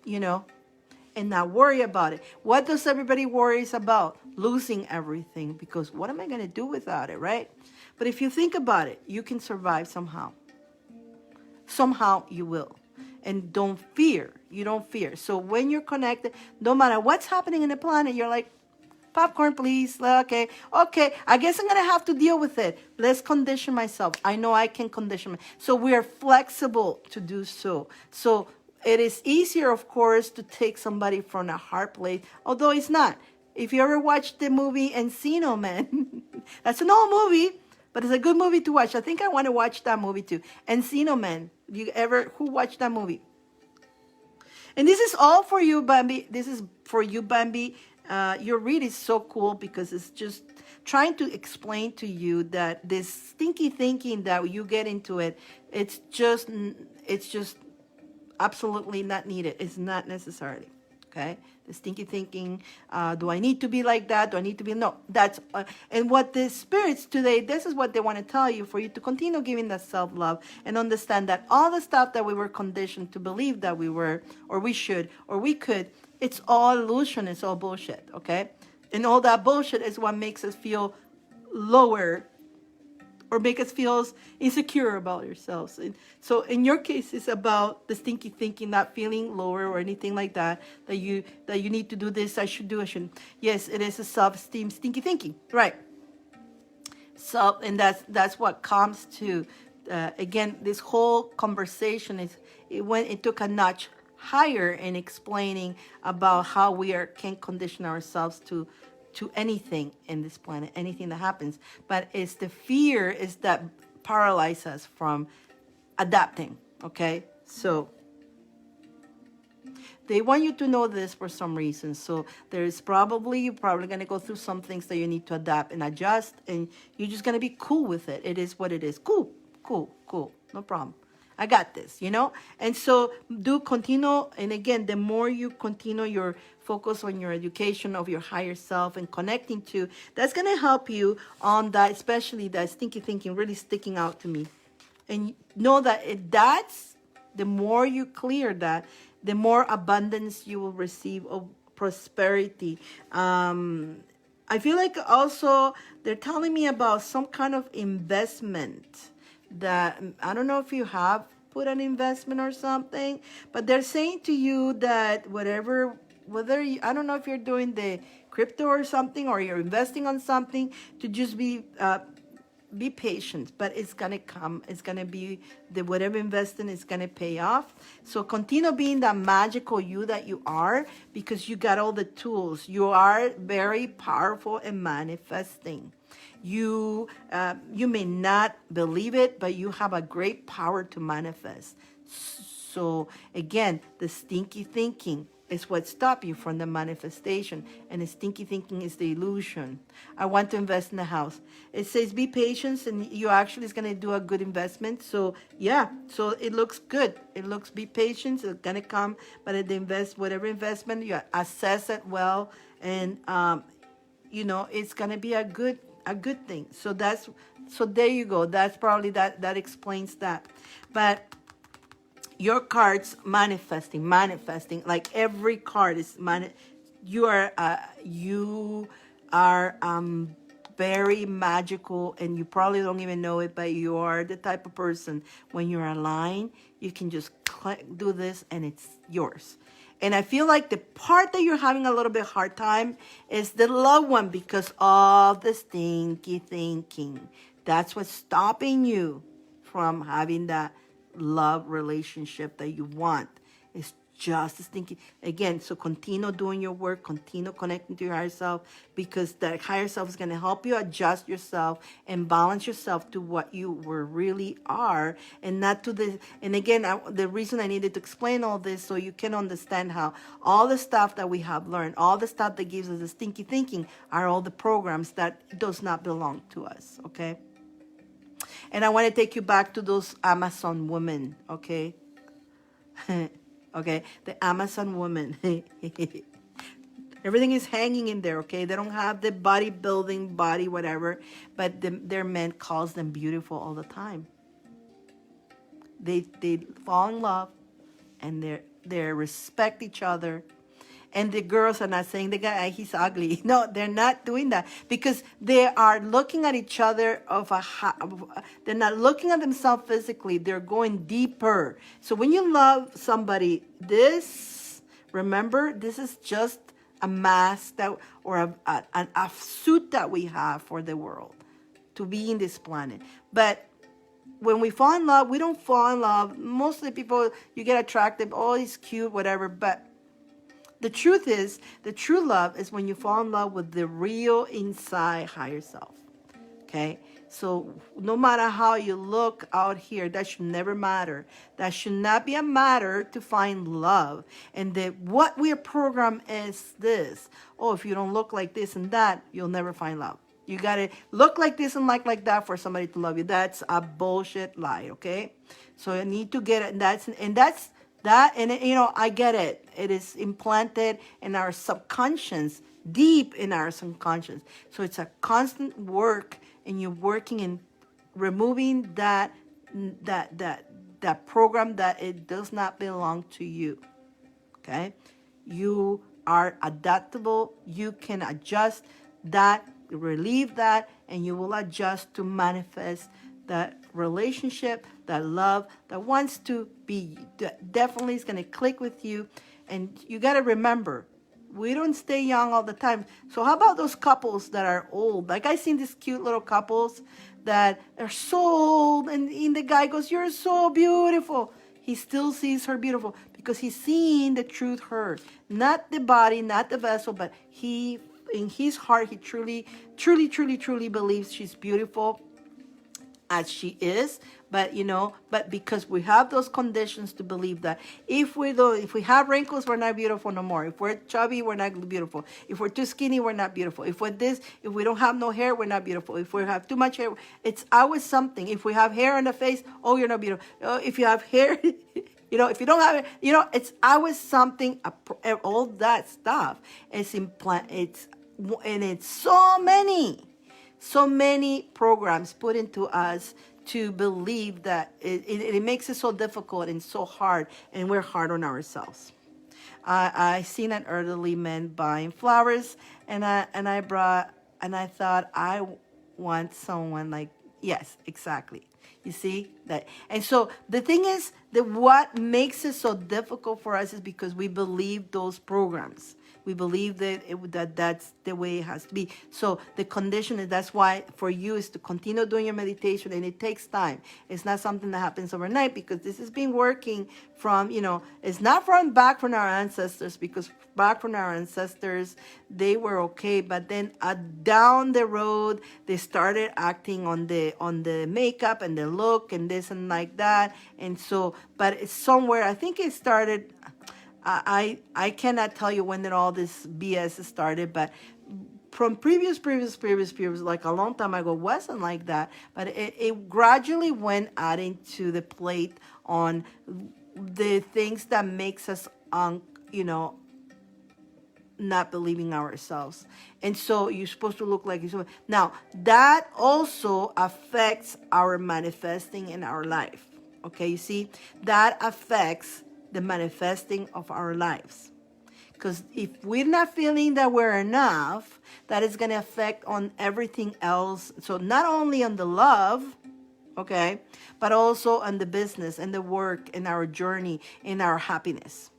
and not worry about it. What does everybody worries about? Losing everything, because what am I going to do without it, right? But if you think about it, you can survive somehow. Somehow you will. And don't fear. You don't fear. So when you're connected, no matter what's happening in the planet, you're like, popcorn, please. Okay. I guess I'm going to have to deal with it. Let's condition myself. I know I can condition. So we are flexible to do so. So it is easier, of course, to take somebody from a hard place, although it's not. If you ever watched the movie Encino Man, that's an old movie, but it's a good movie to watch. I think I want to watch that movie too. Encino Man. Who watched that movie? And this is all for you, Bambi. This is for you, Bambi. Your read is so cool because it's just trying to explain to you that this stinky thinking that you get into it's just absolutely not needed. It's not necessarily. Okay, the stinky thinking, do I need to be like that? Do I need to be? No, that's, and what the spirits today, this is what they want to tell you, for you to continue giving that self-love and understand that all the stuff that we were conditioned to believe that we were, or we should, or we could, it's all illusion, it's all bullshit, okay? And all that bullshit is what makes us feel lower, or make us feel insecure about yourselves. And so in your case, it's about the stinky thinking, not feeling lower or anything like that, that you need to do this, I shouldn't. Yes, it is a self-esteem, stinky thinking, right? So, and that's what comes to, again, this whole conversation it took a notch higher in explaining about how we can condition ourselves to anything in this planet, anything that happens. But it's the fear is that paralyzes us from adapting, okay? So they want you to know this for some reason. So you're probably going to go through some things that you need to adapt and adjust, and you're just going to be cool with it. It is what it is. Cool, no problem. I got this, And so do continue. And again, the more you continue your focus on your education of your higher self and connecting to, that's going to help you on that, especially that stinky thinking really sticking out to me. And know that that's, the more you clear that, the more abundance you will receive of prosperity. I feel like also they're telling me about some kind of investment that, I don't know if you have put an investment or something, but they're saying to you that I don't know if you're doing the crypto or something, or you're investing on something, to just be be patient, but it's gonna come. It's gonna be the whatever investing is gonna pay off. So continue being that magical you that you are, because you got all the tools. You are very powerful in manifesting. You may not believe it, but you have a great power to manifest. So again, the stinky thinking is what stops you from the manifestation, and the stinky thinking is the illusion. I want to invest in a house. It says be patient, and you actually is going to do a good investment. So yeah, so it looks good. It looks be patient. It's going to come, but at the whatever investment, you assess it well, and it's going to be a good thing. So there you go. That's probably that explains that. But your cards manifesting, like every card is you are very magical, and you probably don't even know it, but you are the type of person, when you're aligned, you can just do this and it's yours. And I feel like the part that you're having a little bit hard time is the loved one, because of the stinky thinking. That's what's stopping you from having that love relationship that you want. It's just thinking again. So continue doing your work, continue connecting to your higher self, because that higher self is going to help you adjust yourself and balance yourself to what you really are, and not to the. And again, the reason I needed to explain all this, so you can understand how all the stuff that we have learned, all the stuff that gives us the stinky thinking, are all the programs that does not belong to us. Okay. And I want to take you back to those Amazon women, okay? Okay, the Amazon women. Everything is hanging in there, okay? They don't have the bodybuilding body, whatever, but their men calls them beautiful all the time. They fall in love, and they respect each other. And the girls are not saying the guy, he's ugly. No, they're not doing that, because they are looking at each other they're not looking at themselves physically. They're going deeper. So when you love somebody, remember, this is just a mask or a suit that we have for the world to be in this planet. But when we fall in love, we don't fall in love. Most of the people, you get attracted, oh, he's cute, whatever, but the truth is, the true love is when you fall in love with the real inside higher self. Okay? So no matter how you look out here, that should never matter. That should not be a matter to find love. And what we are programmed is this. Oh, if you don't look like this and that, you'll never find love. You got to look like this and like that for somebody to love you. That's a bullshit lie, okay? So you need to get it. I get it. It is implanted in our subconscious, deep in our subconscious. So it's a constant work, and you're working in removing that program that it does not belong to you. Okay? You are adaptable. You can adjust that, relieve that, and you will adjust to manifest that relationship, that love that wants to be, that definitely is going to click with you. And you got to remember, we don't stay young all the time. So how about those couples that are old? Like I seen these cute little couples that are so old, and the guy goes, "You're so beautiful." He still sees her beautiful because he's seeing the truth her, not the body, not the vessel, but in his heart, he truly, truly, truly, truly believes she's beautiful as she is. But because we have those conditions to believe that if we have wrinkles, we're not beautiful no more. If we're chubby, we're not beautiful. If we're too skinny, we're not beautiful. If we don't have no hair, we're not beautiful. If we have too much hair, it's always something. If we have hair on the face, oh, you're not beautiful. If you have hair, if you don't have it, it's always something. All that stuff is and it's so many programs put into us to believe that it makes it so difficult and so hard, and we're hard on ourselves. I seen an elderly man buying flowers, and I thought, I want someone like, yes, exactly. You see that? And so the thing is that what makes it so difficult for us is because we believe those programs. We believe that that's the way it has to be. So the condition is, that's why for you is to continue doing your meditation, and it takes time. It's not something that happens overnight, because this has been working from, it's not from our ancestors, because back from our ancestors, they were okay, but then down the road, they started acting on the makeup and the look and this and like that. And so, but it's somewhere, I think it started, I cannot tell you when did all this BS started, but from previous, like a long time ago, wasn't like that. But it gradually went adding to the plate on the things that makes us, not believing ourselves. And so you're supposed to look like you. Now, that also affects our manifesting in our life. Okay, you see, that affects the manifesting of our lives. Because if we're not feeling that we're enough, that is going to affect on everything else. So not only on the love, okay, but also on the business and the work and our journey and our happiness.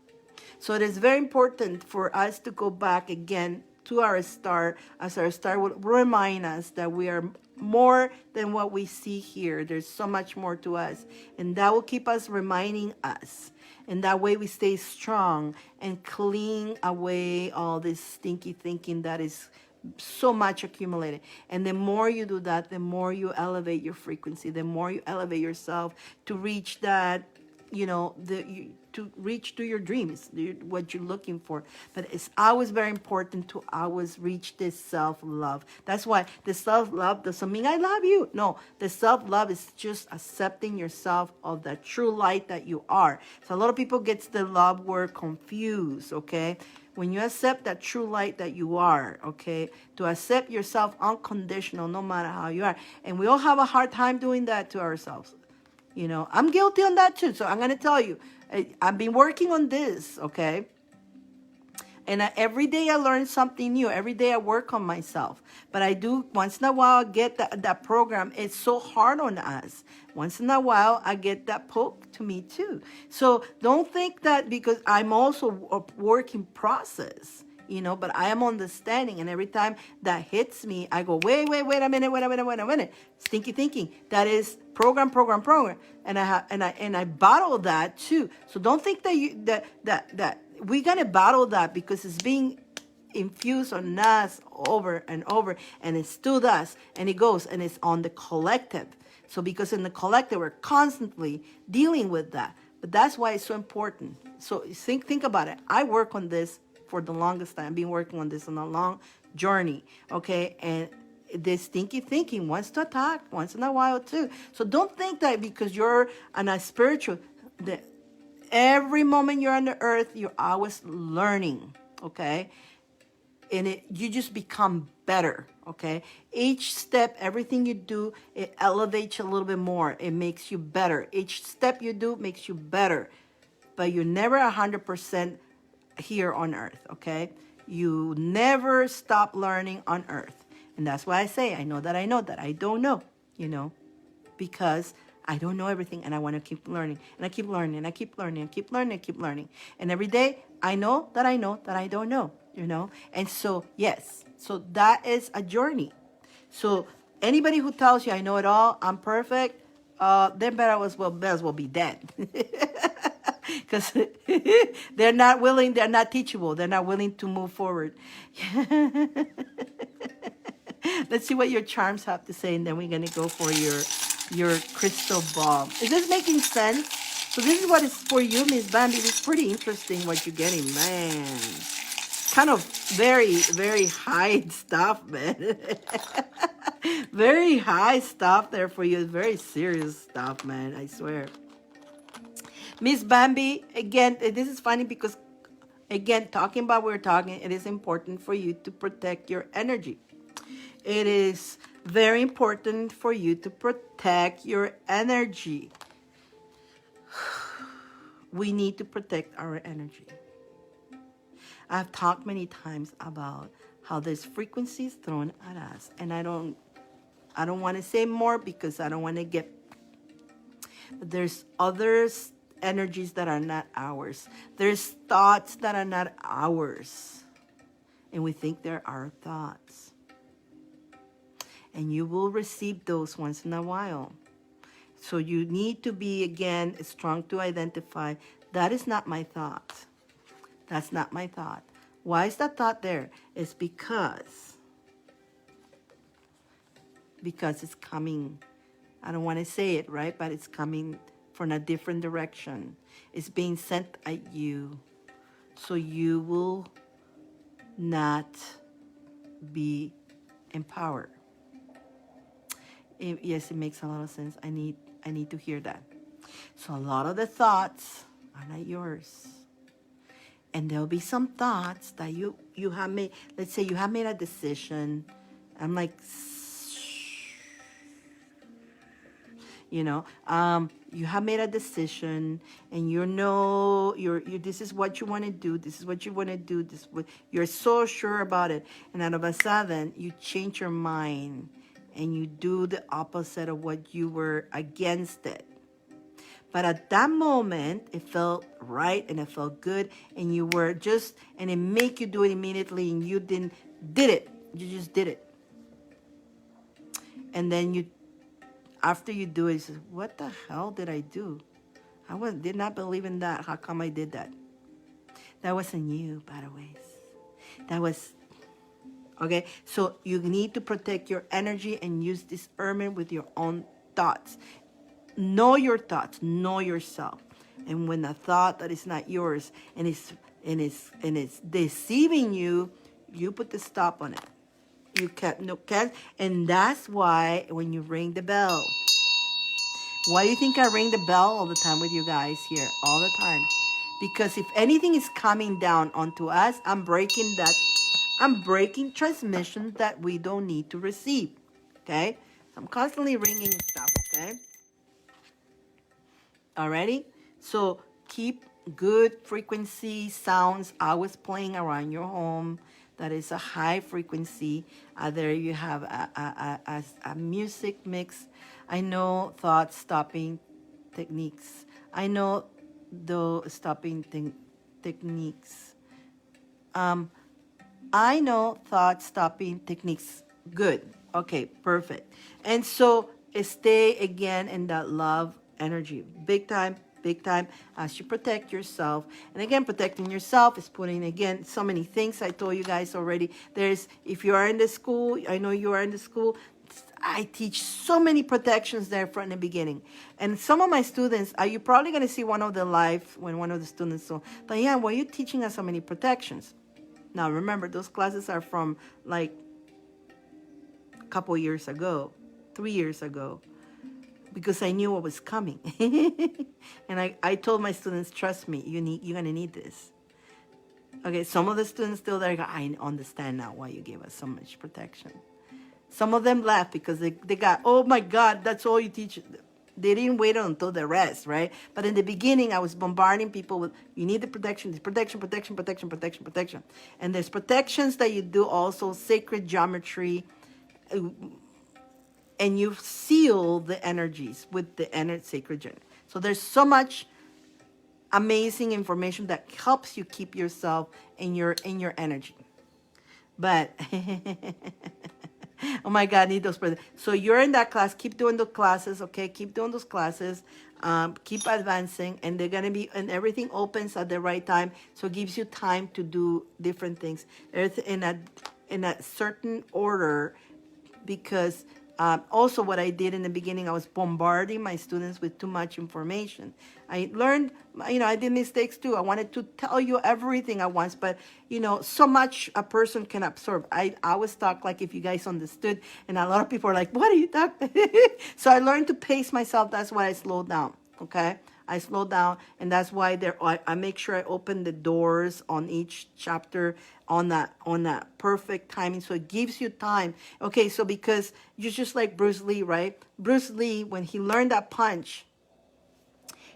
So it is very important for us to go back again to our star, as our star will remind us that we are more than what we see here. There's so much more to us. And that will keep us reminding us. And that way we stay strong and clean away all this stinky thinking that is so much accumulated. And the more you do that, the more you elevate your frequency, the more you elevate yourself to reach that, to reach to your dreams, what you're looking for. But it's always very important to always reach this self-love. That's why the self-love doesn't mean I love you. No, the self-love is just accepting yourself of the true light that you are. So a lot of people gets the love word confused, okay? When you accept that true light that you are, okay, to accept yourself unconditional, no matter how you are. And we all have a hard time doing that to ourselves. I'm guilty on that too. So I'm going to tell you, I've been working on this, okay? And every day I learn something new. Every day I work on myself. But I do, once in a while, I get that program. It's so hard on us. Once in a while, I get that poke to me too. So don't think that because I'm also a work in process, but I am understanding. And every time that hits me, I go, wait a minute. Stinky thinking. That is program. And I battle that too. So don't think that that we're gonna battle that, because it's being infused on us over and over, and it's to us, and it goes, and it's on the collective. So because in the collective, we're constantly dealing with that. But that's why it's so important. So think about it. I work on this for the longest time. I've been working on this on a long journey, okay? And this stinky thinking wants to attack once in a while too. So don't think that because you're on a spiritual, that every moment you're on the earth, you're always learning, okay? And you just become better, okay? Each step, everything you do, it elevates you a little bit more. It makes you better. Each step you do makes you better. But you're never 100% here on earth, okay? You never stop learning on earth. And that's why I say, I know that I don't know, because I don't know everything, and I want to keep learning, and I keep learning, and I keep learning, and keep learning, and keep learning. And every day, I know that I don't know, And so, yes, so that is a journey. So anybody who tells you I know it all, I'm perfect, they better as well be dead. Because they're not willing, they're not teachable, they're not willing to move forward. Let's see what your charms have to say, and then we're going to go for your crystal ball. Is this making sense? So this is what is for you, Miss Bambi. It's pretty interesting what you're getting, man. Kind of very, very high stuff, man. Very high stuff there for you. It's very serious stuff, man, I swear. Miss Bambi, again, this is funny because, again, talking about what we're talking, it is important for you to protect your energy. It is very important for you to protect your energy. We need to protect our energy. I've talked many times about how there's frequencies thrown at us, and I don't want to say more because I don't want to get. There's others energies that are not ours. There's thoughts that are not ours. and we think they're our thoughts. And you will receive those once in a while. So you need to be, again, strong to identify, that is not my thought. That's not my thought. Why is that thought there? It's because it's coming. I don't want to say it, right? But it's coming from a different direction. It's being sent at you. So you will not be empowered. Yes, it makes a lot of sense. I need to hear that. So a lot of the thoughts are not yours. And there'll be some thoughts that you have made. Let's say you have made a decision. I'm like, you have made a decision, and this is what you want to do. This is what you want to do. This is what you're so sure about it, and all of a sudden you change your mind and you do the opposite of what you were against it. But at that moment, it felt right and it felt good, and and it make you do it immediately, and you did it. You just did it. And then after you do it, you say, what the hell did I do? I did not believe in that. How come I did that? That wasn't you, by the way. That was, okay? So you need to protect your energy and use discernment with your own thoughts. Know your thoughts, know yourself. And when a thought that is not yours and it's deceiving you, you put the stop on it. You can't, and that's why when you ring the bell, why do you think I ring the bell all the time with you guys here, all the time? Because if anything is coming down onto us, I'm breaking transmission that we don't need to receive, okay? So I'm constantly ringing stuff, okay? Alrighty? So keep good frequency sounds always playing around your home. That is a high frequency. There you have a music mix. I know thought stopping techniques. I know the stopping techniques. I know thought stopping techniques. Good. Okay, perfect. And so stay again in that love energy. Big time as you protect yourself. And again, protecting yourself is putting, again, so many things I told you guys already. If you are in the school, I know you are in the school, I teach so many protections there from the beginning. And some of my students, you're probably going to see one of the live when one of the students saw, Dyane, why are you teaching us so many protections? Now, remember, those classes are from like a couple years ago, 3 years ago, because I knew what was coming. And I told my students, trust me, you're going to need this. Okay, some of the students still there go, I understand now why you gave us so much protection. Some of them laughed because they got, oh my God, that's all you teach. They didn't wait until the rest, right? But in the beginning, I was bombarding people with, you need the protection, this protection. And there's protections that you do also, sacred geometry, and you seal the energies with the sacred geometry. So there's so much amazing information that helps you keep yourself in your energy. But oh my God, I need those. So you're in that class. Keep doing the classes, okay? Keep doing those classes. Keep advancing, and they're gonna be, and everything opens at the right time. So it gives you time to do different things. There's in a certain order, because also what I did in the beginning, I was bombarding my students with too much information. I learned, I did mistakes too. I wanted to tell you everything at once, but, so much a person can absorb. I always talk like if you guys understood, and a lot of people are like, what are you talking? So I learned to pace myself. That's why I slowed down, okay? I slow down, and that's why I make sure I open the doors on each chapter on that perfect timing, so it gives you time. Okay, so because you're just like Bruce Lee, right? Bruce Lee, when he learned that punch,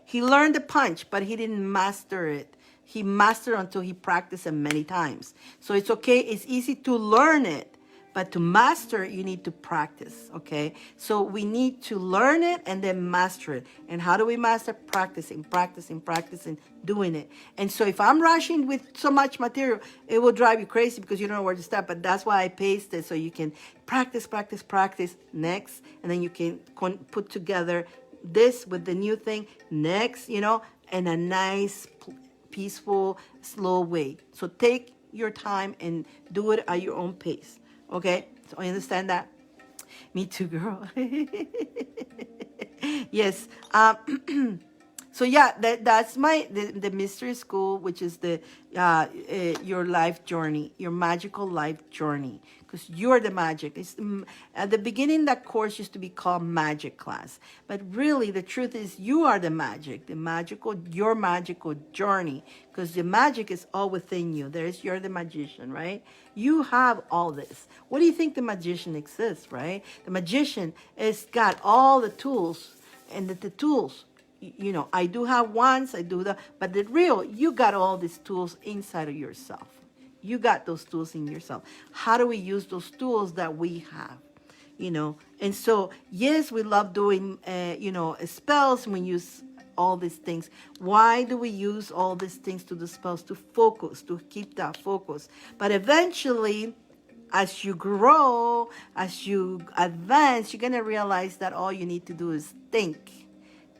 he learned the punch, but he didn't master it. He mastered until he practiced it many times. So it's okay. It's easy to learn it, But to master it, you need to practice, okay? So we need to learn it and then master it. And how do we master? Practicing, practicing, practicing, doing it. And so if I'm rushing with so much material, it will drive you crazy because you don't know where to start. But that's why I paste it, so you can practice, practice, practice, next. And then you can put together this with the new thing, next, you know, in a nice, peaceful, slow way. So take your time and do it at your own pace. Okay? So I understand that. Me too, girl. Yes. So yeah, that's the mystery school, which is the your life journey, your magical life journey, because you're the magic. It's at the beginning, that course used to be called magic class, but really the truth is you are the magic, your magical journey, because the magic is all within you. You're the magician, right? You have all this. What do you think the magician exists, right? The magician has got all the tools, and the tools, you know, I do have wands, I do that, but you got all these tools inside of yourself. You got those tools in yourself. How do we use those tools that we have? You know, and so, yes, we love doing, you know, spells, and we use all these things. Why do we use all these things to the spells? To focus, to keep that focus. But eventually, as you grow, as you advance, you're going to realize that all you need to do is think.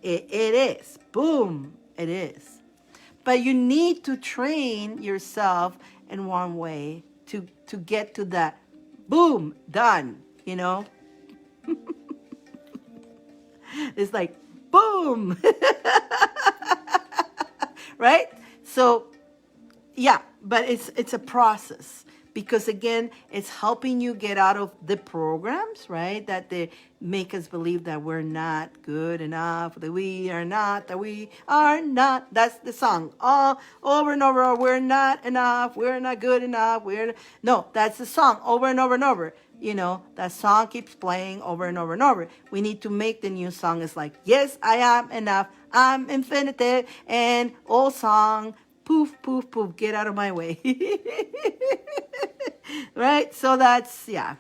It is. Boom. It is. But you need to train yourself in one way to get to that boom, done, you know? It's like boom. Right? So yeah, but it's a process. Because again, it's helping you get out of the programs, right? That they make us believe that we're not good enough, that we are not, that we are not. That's the song. All over and over, we're not enough, we're not good enough, no, that's the song over and over and over. You know, that song keeps playing over and over and over. We need to make the new song. It's like, yes, I am enough, I'm infinitive, and old song, poof, poof, poof, get out of my way. Right? So that's, yeah.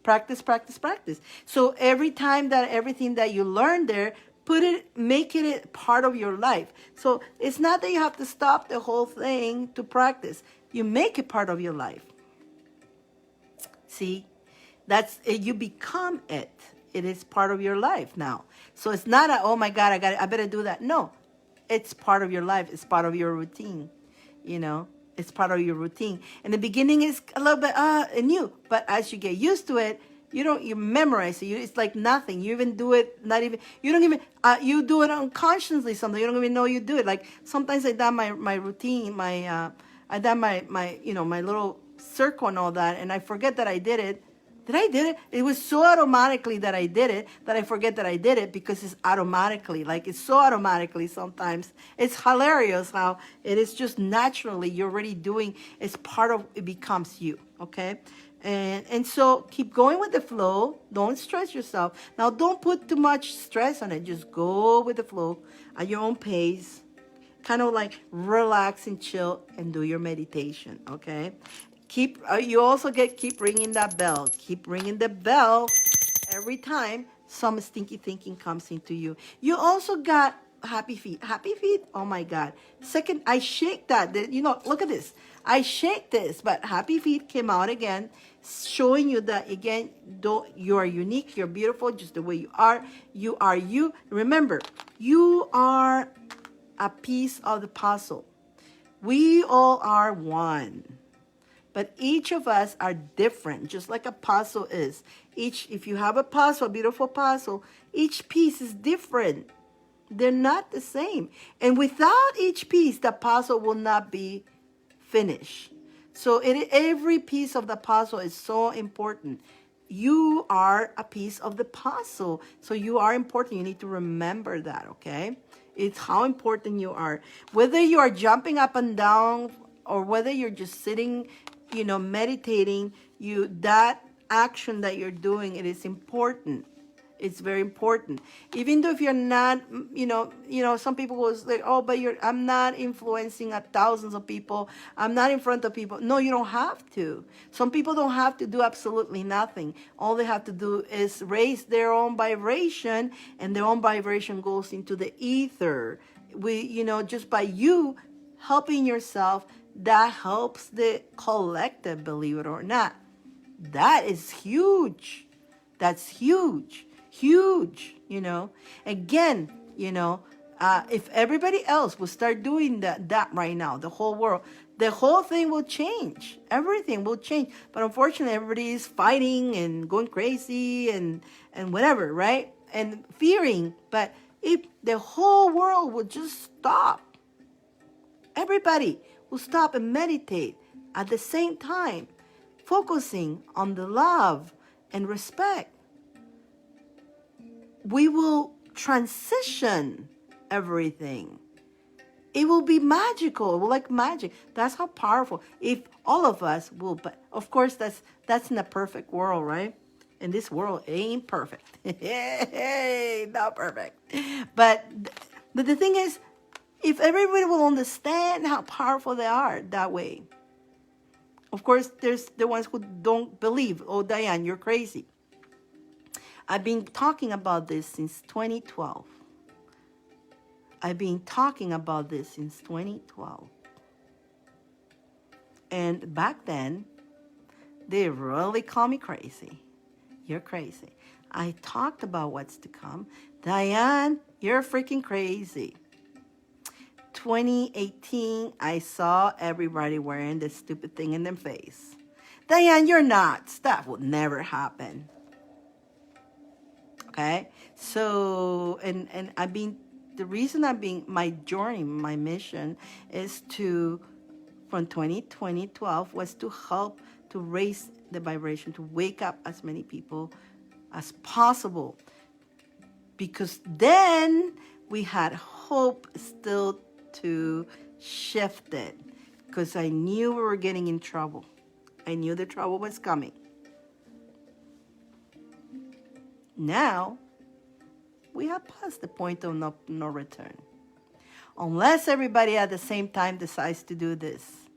Practice, practice, practice. So every time that everything that you learn there, make it part of your life. So it's not that you have to stop the whole thing to practice. You make it part of your life. See? You become it. It is part of your life now. So it's not oh my God, I better do that. No. It's part of your life. It's part of your routine. You know, it's part of your routine. In the beginning, it's a little bit new, but as you get used to it, you memorize it. It's like nothing. You even do it, you do it unconsciously sometimes. You don't even know you do it. Like sometimes I done my routine, I done my my little circle and all that, and I forget that I did it. Did I did it? It was so automatically that I did it that I forget that I did it because it's automatically. Like it's so automatically sometimes. It's hilarious how it is just naturally you're already doing. It's part of it becomes you. Okay, and so keep going with the flow. Don't stress yourself. Now don't put too much stress on it. Just go with the flow at your own pace. Kind of like relax and chill and do your meditation. Okay. Keep ringing that bell. Keep ringing the bell every time some stinky thinking comes into you. You also got happy feet. Happy feet? Oh my God. Second, I shake that. Look at this. I shake this, but happy feet came out again, showing you that again, you are unique, you're beautiful just the way you are. You are you. Remember, you are a piece of the puzzle. We all are one. But each of us are different, just like a puzzle is. If you have a puzzle, a beautiful puzzle, each piece is different. They're not the same. And without each piece, the puzzle will not be finished. So every piece of the puzzle is so important. You are a piece of the puzzle. So you are important. You need to remember that, okay? It's how important you are. Whether you are jumping up and down or whether you're just sitting, meditating, that action that you're doing, it is important. It's very important. Even though if you're not, some people will say, oh, but I'm not influencing thousands of people. I'm not in front of people. No, you don't have to. Some people don't have to do absolutely nothing. All they have to do is raise their own vibration, and their own vibration goes into the ether. Just by you helping yourself, that helps the collective, believe it or not. That is huge. That's huge. Huge, Again, if everybody else would start doing that right now, the whole world, the whole thing will change. Everything will change. But unfortunately, everybody is fighting and going crazy and whatever, right? And fearing. But if the whole world would just stop, everybody will stop and meditate at the same time, focusing on the love and respect, we will transition everything. It will be magical. It will like magic. That's how powerful. If all of us will, but of course that's in a perfect world, right? And this world ain't perfect. Not perfect. But the thing is, if everybody will understand how powerful they are that way. Of course, there's the ones who don't believe. Oh, Dyane, you're crazy. I've been talking about this since 2012. And back then, they really called me crazy. You're crazy. I talked about what's to come. Dyane, you're freaking crazy. 2018, I saw everybody wearing this stupid thing in their face. Dyane, you're nuts. That would never happen. Okay, so and the reason my journey, my mission is from 2012 was to help to raise the vibration, to wake up as many people as possible, because then we had hope still to shift it, because I knew we were getting in trouble. I knew the trouble was coming. Now, we have passed the point of no return. Unless everybody at the same time decides to do this.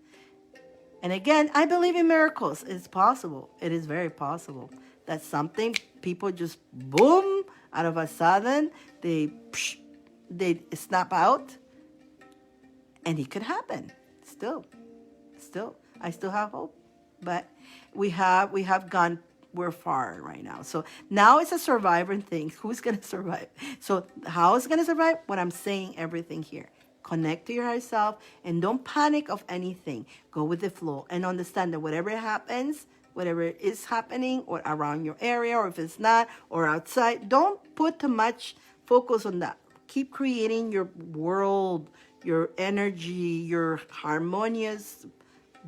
And again, I believe in miracles. It's possible. It is very possible that something, people just boom, out of a sudden, they snap out. And it could happen. Still, I still have hope. But we're far right now. So now it's a survivor thing. Who's going to survive? So how is it going to survive? What I'm saying, everything here. Connect to your higher self and don't panic of anything. Go with the flow and understand that whatever happens, whatever is happening or around your area, or if it's not, or outside, don't put too much focus on that. Keep creating your world, your energy, your harmonious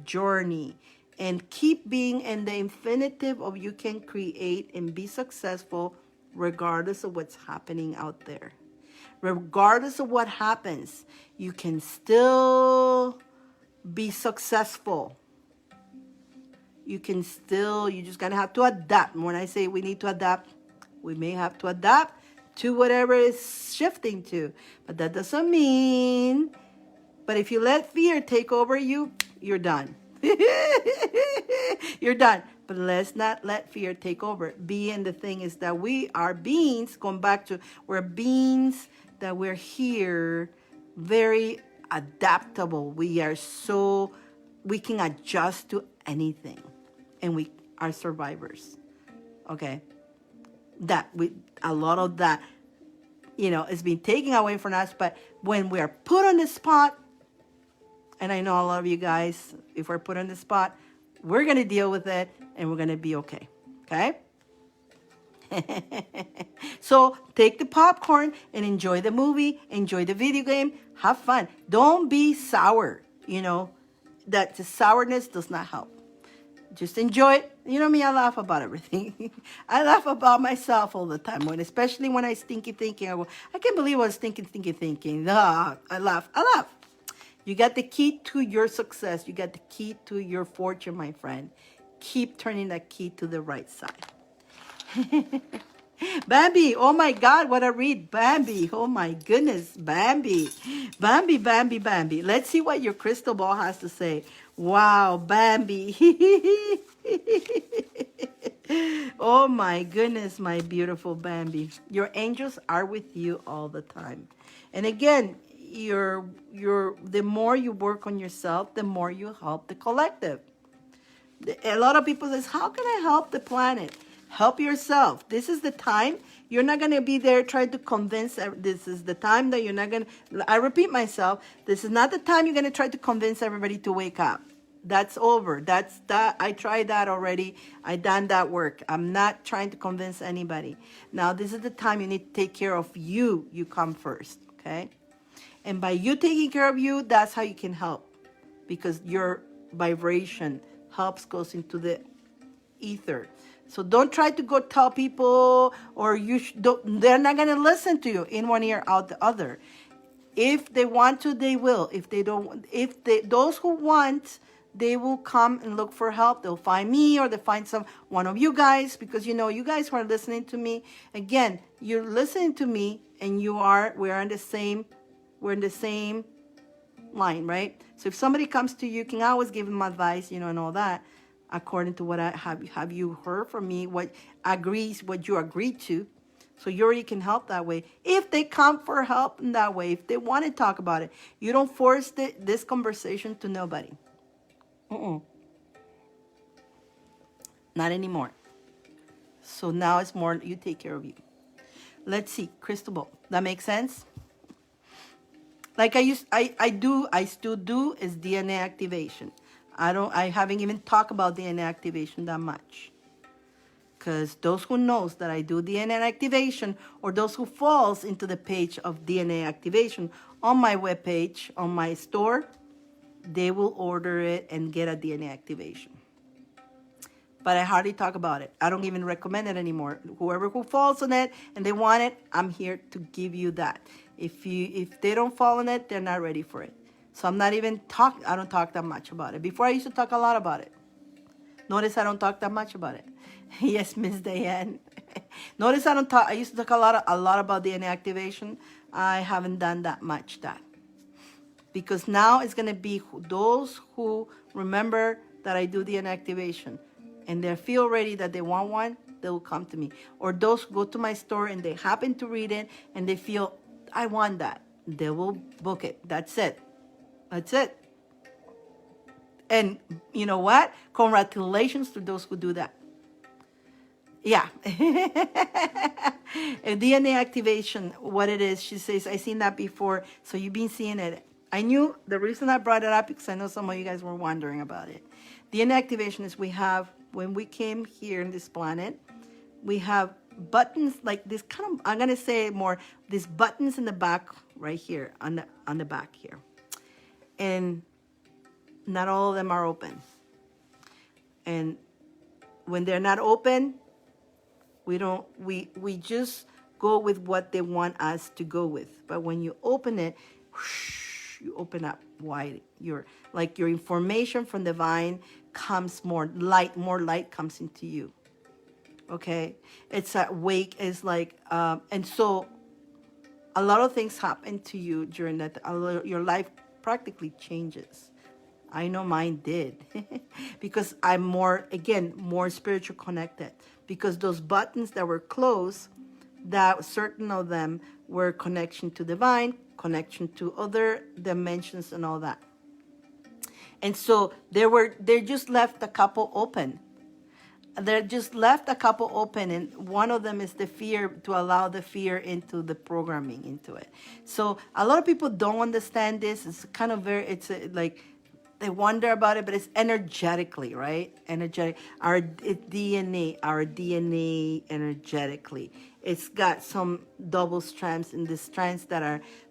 journey. And keep being in the infinitive of you can create and be successful regardless of what's happening out there. Regardless of what happens, you can still be successful. You just gotta have to adapt. When I say we need to adapt, we may have to adapt to whatever is shifting to. But that doesn't mean, but if you let fear take over you, you're done. You're done. But let's not let fear take over. Being the thing is that we are beings, going back to, we're beings that we're here, very adaptable. We can adjust to anything. And we are survivors. Okay? A lot of that, is being taken away from us. But when we are put on the spot, and I know a lot of you guys, if we're put on the spot, we're going to deal with it and we're going to be okay. Okay? So take the popcorn and enjoy the movie, enjoy the video game, have fun. Don't be sour, that the sourness does not help. Just enjoy it. You know me, I laugh about everything. I laugh about myself all the time, especially when I stinky thinking. I can't believe I was thinking. I laugh. You got the key to your success. You got the key to your fortune, my friend. Keep turning that key to the right side. Bambi, oh my God, what a read. Bambi, oh my goodness, Bambi. Bambi, Bambi, Bambi. Let's see what your crystal ball has to say. Wow, Bambi. Oh my goodness, my beautiful Bambi. Your angels are with you all the time. And again, the more you work on yourself, the more you help the collective. A lot of people says, how can I help the planet? Help yourself. This is the time. You're not going to be there trying to convince. This is the time that you're not going to, I repeat myself, this is not the time you're going to try to convince everybody to wake up. That's over. That's that. I tried that already. I done that work. I'm not trying to convince anybody. Now, this is the time you need to take care of you. You come first, okay? And by you taking care of you, that's how you can help, because your vibration helps goes into the ether. So don't try to go tell people, or they're not going to listen to you in one ear out the other. If they want to, they will. If they don't, those who want, they will come and look for help. They'll find me, or they'll find one of you guys, because you guys who are listening to me, again, you're listening to me, and we're in the same line, right? So if somebody comes to you, you can always give them advice, and all that, according to what I have you heard from me, what you agreed to. So you already can help that way. If they come for help in that way, if they want to talk about it, you don't force this conversation to nobody. Not anymore. So now it's more you take care of you. Let's see, crystal ball. That makes sense? Like I still do is DNA activation. I haven't even talked about DNA activation that much. Because those who knows that I do DNA activation, or those who falls into the page of DNA activation on my webpage, on my store, they will order it and get a DNA activation. But I hardly talk about it. I don't even recommend it anymore. Whoever who falls on it and they want it, I'm here to give you that. If they don't fall on it, they're not ready for it. So I don't talk that much about it. Before I used to talk a lot about it. Notice I don't talk that much about it. Yes, Miss Dyane. Notice I used to talk a lot about DNA activation. I haven't done that much that. Because now it's going to be those who remember that I do DNA activation and they feel ready that they want one, they will come to me. Or those who go to my store and they happen to read it and they feel, I want that, they will book it. That's it. That's it. And you know what? Congratulations to those who do that. Yeah. And DNA activation, what it is, she says, I seen that before. So you've been seeing it. I knew the reason I brought it up because I know some of you guys were wondering about it. DNA activation is when we came here in this planet, we have buttons like this kind of, I'm going to say more, these buttons in the back right here, on the back here. And not all of them are open. And when they're not open, we just go with what they want us to go with. But when you open it, whoosh, you open up wide. Your information from divine comes more light comes into you. Okay, it's a wake is like and so a lot of things happen to you during that. Your life practically changes. I know mine did because I'm more spiritual connected, because those buttons that were closed, that certain of them were connection to divine, connection to other dimensions and all that. And so they just left a couple open. They just left a couple open, and one of them is the fear, to allow the fear into the programming into it. So a lot of people don't understand this. It's kind of like they wonder about it, but it's energetically, right? Energetic. Our DNA energetically. It's got some double strands in the strands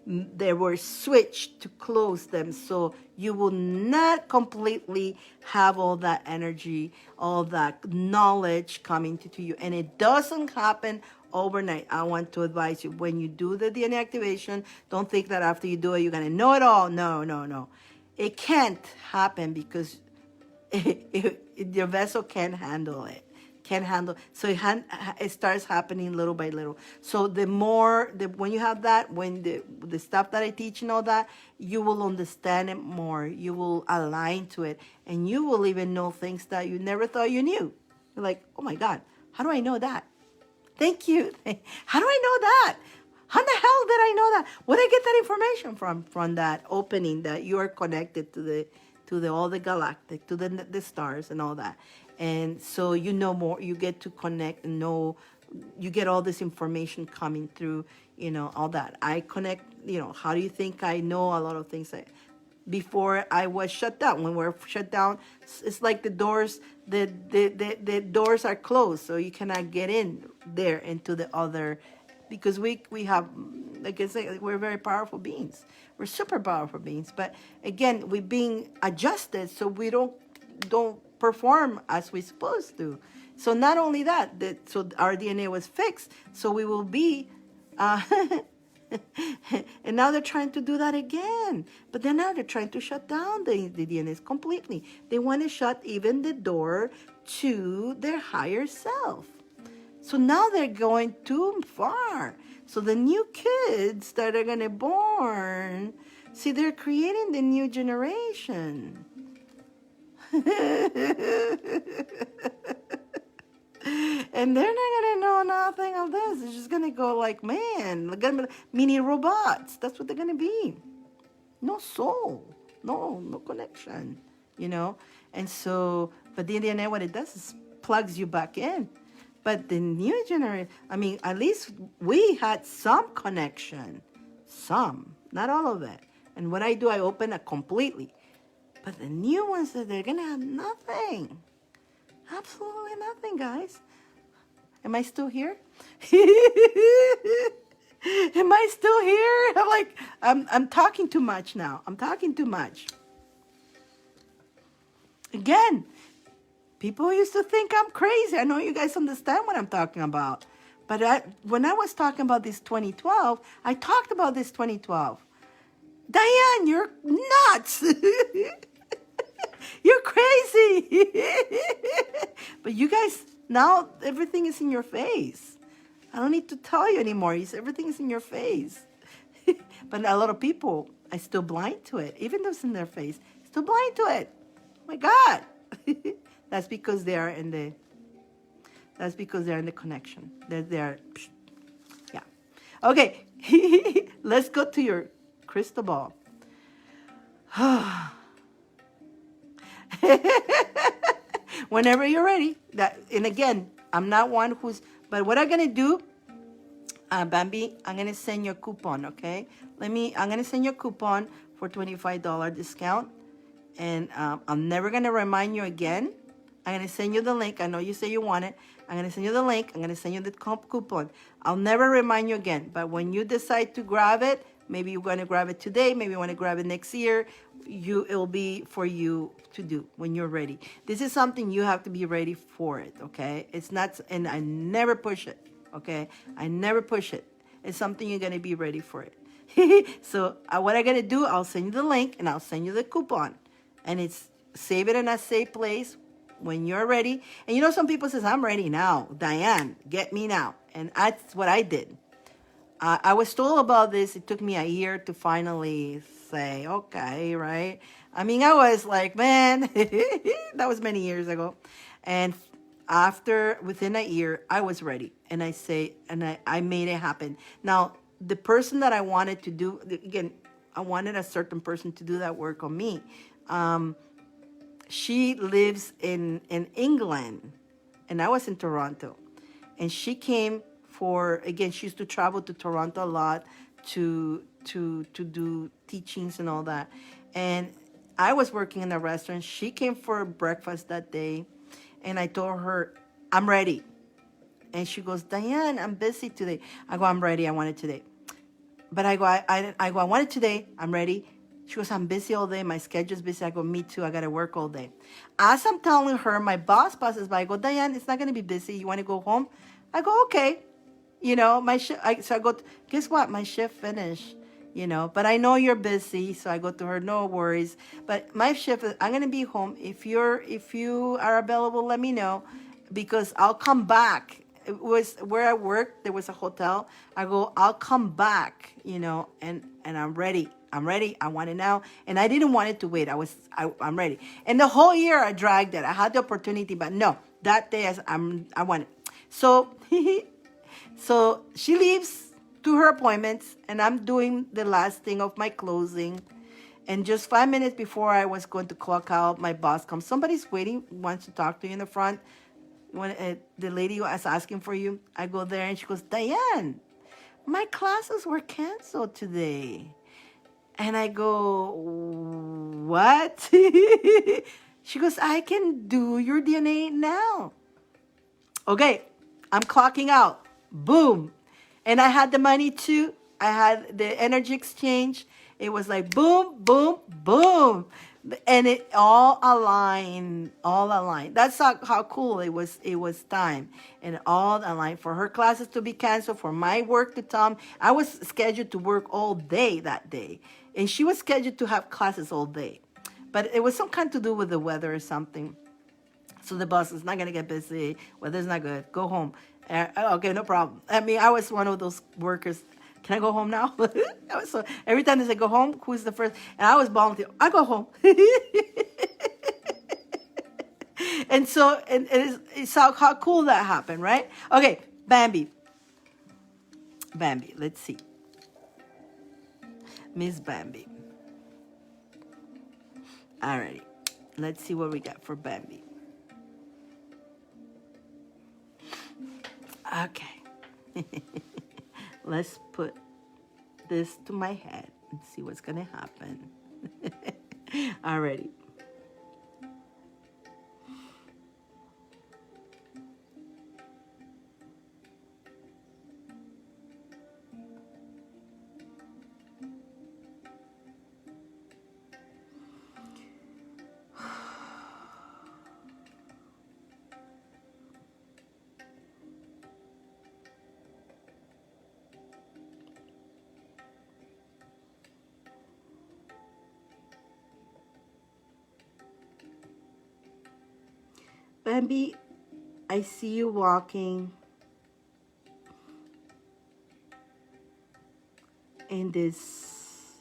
they were switched to close them. So you will not completely have all that energy, all that knowledge coming to you. And it doesn't happen overnight. I want to advise you, when you do the DNA activation, don't think that after you do it, you're going to know it all. No. It can't happen because your vessel can't handle it. can't handle. So it starts happening little by little. So the more, when you have that, when the stuff that I teach and all that, you will understand it more. You will align to it, and you will even know things that you never thought you knew. You're like, oh my God, how do I know that? Thank you. How do I know that? How the hell did I know that? Where did I get that information from? From that opening that you are connected to the all the galactic, to the stars and all that. And so you know more, you get to connect and know, you get all this information coming through, all that. I connect, how do you think I know a lot of things before I was shut down? When we're shut down, it's like the doors, the doors are closed, so you cannot get in there into the other, because we have, like I say, we're very powerful beings. We're super powerful beings, but again, we're being adjusted so we don't perform as we're supposed to. So not only that, so our DNA was fixed, so we will be and now they're trying to do that again. But then now they're trying to shut down the DNAs completely. They want to shut even the door to their higher self. So now they're going too far. So the new kids that are going to born, see, they're creating the new generation. And they're not going to know nothing of this. It's just going to go like, man, they're going to be mini robots. That's what they're going to be. No soul. No connection, And so, but the DNA, what it does is plugs you back in. But the new generation, at least we had some connection. Some, not all of it. And what I do, I open it completely. But the new ones, they're going to have nothing. Absolutely nothing, guys. Am I still here? Am I still here? I'm talking too much now. I'm talking too much. Again, people used to think I'm crazy. I know you guys understand what I'm talking about. But when I was talking about this 2012, I talked about this 2012. Dyane, you're nuts. You're crazy. But you guys, now everything is in your face. I don't need to tell you anymore. Everything is in your face. But a lot of people are still blind to it. Even though it's in their face, still blind to it. Oh my God. That's because they are in the connection. They're yeah. Okay. Let's go to your crystal ball. Whenever you're ready. And again, I'm not one but what I'm going to do, Bambi, I'm going to send you a coupon, okay? I'm going to send you a coupon for $25 discount. And I'm never going to remind you again. I'm going to send you the link. I know you say you want it. I'm going to send you the link. I'm going to send you the coupon. I'll never remind you again. But when you decide to grab it, maybe you're going to grab it today. Maybe you want to grab it next year. It'll be for you to do when you're ready. This is something you have to be ready for it, okay? It's not, and I never push it, okay? I never push it. It's something you're going to be ready for it. So what I'm going to do, I'll send you the link and I'll send you the coupon. And save it in a safe place when you're ready. And some people says, I'm ready now. Dyane, get me now. And that's what I did. I was told about this. It took me a year to finally say, okay, right? I was like, man, that was many years ago. And within a year, I was ready. And I made it happen. Now, the person that I wanted to do, again, I wanted a certain person to do that work on me. She lives in England, and I was in Toronto. And she came she used to travel to Toronto a lot to do teachings and all that. And I was working in a restaurant. She came for breakfast that day, and I told her, I'm ready. And she goes, Dyane, I'm busy today. I go, I'm ready. I want it today. But I want it today. I'm ready. She goes, I'm busy all day. My schedule's busy. I go, me too. I got to work all day. As I'm telling her, my boss passes by. I go, Dyane, it's not going to be busy. You want to go home? I go, okay. My shift. So I go, guess what? My shift finished. But I know you're busy. So I go to her, no worries. But my shift, I'm going to be home. If you are available, let me know. because I'll come back. It was where I worked. There was a hotel. I go, I'll come back, and I'm ready. I'm ready. I want it now, and I didn't want it to wait. I'm ready. And the whole year I dragged it. I had the opportunity, but no, that day I want it. So, so she leaves to her appointments, and I'm doing the last thing of my closing. And just 5 minutes before I was going to clock out, my boss comes. Somebody's waiting, wants to talk to you in the front. When the lady was asking for you, I go there and she goes, Diane, my classes were canceled today. And I go, what? She goes, I can do your DNA now. Okay, I'm clocking out. Boom. And I had the money too. I had the energy exchange. It was like boom, boom, boom. And it all aligned, all aligned. That's how cool it was. It was time. And all aligned for her classes to be canceled, for my work to come. I was scheduled to work all day that day. And she was scheduled to have classes all day. But it was some kind to do with the weather or something. So the boss is not going to get busy. Weather's not good. Go home. Okay, no problem. I mean, I was one of those workers. Can I go home now? So every time they say go home, who's the first? And I was volunteer. I go home. And so and it's how cool that happened, right? Okay, Bambi. Bambi, let's see. Miss Bambi. Alrighty. Let's see what we got for Bambi. Okay. Let's put this to my head and see what's going to happen. Alrighty. Bambi, I see you walking in this,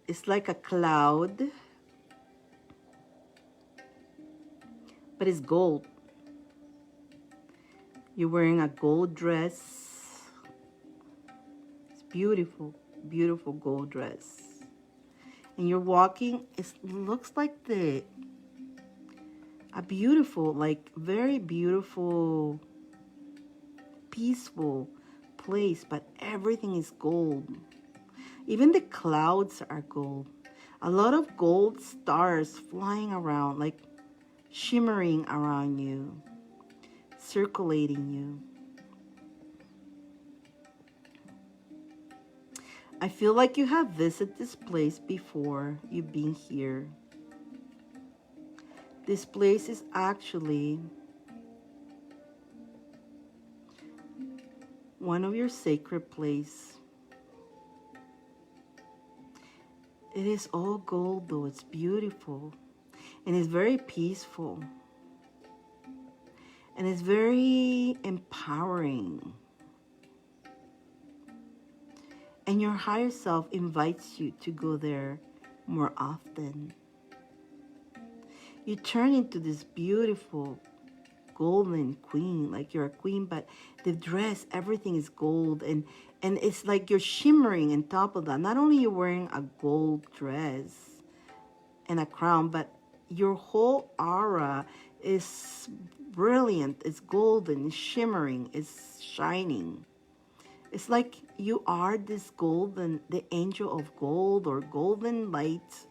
it's like a cloud, but it's gold. You're wearing a gold dress. It's beautiful, beautiful gold dress. And you're walking, it looks like a beautiful, like very beautiful, peaceful place, but everything is gold. Even the clouds are gold. A lot of gold stars flying around, like shimmering around you, circulating you. I feel like you have visited this place before. You've been here. This place is actually one of your sacred places. It is all gold though. It's beautiful. And it's very peaceful. And it's very empowering. And your higher self invites you to go there more often. You turn into this beautiful golden queen, like you're a queen, but the dress, everything is gold, and it's like you're shimmering on top of that. Not only you're wearing a gold dress and a crown, but your whole aura is brilliant. It's golden, it's shimmering, it's shining. It's like you are this golden, the angel of gold or golden light,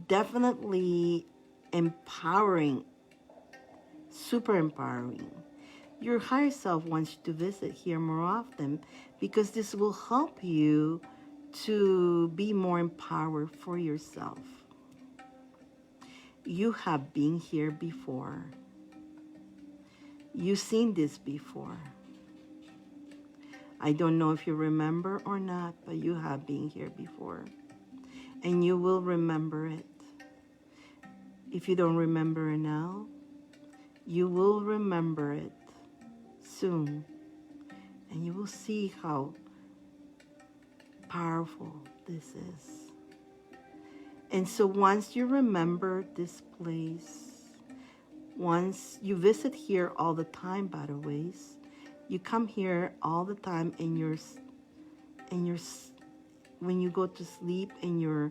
definitely empowering, super empowering. Your higher self wants you to visit here more often because this will help you to be more empowered for yourself. You have been here before. You've seen this before. I don't know if you remember or not, but you have been here before. And you will remember it. If you don't remember it now, You will remember it soon, and you will see how powerful this is. And so once you remember this place, once you visit here all the time, by the ways, you come here all the time in your when you go to sleep in your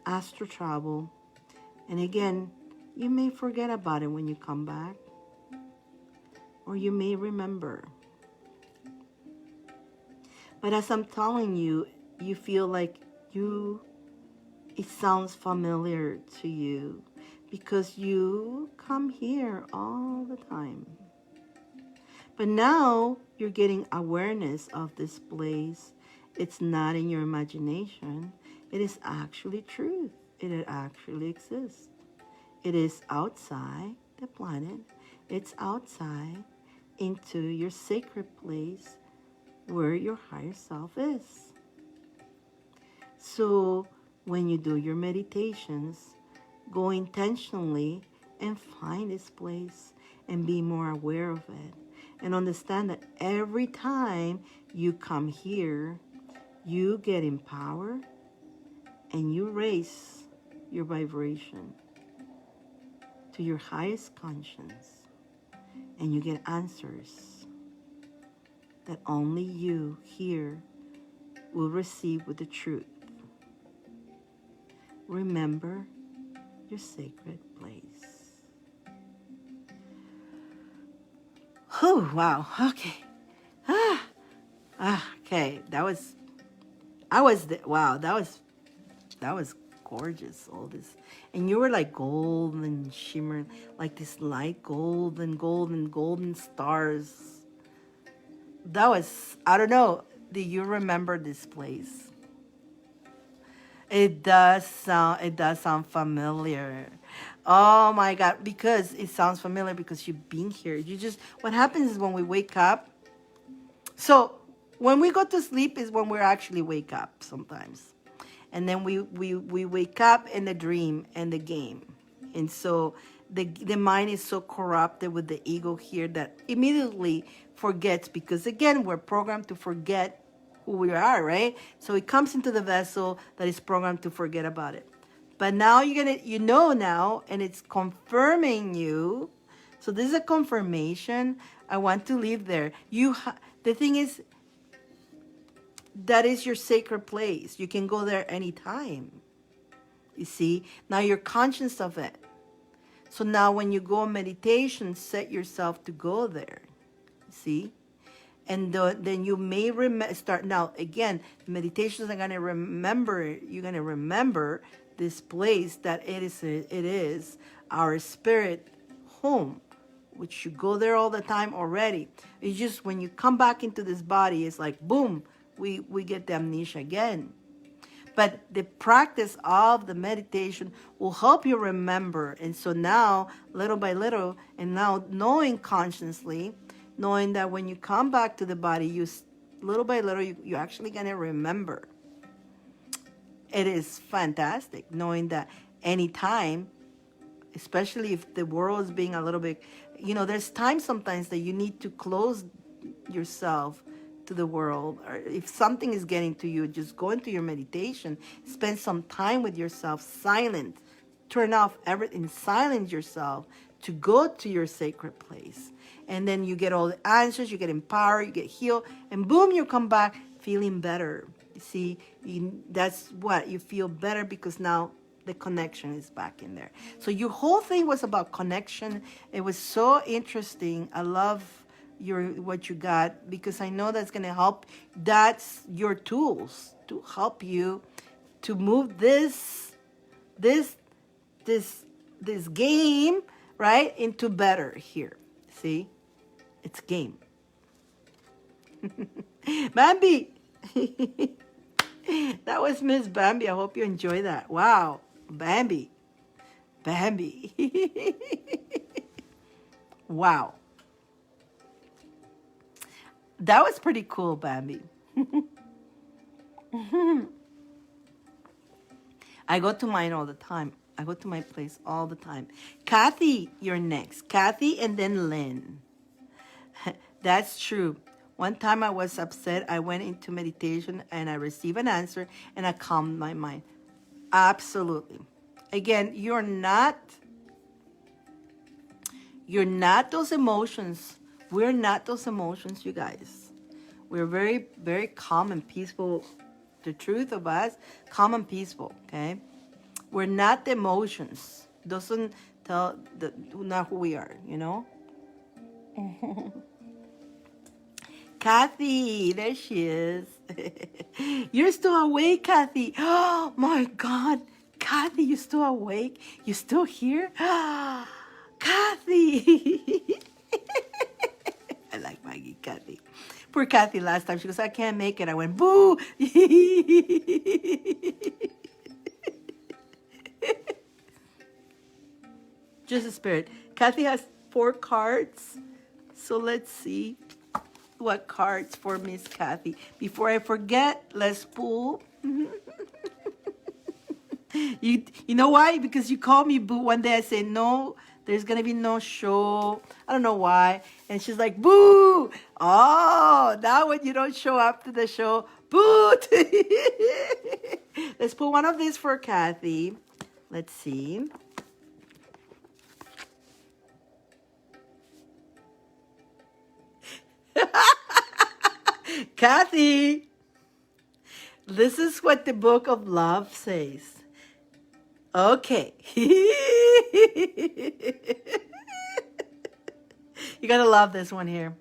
astral travel. And again, you may forget about it when you come back, or you may remember. But as I'm telling you, you feel like it sounds familiar to you because you come here all the time. But now you're getting awareness of this place. It's not in your imagination. It is actually truth. It actually exists. It is outside the planet. It's outside into your sacred place where your higher self is. So when you do your meditations, go intentionally and find this place and be more aware of it. And understand that every time you come here, you get empowered and you raise your vibration to your highest conscience, and you get answers that only you here will receive with the truth. Remember your sacred place. Oh, wow. Okay. Okay. Wow. That was gorgeous. All this, and you were like golden shimmer, like this light golden stars. That was, I don't know. Do you remember this place? It does sound familiar. Oh my God, because it sounds familiar because you've been here. What happens is when we wake up, so when we go to sleep is when we actually wake up sometimes. And then we wake up in the dream and the game. And so the mind is so corrupted with the ego here that immediately forgets, because again, we're programmed to forget who we are, right? So it comes into the vessel that is programmed to forget about it. But now you know now, and it's confirming you. So this is a confirmation. I want to leave there. The thing is, that is your sacred place. You can go there anytime. You see, now you're conscious of it. So now when you go on meditation, set yourself to go there. You see? And then you may start. Now, again, meditations are going to remember, you're going to remember this place that it is our spirit home, which you go there all the time already. It's just when you come back into this body, it's like, boom, we get the amnesia again. But the practice of the meditation will help you remember. And so now, little by little, and now knowing consciously, knowing that when you come back to the body, little by little, you're actually going to remember. It is fantastic knowing that anytime, especially if the world is being a little bit, there's times sometimes that you need to close yourself to the world, or if something is getting to you, just go into your meditation, spend some time with yourself, silent, turn off everything, silence yourself to go to your sacred place. And then you get all the answers, you get empowered, you get healed, and boom, you come back feeling better. You see, that's what you feel better, because now the connection is back in there. So your whole thing was about connection. It was so interesting. I love what you got, because I know that's going to help. That's your tools to help you to move this game right into better here. See, it's game. Bambi. That was Miss Bambi. I hope you enjoy that. Wow, Bambi. Wow. That was pretty cool, Bambi. I go to mine all the time. I go to my place all the time. Kathy, you're next. Kathy and then Lynn. That's true. One time I was upset. I went into meditation and I received an answer and I calmed my mind. Absolutely. Again, you're not those emotions. We're not those emotions, you guys. We're very, very calm and peaceful. The truth of us, calm and peaceful, okay? We're not the emotions. Doesn't tell not who we are, you know? Kathy, there she is. You're still awake, Kathy. Oh my God. Kathy, you're still awake? You still here? Kathy. I like Maggie, Kathy. Poor Kathy last time. She goes, I can't make it. I went, boo. Just a spirit. Kathy has 4 cards. So let's see what cards for Miss Kathy. Before I forget, let's pull. You know why? Because you called me boo one day. I said, no, there's going to be no show. I don't know why. And she's like, boo. Oh, now when you don't show up to the show, boo. Let's pull one of these for Kathy. Let's see. Kathy, this is what the book of love says. Okay. You gotta love this one here.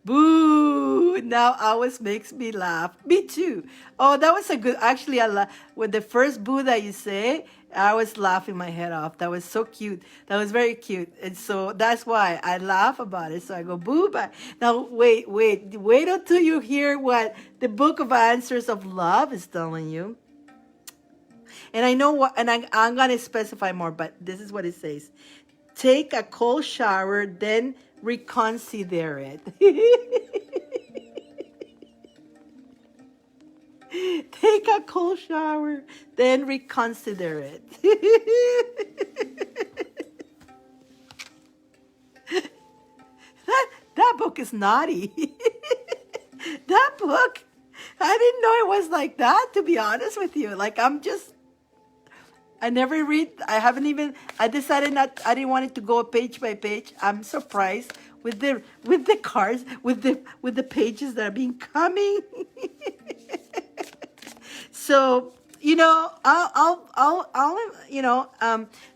Boo! Now always makes me laugh. Me too. Oh, that was a good. Actually, with the first boo that you say, I was laughing my head off. That was so cute. That was very cute, and so that's why I laugh about it. So I go boo back. Now wait until you hear what the Book of Answers of Love is telling you. And I know what, and I'm gonna specify more, but this is what it says. Take a cold shower, then reconsider it. Take a cold shower, then reconsider it. that book is naughty. That book, I didn't know it was like that, to be honest with you. Like, I never read. I decided I didn't want it to go page by page. I'm surprised with the cards, with the pages that are being coming. So, I'll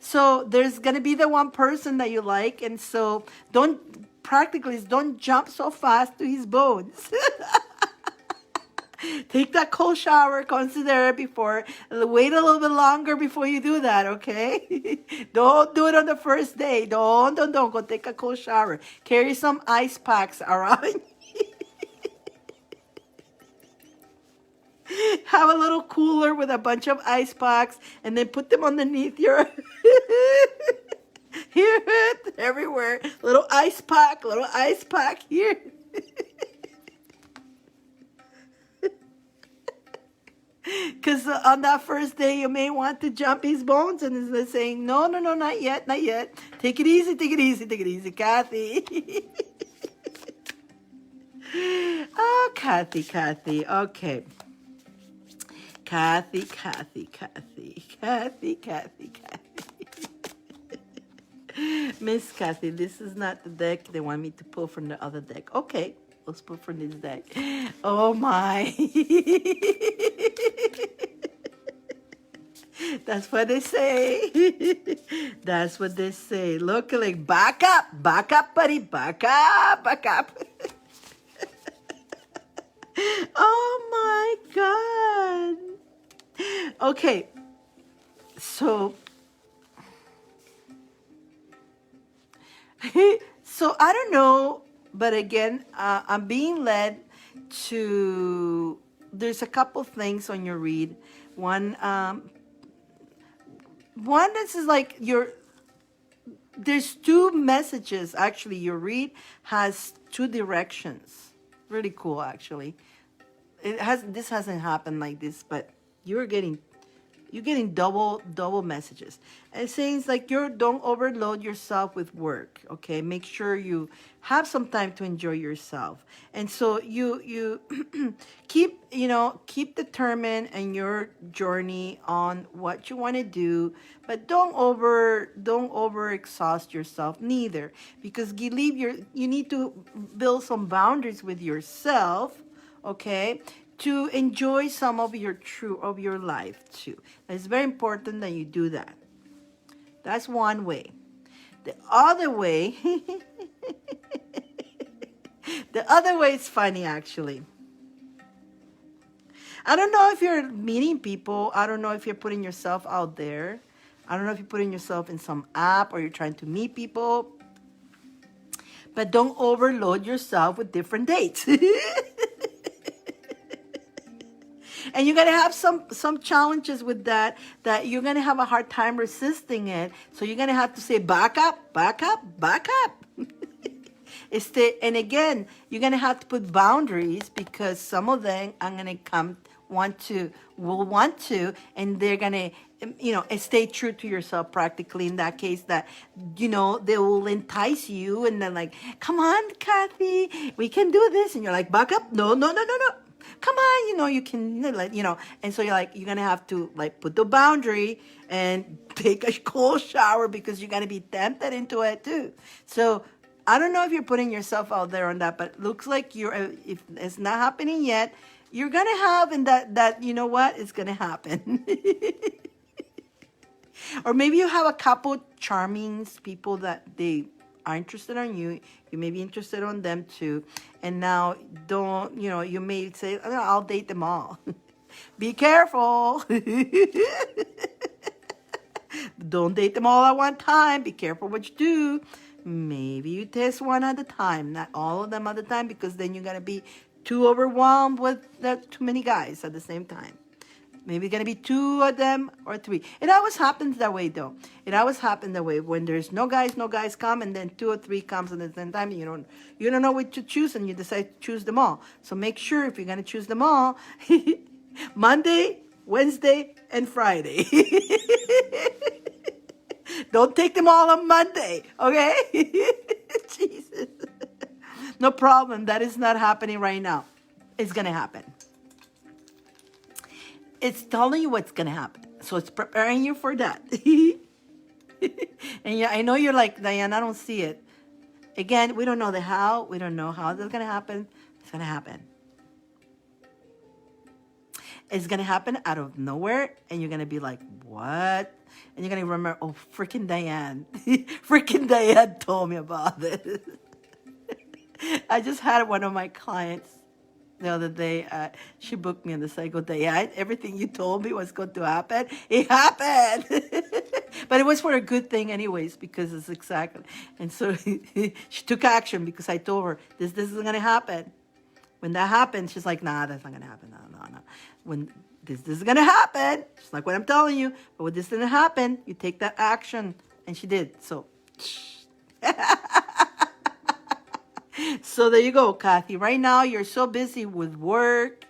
so there's going to be the one person that you like. And so don't jump so fast to his bones. Take that cold shower, consider it wait a little bit longer before you do that, okay? Don't do it on the first day. Don't go take a cold shower. Carry some ice packs around. Have a little cooler with a bunch of ice packs and then put them underneath your here, everywhere. Little ice pack here. Because on that first day, you may want to jump his bones, and they're saying, no, not yet. Take it easy, Kathy. Oh, Kathy, okay. Kathy. Miss Kathy, this is not the deck they want me to pull from the other deck. Okay, let's pull from this deck. Oh my. That's what they say. That's what they say. Look, like, back up, buddy, back up. Oh my God. Okay, so I don't know, but again, I'm being led to. There's a couple things on your read. One, this is like there's 2 messages actually. Your read has 2 directions. Really cool, actually. This hasn't happened like this, but you're getting You're getting double messages. And it's saying it's like don't overload yourself with work. Okay, make sure you have some time to enjoy yourself. And so you keep determined in your journey on what you want to do, but don't over exhaust yourself neither, because you need to build some boundaries with yourself, okay, to enjoy some of your life too. It's very important that you do that. That's one way. The other way, the other way is funny actually. I don't know if you're meeting people. I don't know if you're putting yourself out there. I don't know if you're putting yourself in some app or you're trying to meet people. But don't overload yourself with different dates. And you're going to have some challenges with that you're going to have a hard time resisting it. So you're going to have to say, back up, back up, back up. And again, you're going to have to put boundaries, because some of them are going to will want to, and they're going to, stay true to yourself practically in that case, that, they will entice you and then like, come on, Kathy, we can do this. And you're like, back up. No, no, no, no, no. Come on, you can, and so you're going to have to like put the boundary and take a cold shower, because you're going to be tempted into it too. So I don't know if you're putting yourself out there on that, but it looks like if it's not happening yet, you're going to have, and that, you know what, it's going to happen. Or maybe you have a couple charming people that they are interested on you. You may be interested on them too. And now you may say, oh, I'll date them all. Be careful. Don't date them all at one time. Be careful what you do. Maybe you test one at a time, not all of them at a time, because then you're going to be too overwhelmed with too many guys at the same time. Maybe going to be 2 of them or 3. It always happens that way, though. It always happens that way when there's no guys come, and then 2 or 3 comes at the same time. And you don't know what to choose, and you decide to choose them all. So make sure, if you're going to choose them all, Monday, Wednesday, and Friday. Don't take them all on Monday, okay? Jesus. No problem. That is not happening right now. It's going to happen. It's telling you what's going to happen. So it's preparing you for that. And yeah, I know you're like, Dyane, I don't see it. Again, we don't know the how. We don't know how that's going to happen. It's going to happen. It's going to happen out of nowhere. And you're going to be like, what? And you're going to remember, oh, freaking Dyane. Freaking Dyane told me about this. I just had one of my clients the other day. She booked me on the site. Go, Dyane, everything you told me was going to happen. It happened. But it was for a good thing anyways, because it's exactly. And so she took action, because I told her, this isn't going to happen. When that happened, she's like, nah, that's not going to happen. No. When this is going to happen, just like what I'm telling you. But when this didn't happen, you take that action. And she did. So, so there you go, Kathy. Right now, you're so busy with work.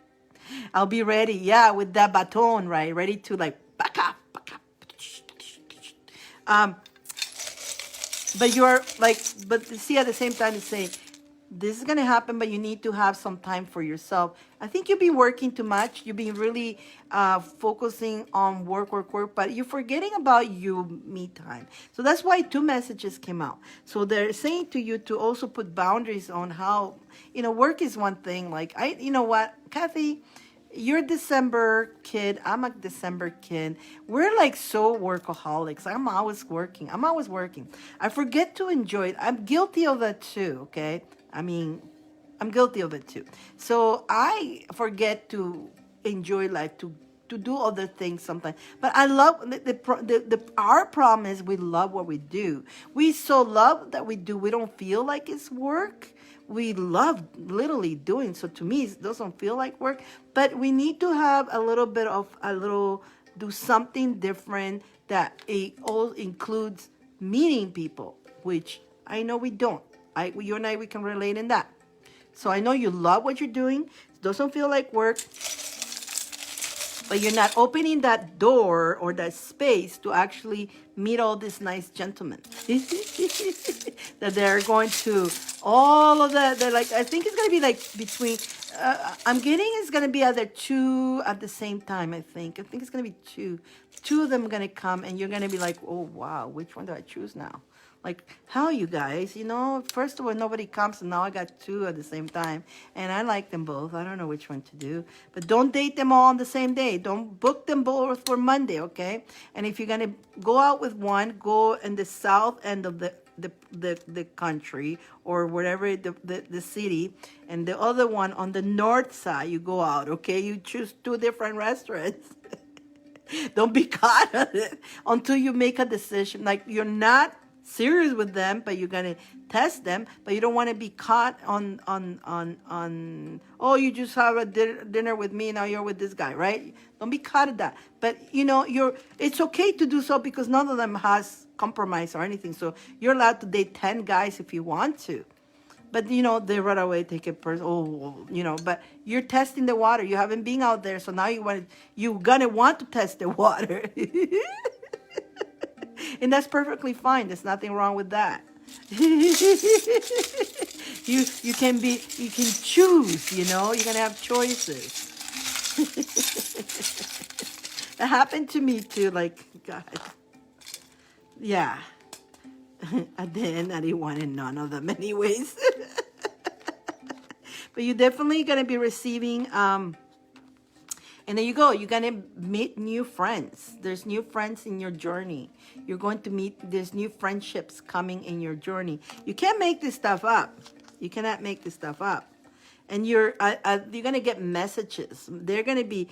I'll be ready. Yeah, with that baton, right? Ready to like, back up. But you're like, but see, at the same time, it's saying, this is going to happen, but you need to have some time for yourself. I think you've been working too much. You've been really focusing on work, but you're forgetting about you, me time. So that's why 2 messages came out. So they're saying to you to also put boundaries on how, work is one thing. Like, you know what, Kathy, you're a December kid. I'm a December kid. We're like so workaholics. I'm always working. I forget to enjoy it. I'm guilty of that too, okay? I'm guilty of it too. So I forget to enjoy life, to do other things sometimes. But I love our problem is we love what we do. We so love that we do. We don't feel like it's work. We love literally doing. So to me, it doesn't feel like work. But we need to have do something different that it all includes meeting people, which I know we don't. You and I, we can relate in that. So I know you love what you're doing. It doesn't feel like work. but you're not opening that door or that space to actually meet all these nice gentlemen that they're going to all of that. They're like, I think it's going to be like between, I'm getting it's going to be either two at the same time. I think it's going to be two of them are going to come, and you're going to be like, oh wow, which one do I choose now? Like, how you guys, first of all, nobody comes, and now I got two at the same time, and I like them both. I don't know which one to do, but don't date them all on the same day. Don't book them both for Monday, okay? And if you're gonna go out with one, go in the south end of the country or whatever the city, and the other one on the north side. You go out, okay? You choose two different restaurants. Don't be caught on it until you make a decision. Like, you're not serious with them, but you're gonna test them, but you don't want to be caught on oh, you just have a dinner with me, now you're with this guy, right? Don't be caught at that. But it's okay to do so, because none of them has compromise or anything, so you're allowed to date 10 guys if you want to. But they right away take it personal. But you're testing the water. You haven't been out there, so now you're gonna want to test the water. And that's perfectly fine. There's nothing wrong with that. you can choose, you're gonna have choices. That happened to me too, like, God. Yeah. At the end, I didn't want none of them anyways. But you're definitely gonna be receiving and there you go. You're going to meet new friends. There's new friends in your journey. You're going to there's new friendships coming in your journey. You can't make this stuff up. You cannot make this stuff up. And you're going to get messages. There's going to be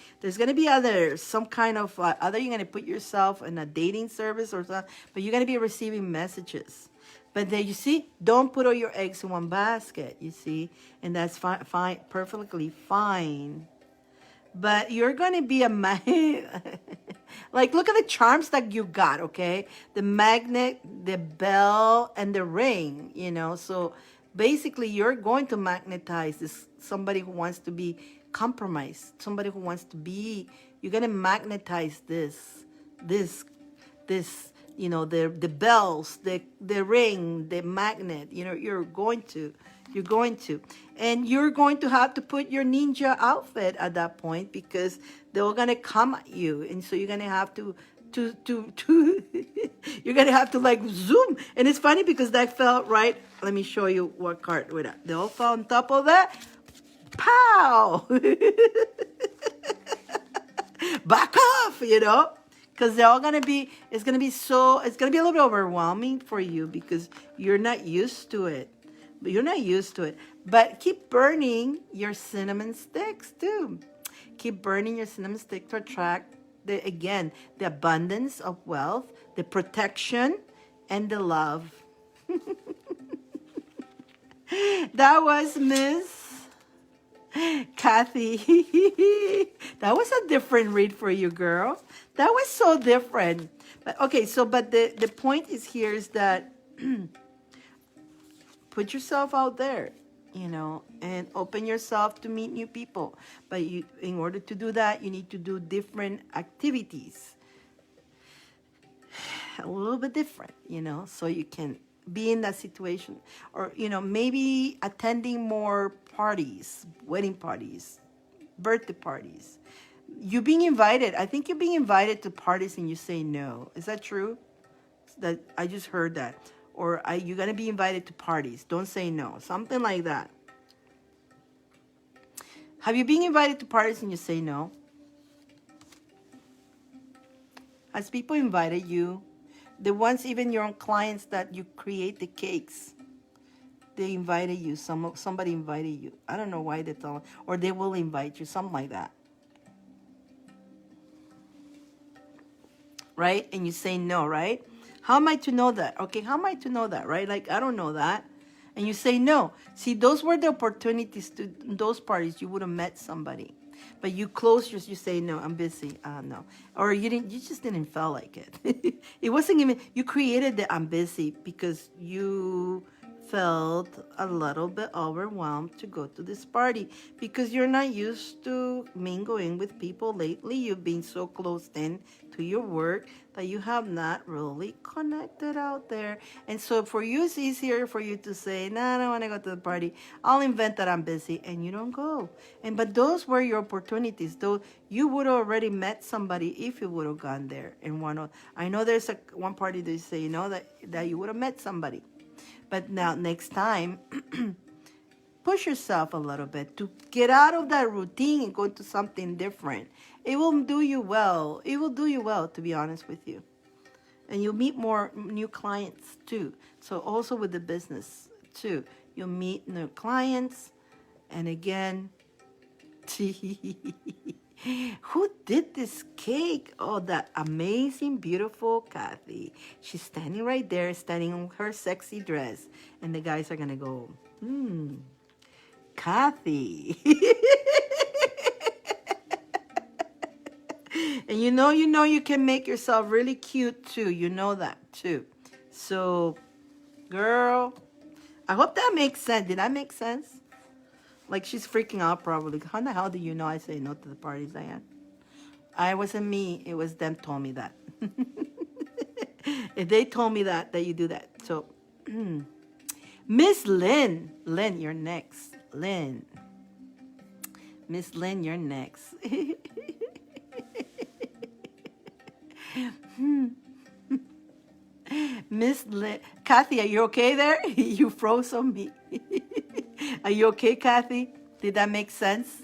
some kind of, either you're going to put yourself in a dating service or something, but you're going to be receiving messages. But then, you see, don't put all your eggs in one basket, you see, and that's fine, perfectly fine. But you're going to be like, look at the charms that you got, okay? The magnet, the bell, and the ring, So basically, you're going to magnetize somebody who wants to be compromised, somebody who wants to be, you're going to magnetize this, the bells, the ring, the magnet, you're going to. And you're going to have to put your ninja outfit at that point, because they're going to come at you. And so you're going to have to you're going to have to like zoom. And it's funny because that felt right. Let me show you what card. Wait up. They all fell on top of that. Pow! Back off, because they're all going to be, it's going to be a little bit overwhelming for you because you're not used to it. But keep burning your cinnamon sticks too. Keep burning your cinnamon stick to attract the abundance of wealth, the protection, and the love. That was Miss Kathy. That was a different read for you, girl. That was so different. But okay, but the point is that put yourself out there, and open yourself to meet new people. But in order to do that, you need to do different activities. A little bit different, so you can be in that situation. Or, maybe attending more parties, wedding parties, birthday parties. You're being invited. I think you're being invited to parties and you say no. Is that true? That I just heard that. Or you're going to be invited to parties. Don't say no. Something like that. Have you been invited to parties and you say no? Has people invited you? The ones, even your own clients that you create the cakes, they invited you. Somebody invited you. I don't know why they tell, or they will invite you. Something like that. Right? And you say no, right? How am I to know that? Okay, how am I to know that, right? Like, I don't know that. And you say no. See, those were the opportunities to those parties. You would have met somebody. But you you say, no, I'm busy. No. Or you just didn't feel like it. It wasn't even, you created the I'm busy because you felt a little bit overwhelmed to go to this party because you're not used to mingling with people lately. You've been so closed in to your work that you have not really connected out there. And so for you, it's easier for you to say, nah, I don't want to go to the party. I'll invent that I'm busy, and you don't go. And but those were your opportunities. Though you would have already met somebody if you would have gone there. And I know there's one party they say, that you would have met somebody. But now, next time, push yourself a little bit to get out of that routine and go into something different. It will do you well. It will do you well, to be honest with you. And you'll meet more new clients too. So also with the business too, you'll meet new clients. And again, who did this cake? Oh, that amazing, beautiful Kathy. She's standing right there, standing in her sexy dress. And the guys are going to go, Kathy. And you know you can make yourself really cute too. You know that too. So, girl, I hope that makes sense. Did that make sense? Like, she's freaking out probably. How the hell do you know I say no to the parties, Diane? I wasn't me. It was them told me that. If they told me that you do that. So, Miss Lynn. Lynn, you're next. Lynn. Miss Lynn, you're next. Miss Lynn. Kathy, are you okay there? You froze on me. Are you okay, Kathy? Did that make sense?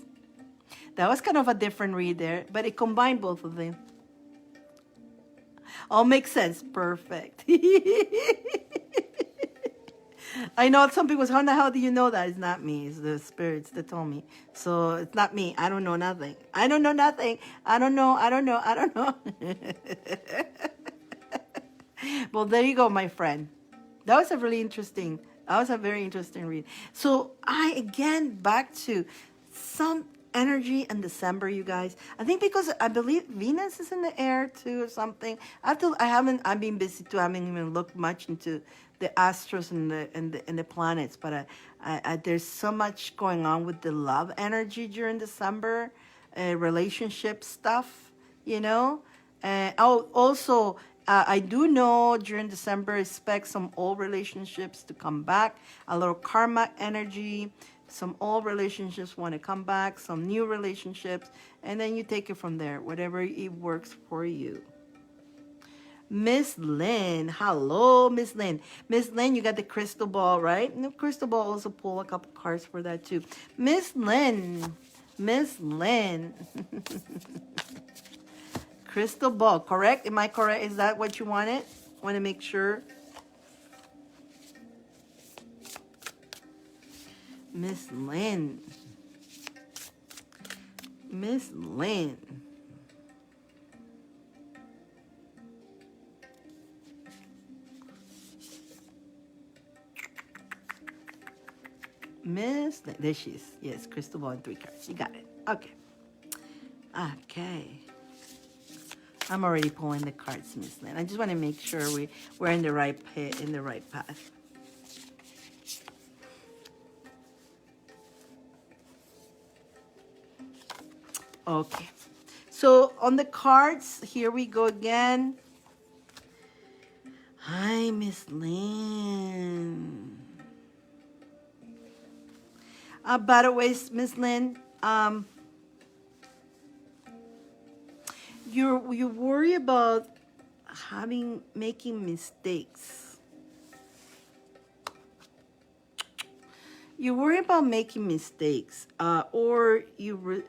That was kind of a different read there, but it combined both of them. All makes sense. Perfect. I know some people say, how the hell do you know that? It's not me. It's the spirits that told me. So it's not me. I don't know nothing. I don't know nothing. I don't know. Well, there you go, my friend. That was a very interesting read. So again, back to some energy in December, you guys. I think because I believe Venus is in the air too or something. I've been busy too. I haven't even looked much into the astros and the planets, but there's so much going on with the love energy during December, relationship stuff, also, I do know during December, expect some old relationships to come back, a little karma energy. Some old relationships want to come back, some new relationships, and then you take it from there, whatever it works for you. Miss Lynn, hello, Miss Lynn. Miss Lynn, you got the crystal ball, right? And the crystal ball also pull a couple cards for that too. Miss Lynn. Crystal ball, correct? Am I correct? Is that what you wanted? Want to make sure. Miss Lynn. Miss Lynn. Miss Lynn. There she is. Yes, crystal ball and 3 cards. You got it. Okay. Okay. I'm already pulling the cards, Miss Lynn. I just want to make sure we're in the right path. Okay. So on the cards, here we go again. Hi, Miss Lynn. By the way, Miss Lynn, you worry about making mistakes. You worry about making mistakes, or you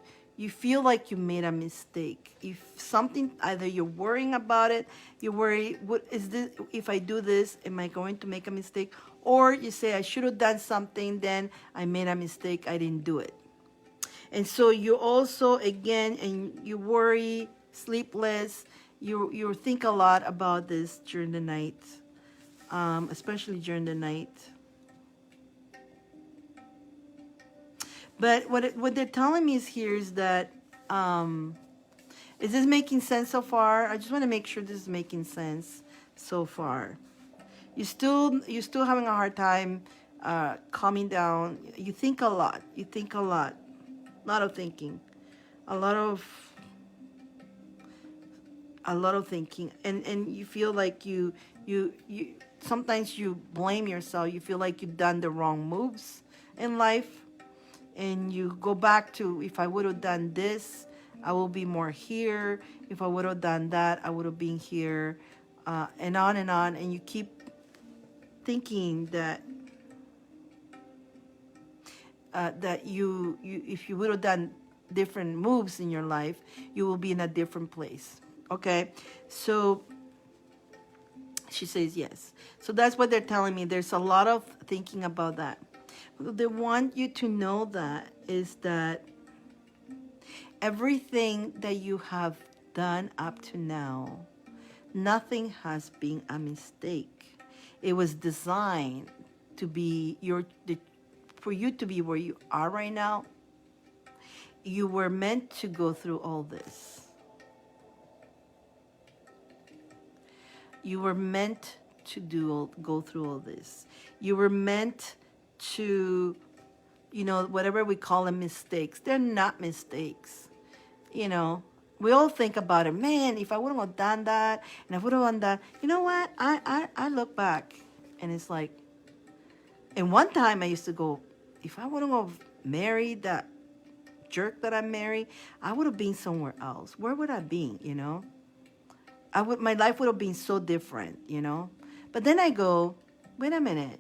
feel like you made a mistake. If something, either you're worrying about it, you worry, what is this? If I do this, am I going to make a mistake? Or you say, I should have done something, then I made a mistake, I didn't do it. And so you also, again, and you worry, sleepless, you think a lot about this during the night, especially during the night. But what they're telling me is that, is this making sense so far? I just want to make sure this is making sense so far. You're still having a hard time calming down. You think a lot. You think a lot. A lot of thinking. A lot of thinking, and you feel like you sometimes you blame yourself. You feel like you've done the wrong moves in life, and you go back to, if I would have done this, I will be more here. If I would have done that, I would have been here, and on and on. And you keep thinking that that you if you would have done different moves in your life, you will be in a different place. Okay, so she says yes. So that's what they're telling me. There's a lot of thinking about that. They want you to know that is that everything that you have done up to now, nothing has been a mistake. It was designed to be for you to be where you are right now. You were meant to go through all this. You were meant to go through all this. You were meant to, whatever we call them mistakes, they're not mistakes. We all think about it. Man, if I wouldn't have done that, and I would have done that, you know what? I look back, and it's like, and one time I used to go, if I wouldn't have married that jerk that I married, I would have been somewhere else. Where would I be? My life would have been so different. But then I go, wait a minute,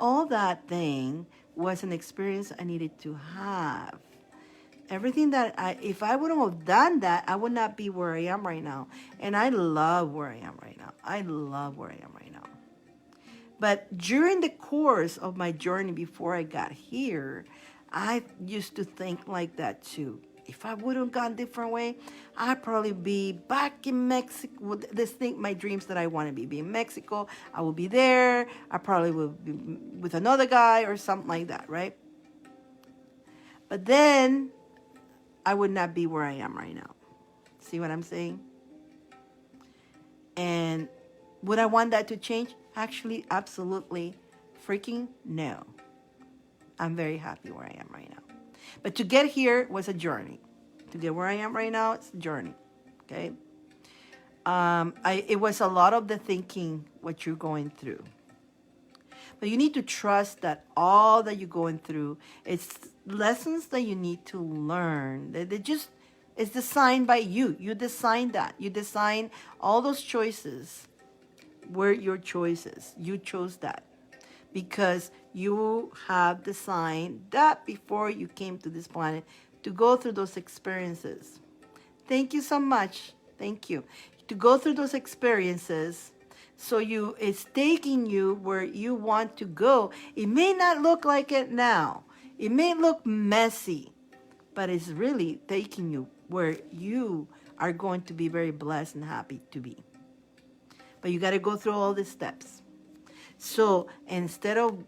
all that thing was an experience I needed to have. Everything if I wouldn't have done that, I would not be where I am right now. And I love where I am right now. I love where I am right now. But during the course of my journey before I got here, I used to think like that too. If I would have gone a different way, I'd probably be back in Mexico. My dreams that I want to be in Mexico. I will be there. I probably will be with another guy or something like that, right? But then I would not be where I am right now. See what I'm saying? And would I want that to change? Actually, absolutely freaking no. I'm very happy where I am right now. But to get here was a journey. To get where I am right now, it's a journey. Okay? It was a lot of the thinking what you're going through. But you need to trust that all that you're going through, it's lessons that you need to learn. It's designed by you. You designed that. You designed all those choices were your choices. You chose that because you have designed that before you came to this planet to go through those experiences. Thank you so much. Thank you. To go through those experiences, so it's taking you where you want to go. It may not look like it now. It may look messy, but it's really taking you where you are going to be very blessed and happy to be. But you got to go through all the steps. So instead of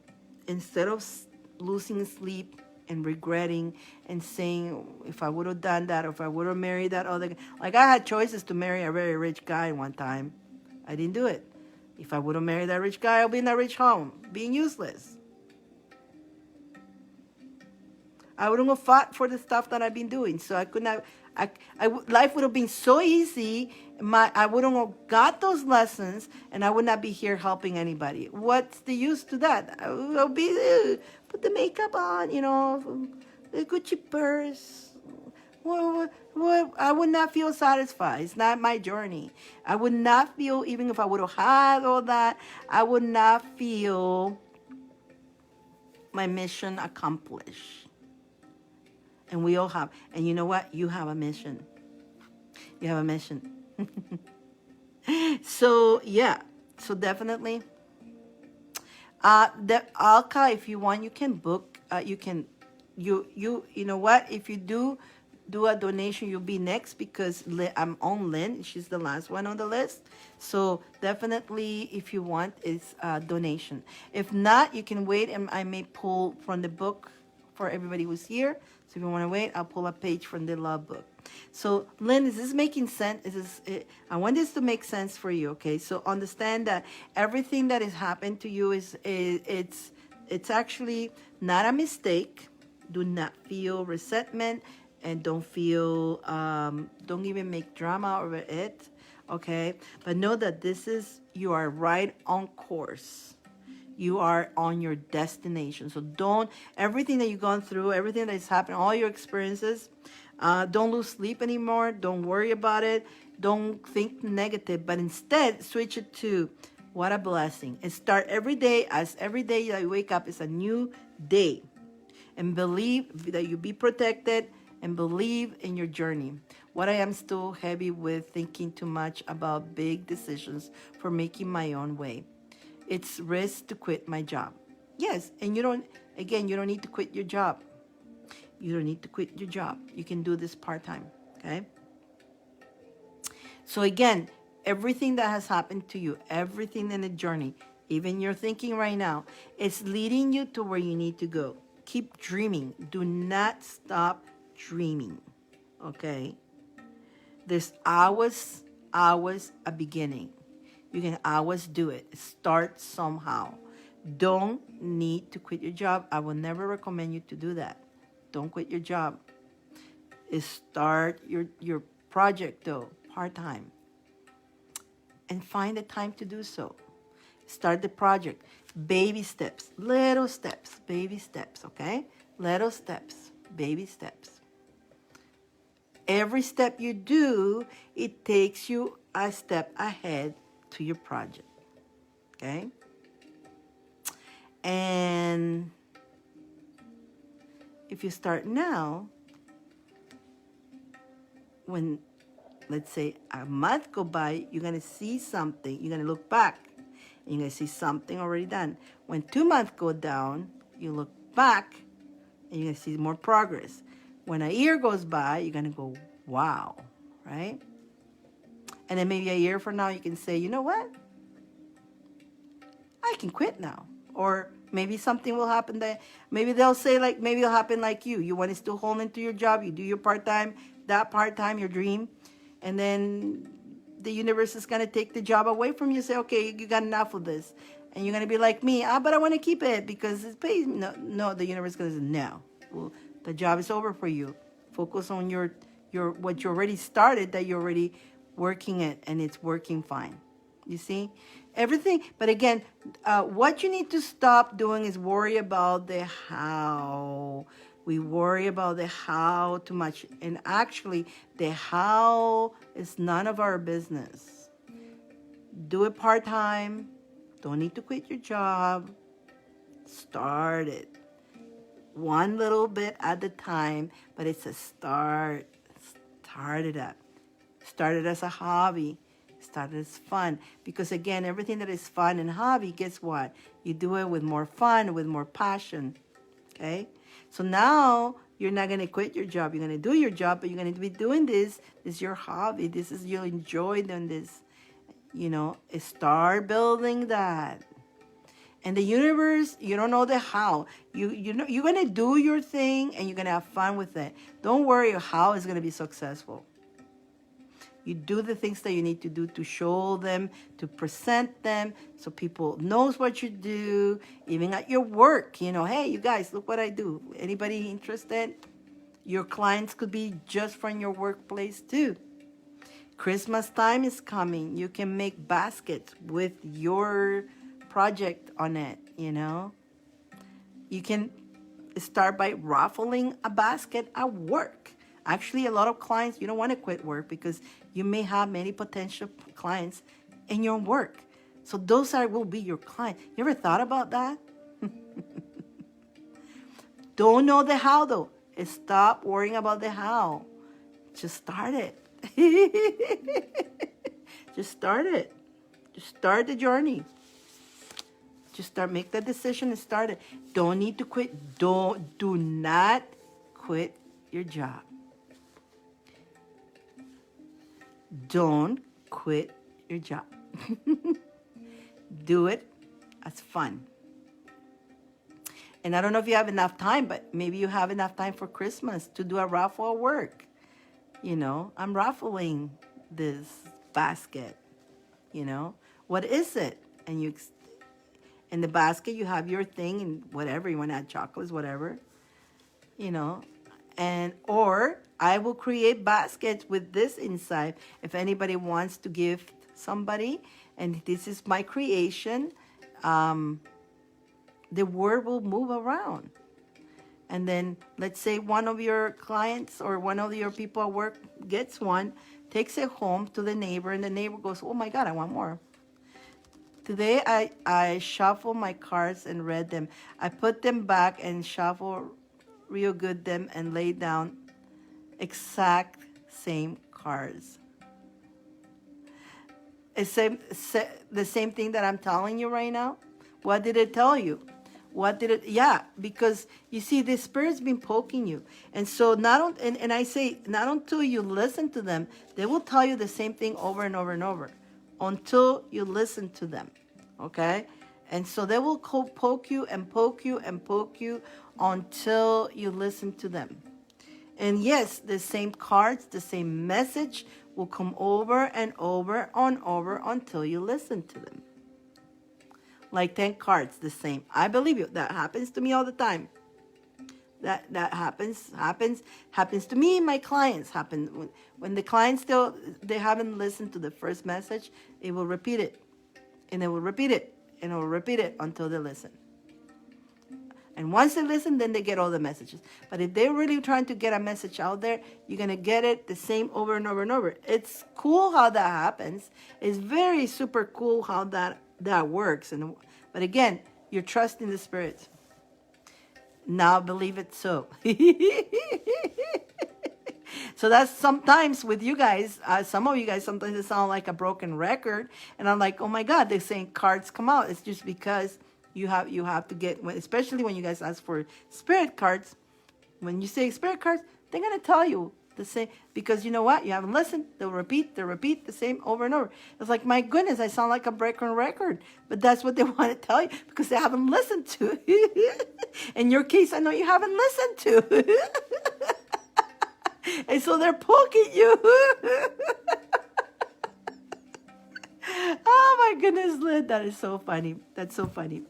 losing sleep and regretting and saying, if I would have done that, or if I would have married that other guy. Like I had choices to marry a very rich guy one time. I didn't do it. If I would have married that rich guy, I'll be in a rich home, being useless. I wouldn't have fought for the stuff that I've been doing. So I could not, life would have been so easy. I wouldn't have got those lessons, and I would not be here helping anybody. What's the use to that? I'll be, put the makeup on, the Gucci purse. I would not feel satisfied. It's not my journey. I would not feel, even if I would have had all that, I would not feel my mission accomplished. And we all have. And you know what? You have a mission. You have a mission. So, yeah. So, definitely. Alka, if you want, you can book. You know what? If you do a donation, you'll be next because I'm on Lynn. She's the last one on the list. So definitely, if you want, it's a donation. If not, you can wait, and I may pull from the book for everybody who's here. So if you want to wait, I'll pull a page from the love book. So Lynn, is this making sense? I want this to make sense for you, okay? So understand that everything that has happened to you it's it's actually not a mistake. Do not feel resentment, and don't even make drama over it. Okay, but know that you are right on course. You are on your destination. So everything that you've gone through, everything that has happened, all your experiences, don't lose sleep anymore. Don't worry about it. Don't think negative, but instead switch it to what a blessing. And start every day as every day that you wake up is a new day. And believe that you be protected and believe in your journey. What I am still heavy with thinking too much about big decisions for making my own way. It's risk to quit my job. Yes, and you don't need to quit your job. You don't need to quit your job. You can do this part-time, okay? So again, everything that has happened to you, everything in the journey, even your thinking right now, it's leading you to where you need to go. Keep dreaming. Do not stop dreaming, okay? There's always a beginning. You can always do it. Start somehow. Don't need to quit your job. I will never recommend you to do that. Don't quit your job. Start your project though, part-time. And find the time to do so. Start the project. Baby steps, little steps, baby steps, okay? Little steps, baby steps. Every step you do, it takes you a step ahead to your project, okay? And if you start now, when, let's say, a month go by, you're going to see something. You're going to look back, and you're going to see something already done. When 2 months go down, you look back, and you're going to see more progress. When a year goes by, you're going to go, wow, right? And then maybe a year from now, you can say, you know what? I can quit now. Or maybe something will happen that, maybe they'll say, like, maybe it'll happen like you. You want to still hold into your job. You do your part-time, your dream. And then the universe is going to take the job away from you. Say, okay, you got enough of this. And you're going to be like me, but I want to keep it because it pays. No, the universe is going to say, no. Well, the job is over for you. Focus on your what you already started, that you're already working it, and it's working fine. You see? Everything. But again, what you need to stop doing is worry about the how. We worry about the how too much. And actually, the how is none of our business. Do it part-time. Don't need to quit your job. Start it. One little bit at a time, but it's a start. Start it up. Start it as a hobby. Start it as fun. Because again, everything that is fun and hobby, guess what? You do it with more fun, with more passion. Okay? So now you're not going to quit your job. You're going to do your job, but you're going to be doing this. This is your hobby. You'll enjoy doing this. Start building that. And the universe, you don't know the how. You're going to do your thing and you're going to have fun with it. Don't worry how it's going to be successful. You do the things that you need to do to show them, to present them, so people knows what you do, even at your work. Hey, you guys, look what I do. Anybody interested? Your clients could be just from your workplace too. Christmas time is coming. You can make baskets with your project on it, You can start by raffling a basket at work. Actually, a lot of clients, you don't want to quit work because you may have many potential clients in your work. So those will be your clients. You ever thought about that? Don't know the how, though. Stop worrying about the how. Just start it. Just start it. Just start the journey. Just make the decision and start it. Don't need to quit. Do not quit your job. Don't quit your job. Do it as fun. And I don't know if you have enough time, but maybe you have enough time for Christmas to do a raffle at work. I'm raffling this basket. What is it? And In the basket, you have your thing and whatever. You want to add chocolates, whatever, you know. And or I will create baskets with this inside. If anybody wants to give somebody, and this is my creation, the word will move around. And then let's say one of your clients or one of your people at work gets one, takes it home to the neighbor, and the neighbor goes, oh my God, I want more. Today I shuffle my cards and read them. I put them back and shuffle real good them and lay down exact same cards. It's the same thing that I'm telling you right now. What did it tell you? What did it? Yeah, because you see, the Spirit's been poking you, and so and I say not until you listen to them, they will tell you the same thing over and over and over, until you listen to them, okay? And so they will poke you and poke you and poke you until you listen to them. And yes, the same cards, the same message will come over and over and over until you listen to them. Like 10 cards, the same. I believe you. That happens to me all the time. That happens to me. My clients happen when the clients they haven't listened to the first message. It will repeat it, and it will repeat it, and it will repeat it until they listen. And once they listen, then they get all the messages. But if they're really trying to get a message out there, you're going to get it the same over and over and over. It's cool how that happens. It's very super cool how that works. But again, you're trusting the Spirit. Now believe it so. So that's sometimes with you guys, some of you guys, sometimes it sounds like a broken record. And I'm like, oh my God, they're saying cards come out. It's just because you have to get, especially when you guys ask for spirit cards. When you say spirit cards, they're going to tell you the same, because you know what? You haven't listened. They'll repeat the same over and over. It's like, my goodness, I sound like a broken record. But that's what they want to tell you because they haven't listened to it. In your case, I know you haven't listened to it. And so they're poking you. Oh my goodness, Lynn, that is so funny. That's so funny.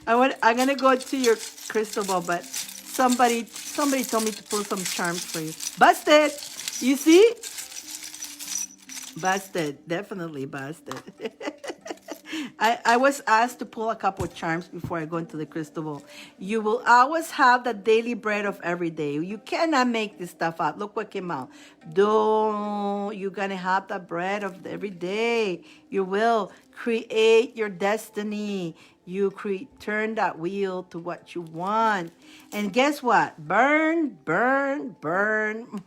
I'm gonna go to your crystal ball, but somebody told me to pull some charms for you. Busted! You see? Busted. Definitely busted. I was asked to pull a couple of charms before I go into the crystal ball. You will always have the daily bread of every day. You cannot make this stuff up. Look what came out. You're going to have the bread of every day. You will create your destiny. You turn that wheel to what you want. And guess what? Burn, burn, burn.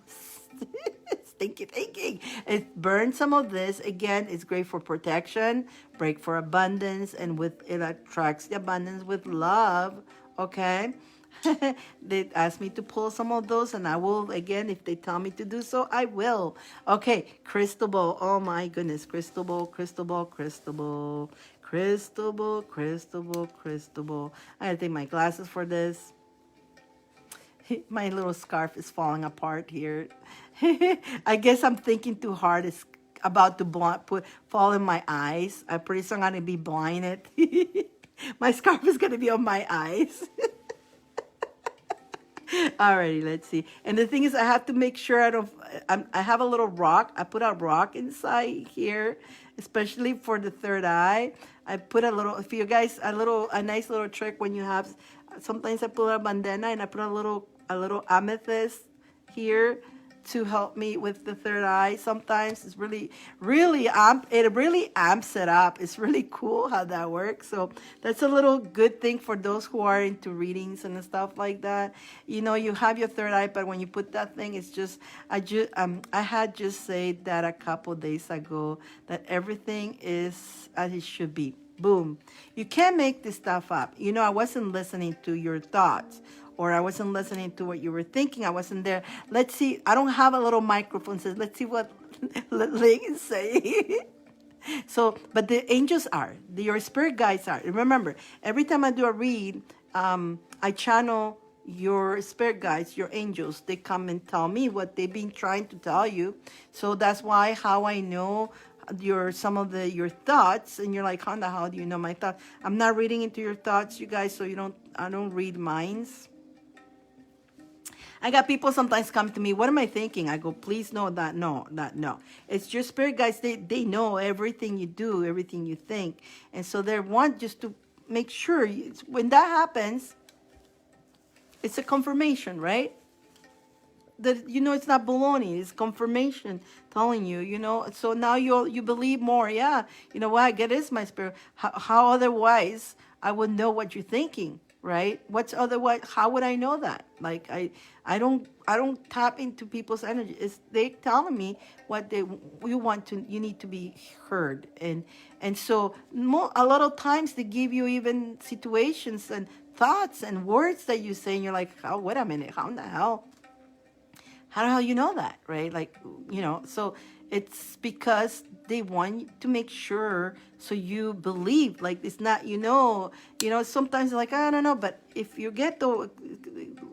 Stinky thinking. It burns some of this. Again, it's great for protection, break for abundance, and it attracts the abundance with love. Okay. They asked me to pull some of those, and I will, again, if they tell me to do so, I will. Okay, crystal ball. Oh my goodness. Crystal ball, crystal ball, crystal ball, crystal ball, crystal ball, crystal ball. I gotta take my glasses for this. My little scarf is falling apart here. I guess I'm thinking too hard. It's about to fall in my eyes. I'm pretty soon I'm going to be blinded. My scarf is going to be on my eyes. Alrighty, let's see. And the thing is, I have to make sure I have a little rock. I put a rock inside here, especially for the third eye. I put for you guys, a nice little trick when you have, sometimes I put a bandana and I put a little amethyst here to help me with the third eye. Sometimes it's really amps it up. It's really cool how that works. So that's a little good thing for those who are into readings and stuff like that. You know, you have your third eye, but when you put that thing, it's just, I had just said that a couple days ago that everything is as it should be. Boom. You can't make this stuff up. You know, I wasn't listening to your thoughts, or I wasn't listening to what you were thinking. I wasn't there. Let's see. I don't have a little microphone says, let's see what Ling is saying. So, but the angels are. Your spirit guides are. Remember, every time I do a read, I channel your spirit guides, your angels. They come and tell me what they've been trying to tell you. So that's how I know some of your thoughts, and you're like, Honda, how do you know my thoughts? I'm not reading into your thoughts, you guys, so I don't read minds. I got people sometimes come to me, what am I thinking? I go, please no, that no, that no. It's your spirit guides, they know everything you do, everything you think. And so they want just to make sure when that happens, it's a confirmation, right? That it's not baloney, it's confirmation telling you, so now you believe more. Yeah, you know what, I get is my spirit. How otherwise I would know what you're thinking, right? What's otherwise, how would I know that? Like I don't tap into people's energy. It's they telling me what you need to be heard. And so a lot of times they give you even situations and thoughts and words that you say, and you're like, oh, wait a minute, how in the hell you know that, right? Like, so it's because they want to make sure so you believe. Like, it's not, sometimes like, I don't know, but if you get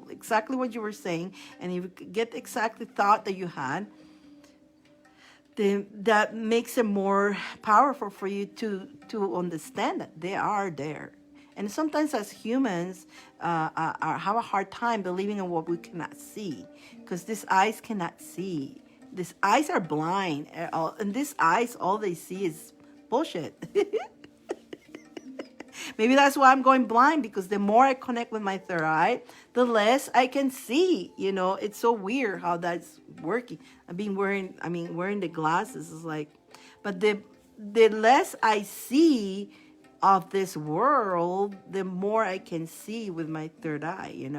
exactly what you were saying, and you get exactly thought that you had, then that makes it more powerful for you to understand that they are there. And sometimes as humans, have a hard time believing in what we cannot see, because these eyes cannot see. These eyes are blind, and these eyes, all they see is bullshit. Maybe that's why I'm going blind, because the more I connect with my third eye, the less I can see. It's so weird how that's working. Wearing the glasses is like, but the less I see of this world, the more I can see with my third eye.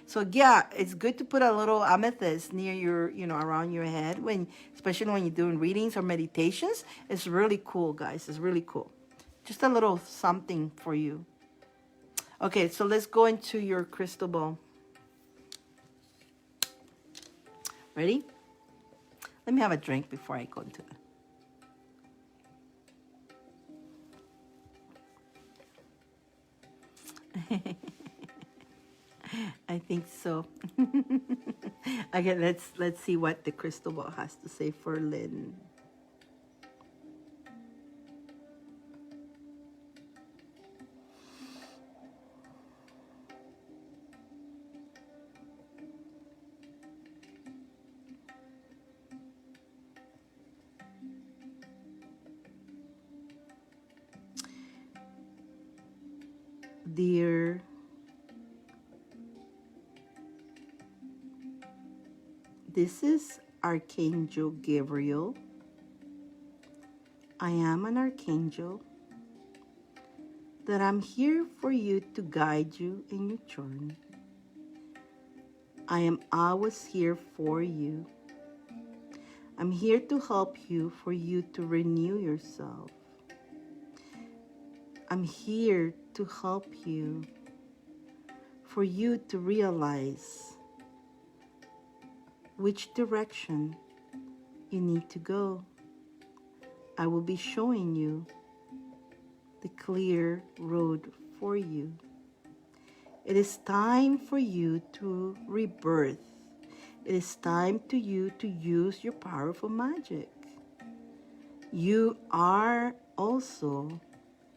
So yeah, it's good to put a little amethyst near around your head, especially when you're doing readings or meditations. It's really cool, guys. It's really cool. Just a little something for you. Okay, so let's go into your crystal ball. Ready? Let me have a drink before I go into it. I think so. Okay, let's see what the crystal ball has to say for Lynn. Dear, this is Archangel Gabriel. I am an archangel that I'm here for you to guide you in your journey. I am always here for you. I'm here to help you, for you to renew yourself. I'm here to help you, for you to realize which direction you need to go. I will be showing you the clear road for you. It is time for you to rebirth. It is time to you to use your powerful magic. You are also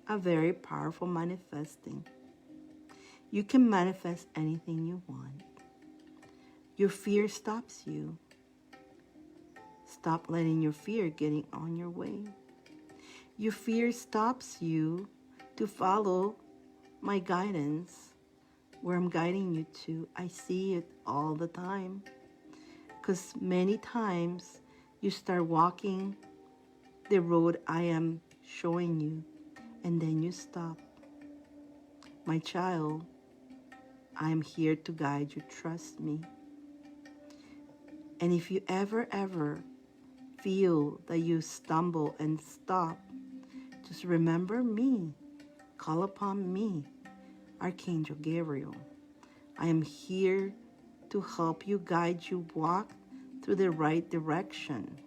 a very powerful manifesting. You can manifest anything you want. Your fear stops you. Stop letting your fear getting on your way. Your fear stops you to follow my guidance, where I'm guiding you to. I see it all the time. Because many times you start walking the road I am showing you, and then you stop. My child, I am here to guide you. Trust me. And if you ever feel that you stumble and stop, just remember me. Call upon me, Archangel Gabriel. I am here to help you, guide you, walk through the right direction.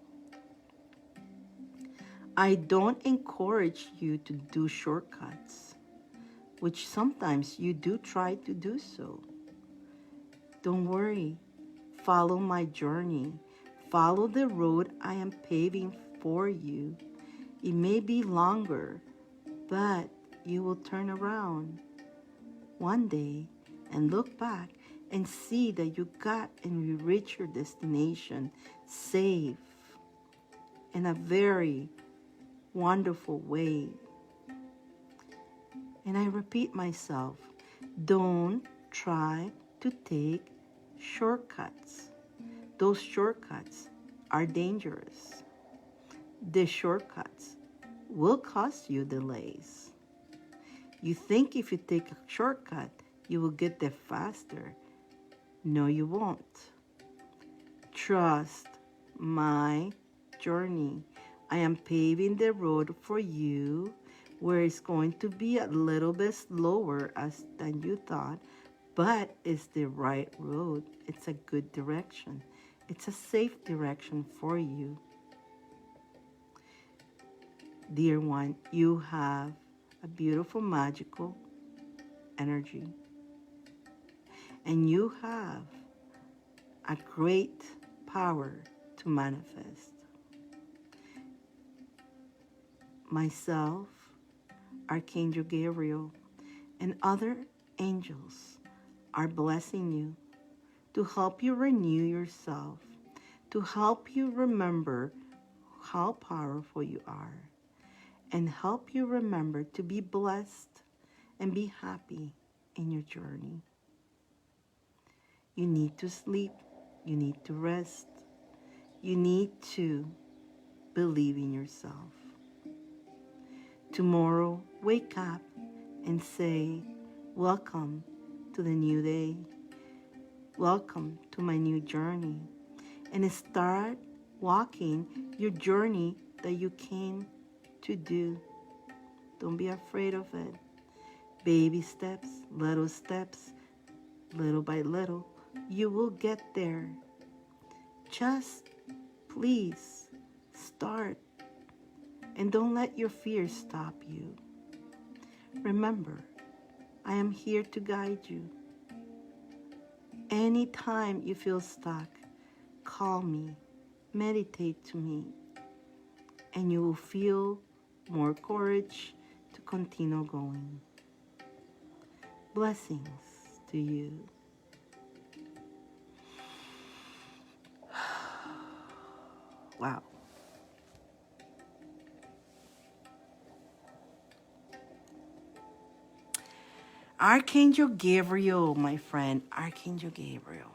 I don't encourage you to do shortcuts, which sometimes you do try to do so. Don't worry. Follow my journey. Follow the road I am paving for you. It may be longer, but you will turn around one day and look back and see that you got and you reached your destination safe in a very wonderful way. And I repeat myself, don't try to take shortcuts. Those shortcuts are dangerous. The shortcuts will cause you delays. You think if you take a shortcut, you will get there faster. No, you won't. Trust my journey. I am paving the road for you where it's going to be a little bit slower than you thought, but it's the right road. It's a good direction. It's a safe direction for you. Dear one, you have a beautiful, magical energy. And you have a great power to manifest. Myself, Archangel Gabriel, and other angels are blessing you to help you renew yourself, to help you remember how powerful you are, and help you remember to be blessed and be happy in your journey. You need to sleep. You need to rest. You need to believe in yourself. Tomorrow, wake up and say, welcome to the new day. Welcome to my new journey. And start walking your journey that you came to do. Don't be afraid of it. Baby steps, little by little, you will get there. Just please start, and don't let your fears stop you. Remember, I am here to guide you. Anytime you feel stuck, call me, meditate to me, and you will feel more courage to continue going. Blessings to you. Wow. Archangel Gabriel, my friend, Archangel Gabriel.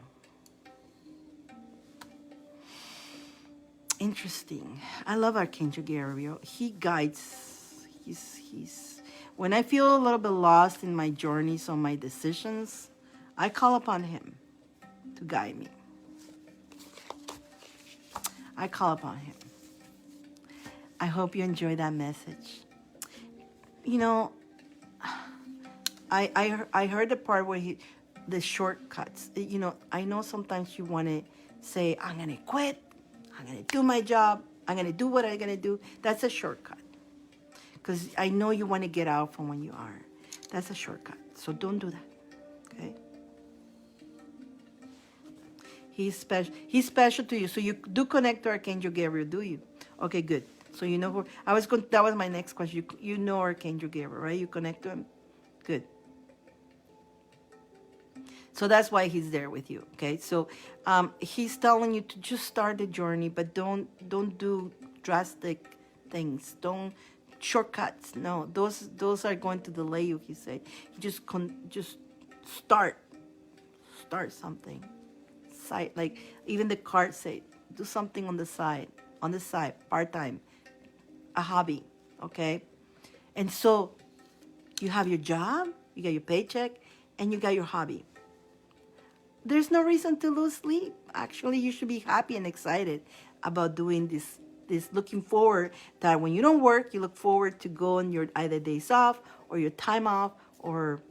Interesting. I love Archangel Gabriel. He guides. He's. When I feel a little bit lost in my journeys or my decisions, I call upon him to guide me. I call upon him. I hope you enjoy that message. You know, I heard the part where the shortcuts. You know, I know sometimes you want to say, I'm going to quit. I'm going to do my job. I'm going to do what I'm going to do. That's a shortcut. Because I know you want to get out from when you are. That's a shortcut. So don't do that. Okay? He's special to you. So you do connect to Archangel Gabriel, do you? Okay, good. So you know who that was my next question. You know Archangel Gabriel, right? You connect to him? Good. So that's why he's there with you, okay? So he's telling you to just start the journey, but don't do drastic things. Don't shortcuts. No, those are going to delay you. He said, just start something. Side, like even the card say, do something on the side, part-time, a hobby, okay? And so you have your job, you got your paycheck, and you got your hobby. There's no reason to lose sleep. Actually, you should be happy and excited about doing this, looking forward that when you don't work, you look forward to go on your either days off or your time off or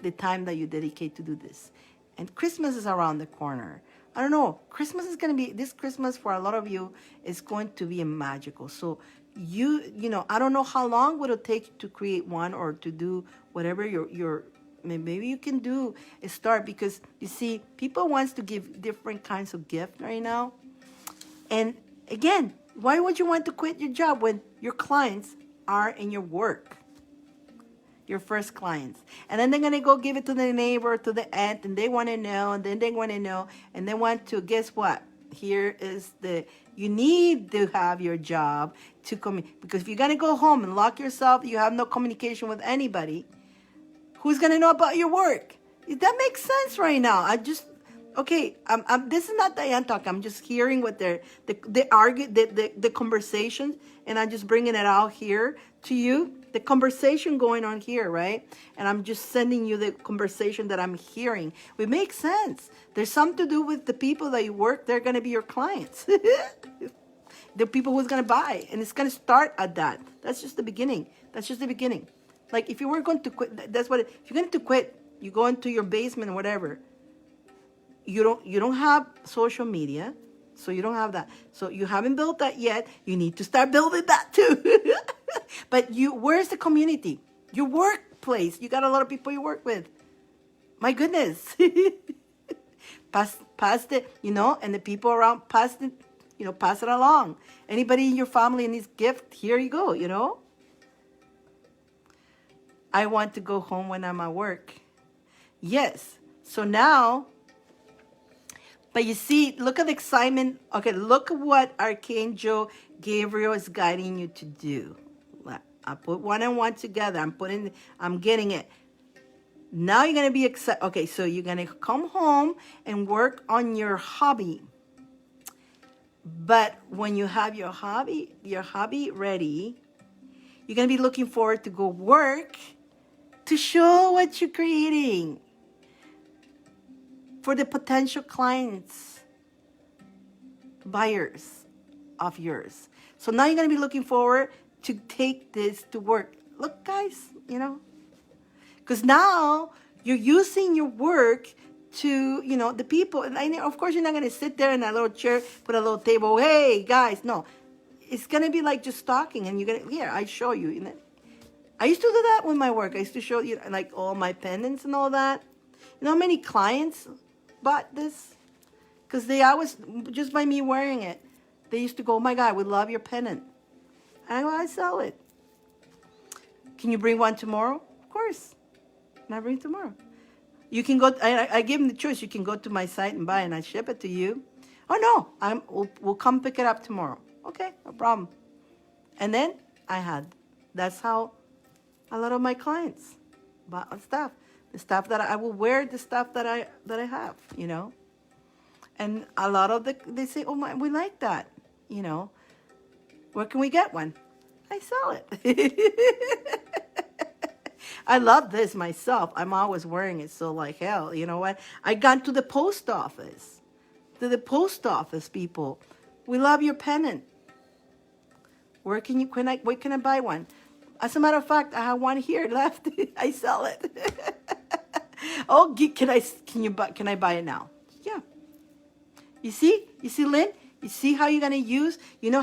the time that you dedicate to do this. And Christmas is around the corner. I don't know, this Christmas for a lot of you is going to be magical. So you know, I don't know how long would it take to create one or to do whatever your maybe you can do a start, because you see, people wants to give different kinds of gift right now. And again, Why would you want to quit your job when your clients are in your work? Your first clients. And then they're going to go give it to the neighbor, to the aunt, and they want to know, and then they want to know, and they want to, guess what? Here is you need to have your job to because if you're going to go home and lock yourself, you have no communication with anybody, who's going to know about your work? That makes sense right now. Okay, this is not Dyane talking. I'm just hearing what they argue, the conversation, and I'm just bringing it out here to you. The conversation going on here, right? And I'm just sending you the conversation that I'm hearing. It makes sense. There's something to do with the people that you work. They're going to be your clients. The people who's going to buy. And it's going to start at that. That's just the beginning. That's just the beginning. Like if you were going to quit, if you're going to quit, you go into your basement or whatever. You don't have social media, so you don't have that. So you haven't built that yet. You need to start building that too. But where's the community? Your workplace. You got a lot of people you work with. My goodness. pass the, and the people around, pass it along. Anybody in your family needs gift, here you go, I want to go home when I'm at work. Yes. So now, but you see, look at the excitement. Okay, look at what Archangel Gabriel is guiding you to do. I put one and one together. I'm getting it. Now you're going to be excited. Okay, so you're going to come home and work on your hobby. But when you have your hobby ready, you're going to be looking forward to go work to show what you're creating for the potential clients, buyers of yours. So now you're going to be looking forward to take this to work. Look, guys, because now you're using your work to, the people. And of course, you're not going to sit there in a little chair, put a little table. Hey, guys, no. It's going to be like just talking. And you're going to, here, I show you. I used to do that with my work. I used to show you, like, all my pendants and all that. You know how many clients bought this? Because they always, just by me wearing it, they used to go, oh my God, we love your pendant. And I sell it. Can you bring one tomorrow? Of course. Can I bring tomorrow? You can go, I give them the choice. You can go to my site and buy it, and I ship it to you. Oh no, we'll come pick it up tomorrow. Okay, no problem. And then that's how a lot of my clients bought stuff. The stuff that I will wear, the stuff that I have, And a lot of they say, oh my, we like that, Where can we get one? I sell it. I love this myself. I'm always wearing it, so like hell. You know what? I got to the post office. To the post office, people. We love your pendant. Where can I buy one? As a matter of fact, I have one here left. I sell it. Oh, can I buy it now? Yeah. You see, Lynn? You see how you're going to use? You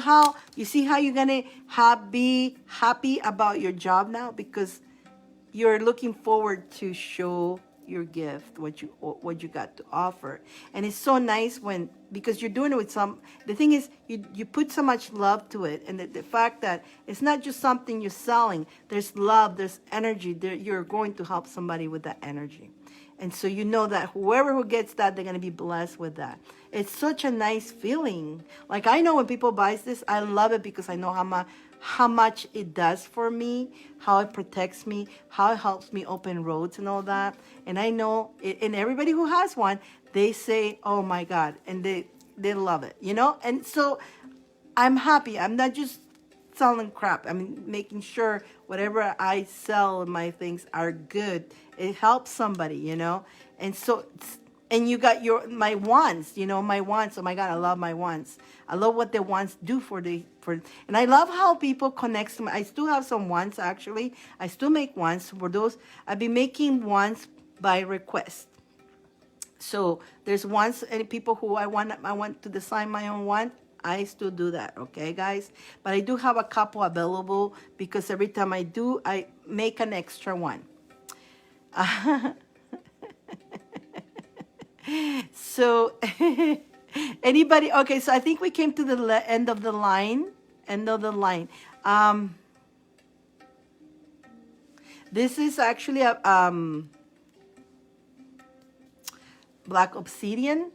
see how you're going to be happy about your job now? Because you're looking forward to show your gift, what you got to offer. And it's so nice because you're doing it with the thing is, you put so much love to it. And the fact that it's not just something you're selling. There's love, there's energy. You're going to help somebody with that energy. And so that whoever who gets that, they're going to be blessed with that. It's such a nice feeling. Like I know when people buy this, I love it because I know how much it does for me, how it protects me, how it helps me open roads and all that. And I know, and everybody who has one, they say, oh my God, and they love it, And so I'm happy. I'm not just selling crap. I'm making sure whatever I sell, my things are good. It helps somebody, And so, and you got my wands, my wands. Oh my God, I love my wands. I love what the wands do and I love how people connect to me. I still have some wands, actually. I still make wands for those. I've been making wands by request. So there's wands, and people who I want to design my own wand. I still do that, okay, guys? But I do have a couple available because every time I do, I make an extra one. So Anybody? Okay, so I think we came to the end of the line. End of the line. Um, this is actually a black obsidian.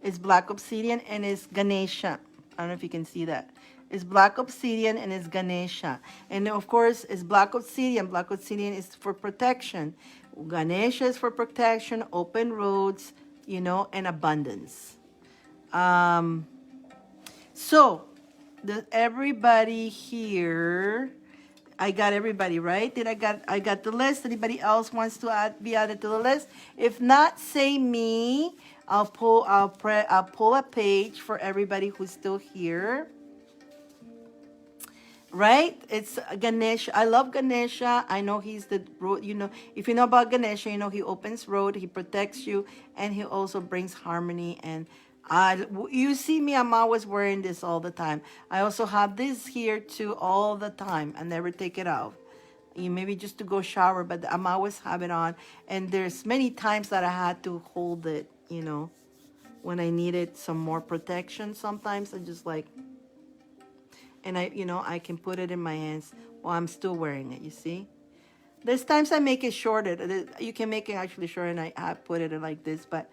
It's black obsidian and it's Ganesha. I don't know if you can see that. It's black obsidian and it's Ganesha. And of course, it's black obsidian. Black obsidian is for protection. Ganesha is for protection, open roads, you know, and abundance. So, everybody here, I got everybody, right? I got the list. Anybody else wants to be added to the list? If not, say me. I'll pull a page for everybody who's still here. Right? It's Ganesha. I love Ganesha. I know he's the road. You know, if you know about Ganesha, you know he opens road, he protects you, and he also brings harmony. And you see me, I'm always wearing this all the time. I also have this here too all the time. I never take it off. Maybe just to go shower, but I'm always have it on. And there's many times that I had to hold it, you know, when I needed some more protection. Sometimes I just like, and I can put it in my hands while I'm still wearing it, you see? There's times I make it shorter. You can make it actually shorter, and I put it like this, but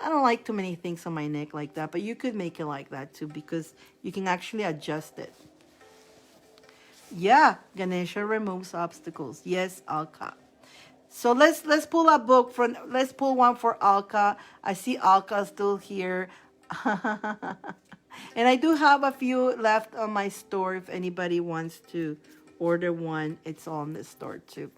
I don't like too many things on my neck like that, but you could make it like that too, because you can actually adjust it. Yeah, Ganesha removes obstacles. Yes, Alka. So let's pull a book let's pull one for Alka. I see Alka still here. And I do have a few left on my store. If anybody wants to order one, it's on the store too.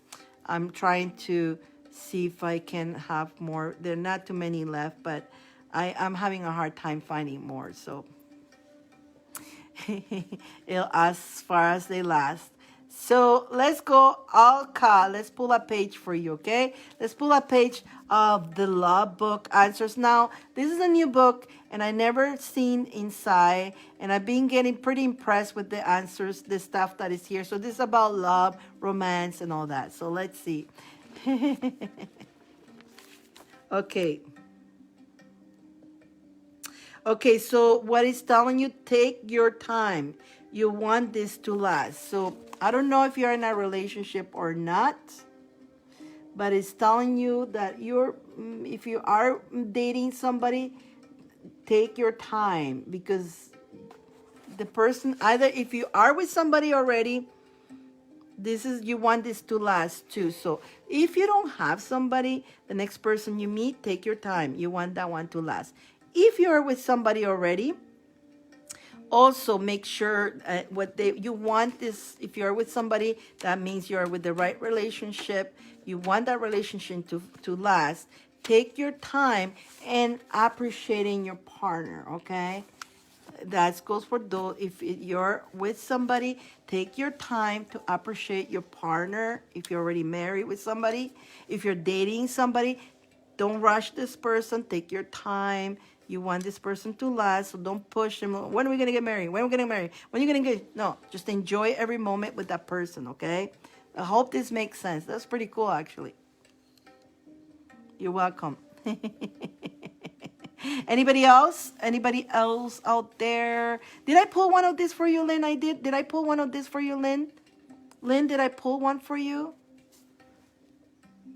I'm trying to see if I can have more. There are not too many left, but I'm having a hard time finding more. So as far as they last. So let's go, Alka. Let's pull a page for you, okay? Let's pull a page of the love book answers. Now, this is a new book, and I never seen inside, and I've been getting pretty impressed with the answers, the stuff that is here. So this is about love, romance, and all that. So let's see. Okay. Okay, so what it's telling you, take your time. You want this to last. So I don't know if you're in a relationship or not, but it's telling you that if you are dating somebody, take your time, because the person, either if you are with somebody already, you want this to last too. So if you don't have somebody, the next person you meet, take your time. You want that one to last. If you're with somebody already, also make sure you want this. If you're with somebody, that means you're with the right relationship. You want that relationship to last. Take your time and appreciating your partner, okay? That goes for those. If you're with somebody, take your time to appreciate your partner. If you're already married with somebody, if you're dating somebody, don't rush this person. Take your time. You want this person to last, so don't push them. When are we going to get married? When are we going to get married? When are you going to get... No, just enjoy every moment with that person, okay? I hope this makes sense. That's pretty cool, actually. You're welcome. Anybody else? Anybody else out there? Did I pull one of this for you, Lynn? I did. Did I pull one of this for you, Lynn? Lynn, did I pull one for you?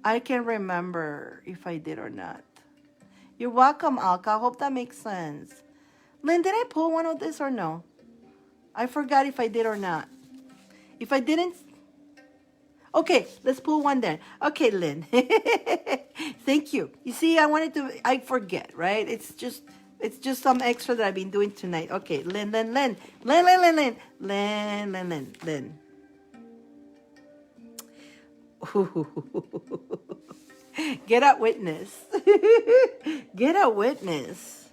I can't remember if I did or not. You're welcome, Alka. I hope that makes sense. Lynn, did I pull one of this or no? I forgot if I did or not. If I didn't... Okay, let's pull one then. Okay, Lynn. Thank you. You see, I forget, right? It's just some extra that I've been doing tonight. Okay, Lynn. Get a witness. Get a witness.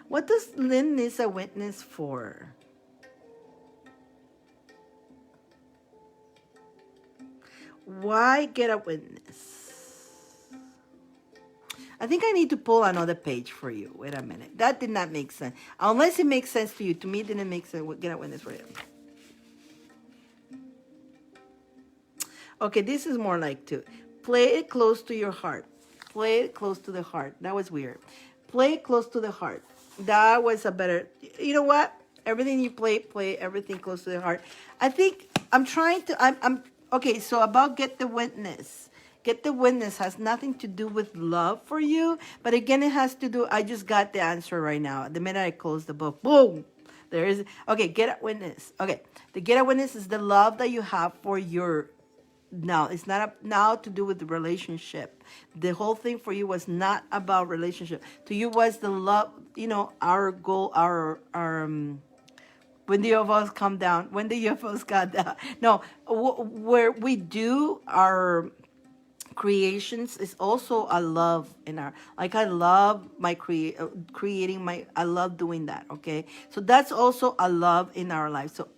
What does Lynn need a witness for? Why get a witness? I think I need to pull another page for you. Wait a minute. That did not make sense. Unless it makes sense to you. To me, it didn't make sense. Get a witness for you. Okay, this is more like to play it close to your heart. Play it close to the heart. That was weird. Play it close to the heart. That was a better. You know what? Everything you play everything close to the heart. I think I'm trying to. I'm okay. So about get the witness. Get the witness has nothing to do with love for you, but again, it has to do. I just got the answer right now. The minute I close the book, boom, there is. Okay, get a witness. Okay, the get a witness is the love that you have for your. Now it's not now to do with the relationship. The whole thing for you was not about relationship. To you was the love. You know, our goal, our when the UFOs come down, when the UFOs got down. No, where we do our creations is also a love in our, like I love my creating my, I love doing that. Okay, so that's also a love in our life. So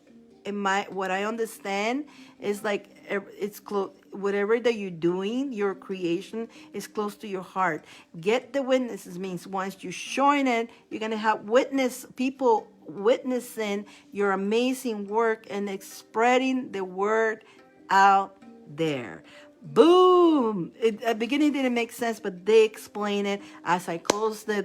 in my, what I understand is like it's close, whatever that you're doing, your creation is close to your heart. Get the witnesses means once you join it, you're gonna have witness people witnessing your amazing work and spreading the word out there. Boom! It, at the beginning it didn't make sense, but they explain it as I close the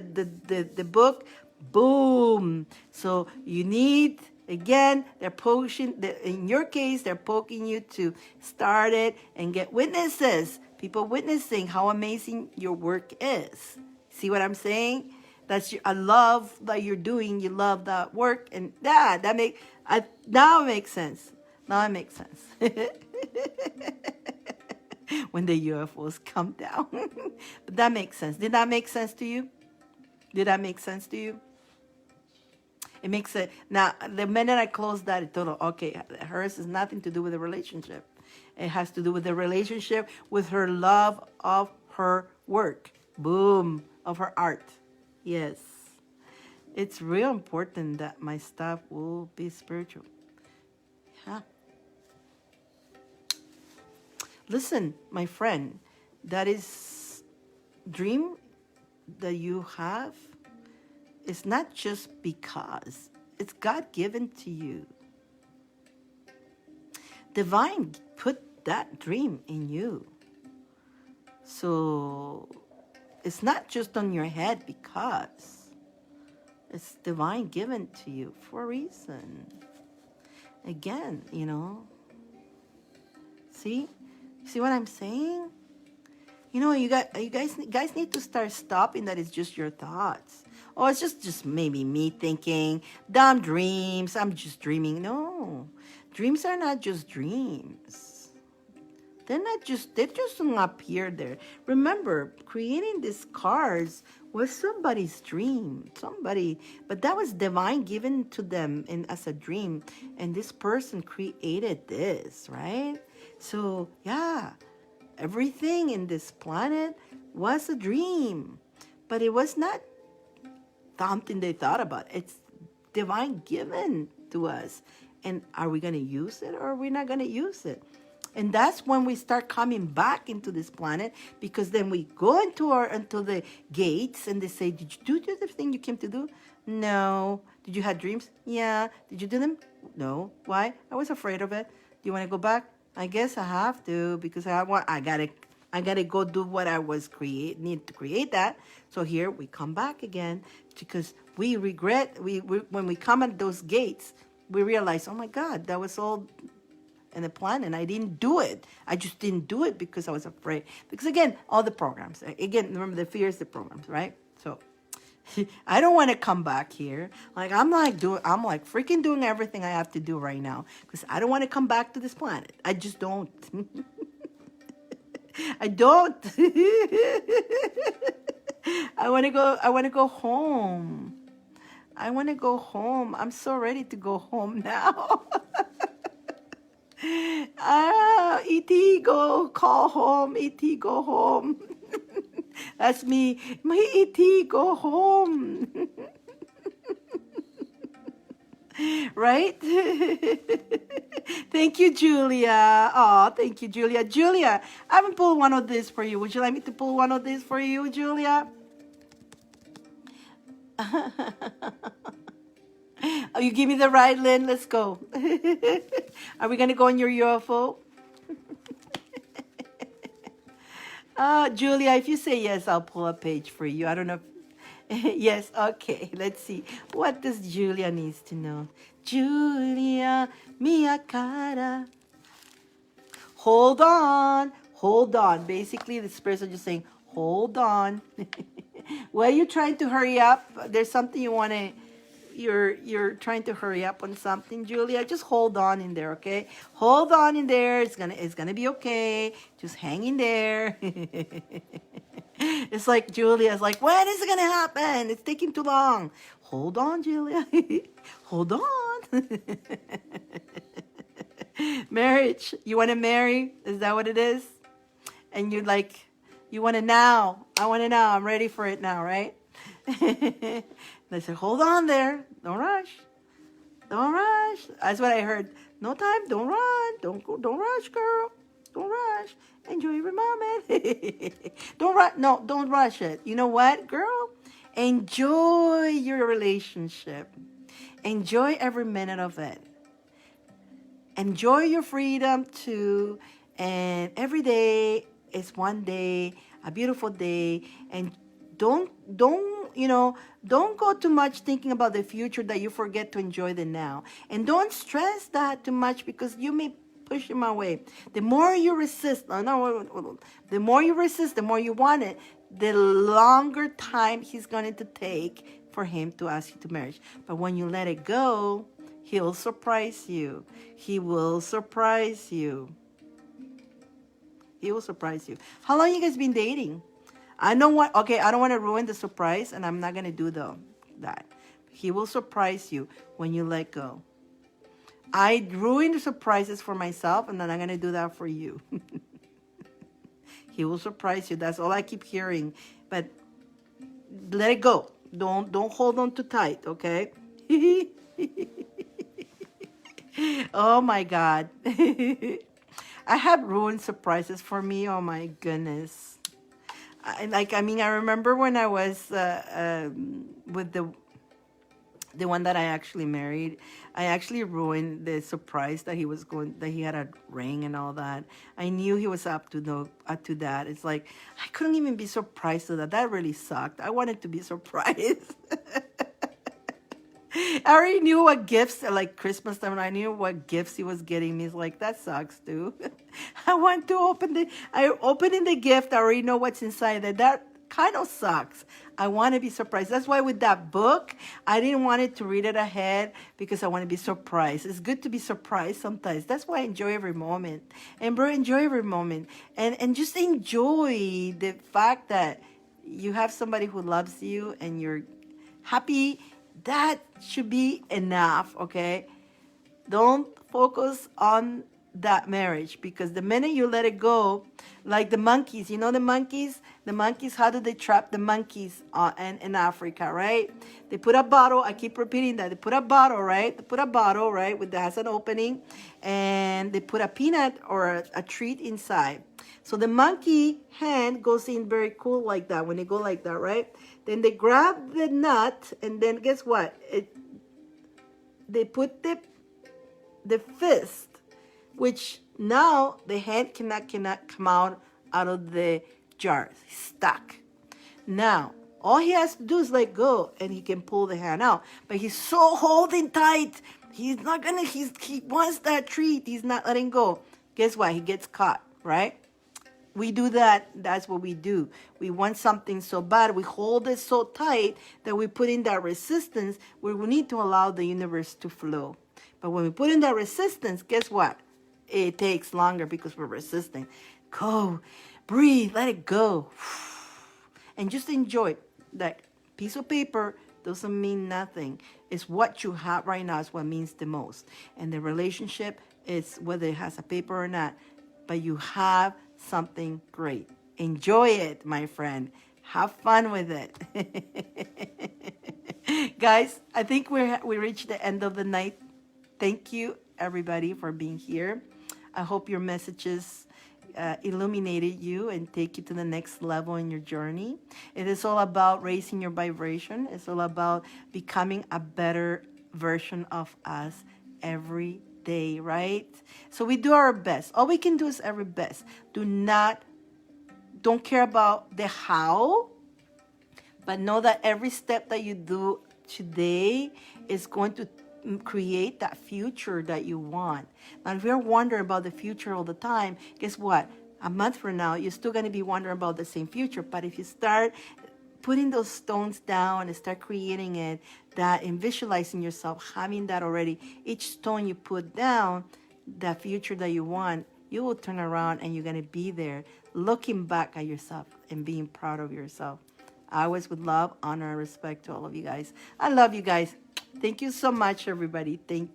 book. Boom! So you need, again, they're pushing, in your case, they're poking you to start it and get witnesses. People witnessing how amazing your work is. See what I'm saying? That's I love that you're doing. You love that work, and that make now it makes sense. Now it makes sense. When the UFOs come down. But that makes sense. Did that make sense to you? Did that make sense to you? It makes it. Now, the minute I close that, it total, okay, hers has nothing to do with the relationship. It has to do with the relationship with her love of her work. Boom. Of her art. Yes. It's real important that my stuff will be spiritual. Yeah. Listen, my friend, that is dream that you have is not just because it's God given to you. Divine put that dream in you. So it's not just on your head because it's divine given to you for a reason. Again, you know, see what I'm saying? You know, you guys need to start stopping that it's just your thoughts. Oh, it's just maybe me thinking, dumb dreams, I'm just dreaming. No, dreams are not just dreams. They just don't appear there. Remember, creating these cards was somebody's dream. But that was divine given to them as a dream. And this person created this, right? So, yeah, everything in this planet was a dream. But it was not something they thought about. It's divine given to us. And are we going to use it or are we not going to use it? And that's when we start coming back into this planet, because then we go into the gates and they say, did you do the thing you came to do? No. Did you have dreams? Yeah. Did you do them? No. Why? I was afraid of it. Do you want to go back? I guess I have to, because I gotta go do what I was need to create that. So here we come back again, because we regret when we come at those gates, we realize, oh my God, that was all in the plan and I didn't do it. I just didn't do it because I was afraid. Because again, all the programs. Again, remember, the fear is the programs, right? So I don't want to come back here. Like I'm like freaking doing everything I have to do right now because I don't want to come back to this planet. I just don't. I don't. I want to go home. I want to go home. I'm so ready to go home now. E.T. call home. E.T. go home. That's me. My E.T. go home. Right? Thank you, Julia. Oh, thank you, Julia. Julia, I haven't pulled one of these for you. Would you like me to pull one of these for you, Julia? Oh, you give me the right, Lynn. Let's go. Are we going to go on your UFO? Julia, if you say yes, I'll pull a page for you. I don't know Yes, okay. Let's see. What does Julia needs to know? Julia, mia cara. Hold on. Hold on. Basically, the spirits are just saying, hold on. Why are you trying to hurry up? There's something you want to you're trying to hurry up on something, Julia. Just hold on in there, okay? Hold on in there. It's gonna be okay. Just hang in there. It's like Julia's like, when is it gonna happen? It's taking too long. Hold on, Julia. Hold on. Marriage. You want to marry? Is that what it is? And you like, you want it now. I want it now. I'm ready for it now, right? They said, hold on there. Don't rush. Don't rush. That's what I heard. No time. Don't run. Don't go. Don't rush, girl. Don't rush. Enjoy every moment. Don't rush. No, don't rush it. You know what, girl? Enjoy your relationship. Enjoy every minute of it. Enjoy your freedom too. And every day is one day, a beautiful day. And don't don't go too much thinking about the future that you forget to enjoy the now. And don't stress that too much because you may push him away. The more you resist, the more you resist, the more you want it, the longer time he's going to take for him to ask you to marriage. But when you let it go, he'll surprise you. He will surprise you. He will surprise you. How long you guys been dating? I don't want to ruin the surprise, and I'm not going to do that. He will surprise you when you let go. I ruin the surprises for myself, and then I'm going to do that for you. He will surprise you. That's all I keep hearing. But let it go. Don't hold on too tight, okay? Oh, my God. I have ruined surprises for me. Oh, my goodness. I remember when I was with the one that I actually married, I actually ruined the surprise that he had a ring and all that. I knew he was up to that. It's like, I couldn't even be surprised to that. That really sucked. I wanted to be surprised. I already knew what gifts, like Christmas time, I knew what gifts he was getting me. It's like, that sucks, too. I want to opening the gift, I already know what's inside there. That kind of sucks. I want to be surprised. That's why with that book, I didn't want it to read it ahead because I want to be surprised. It's good to be surprised sometimes. That's why I enjoy every moment. And bro, enjoy every moment. And just enjoy the fact that you have somebody who loves you and you're happy. That should be enough, okay? Don't focus on that marriage because the minute you let it go, like the monkeys, you know the monkeys? The monkeys, how do they trap the monkeys in Africa, right? They put a bottle, I keep repeating that. They put a bottle, right? They put a bottle, right, that has an opening, and they put a peanut or a treat inside. So the monkey hand goes in very cool like that, when they go like that, right? Then they grab the nut, and then guess what? They put the fist, which now the hand cannot come out of the jar. He's stuck. Now, all he has to do is let go, and he can pull the hand out. But he's so holding tight. He wants that treat. He's not letting go. Guess what? He gets caught, right? We do that. That's what we do. We want something so bad. We hold it so tight that we put in that resistance where we need to allow the universe to flow. But when we put in that resistance, guess what? It takes longer because we're resisting. Go. Breathe. Let it go. And just enjoy it. That piece of paper doesn't mean nothing. It's what you have right now is what means the most. And the relationship is whether it has a paper or not. But you have something great. Enjoy it, my friend. Have fun with it. Guys, I think we reached the end of the night. Thank you, everybody, for being here. I hope your messages illuminated you and take you to the next level in your journey. It is all about raising your vibration. It's all about becoming a better version of us every day, right? So we do our best. All we can do is our best. Don't care about the how, But know that every step that you do today is going to create that future that you want. Now, if you're wondering about the future all the time, guess what? A month from now, you're still going to be wondering about the same future. But if you start putting those stones down and start creating it, that and visualizing yourself having that already, each stone you put down, that future that you want, you will turn around and you're going to be there looking back at yourself and being proud of yourself. I always with love, honor, and respect to all of you guys. I love you guys. Thank you so much, everybody. Thank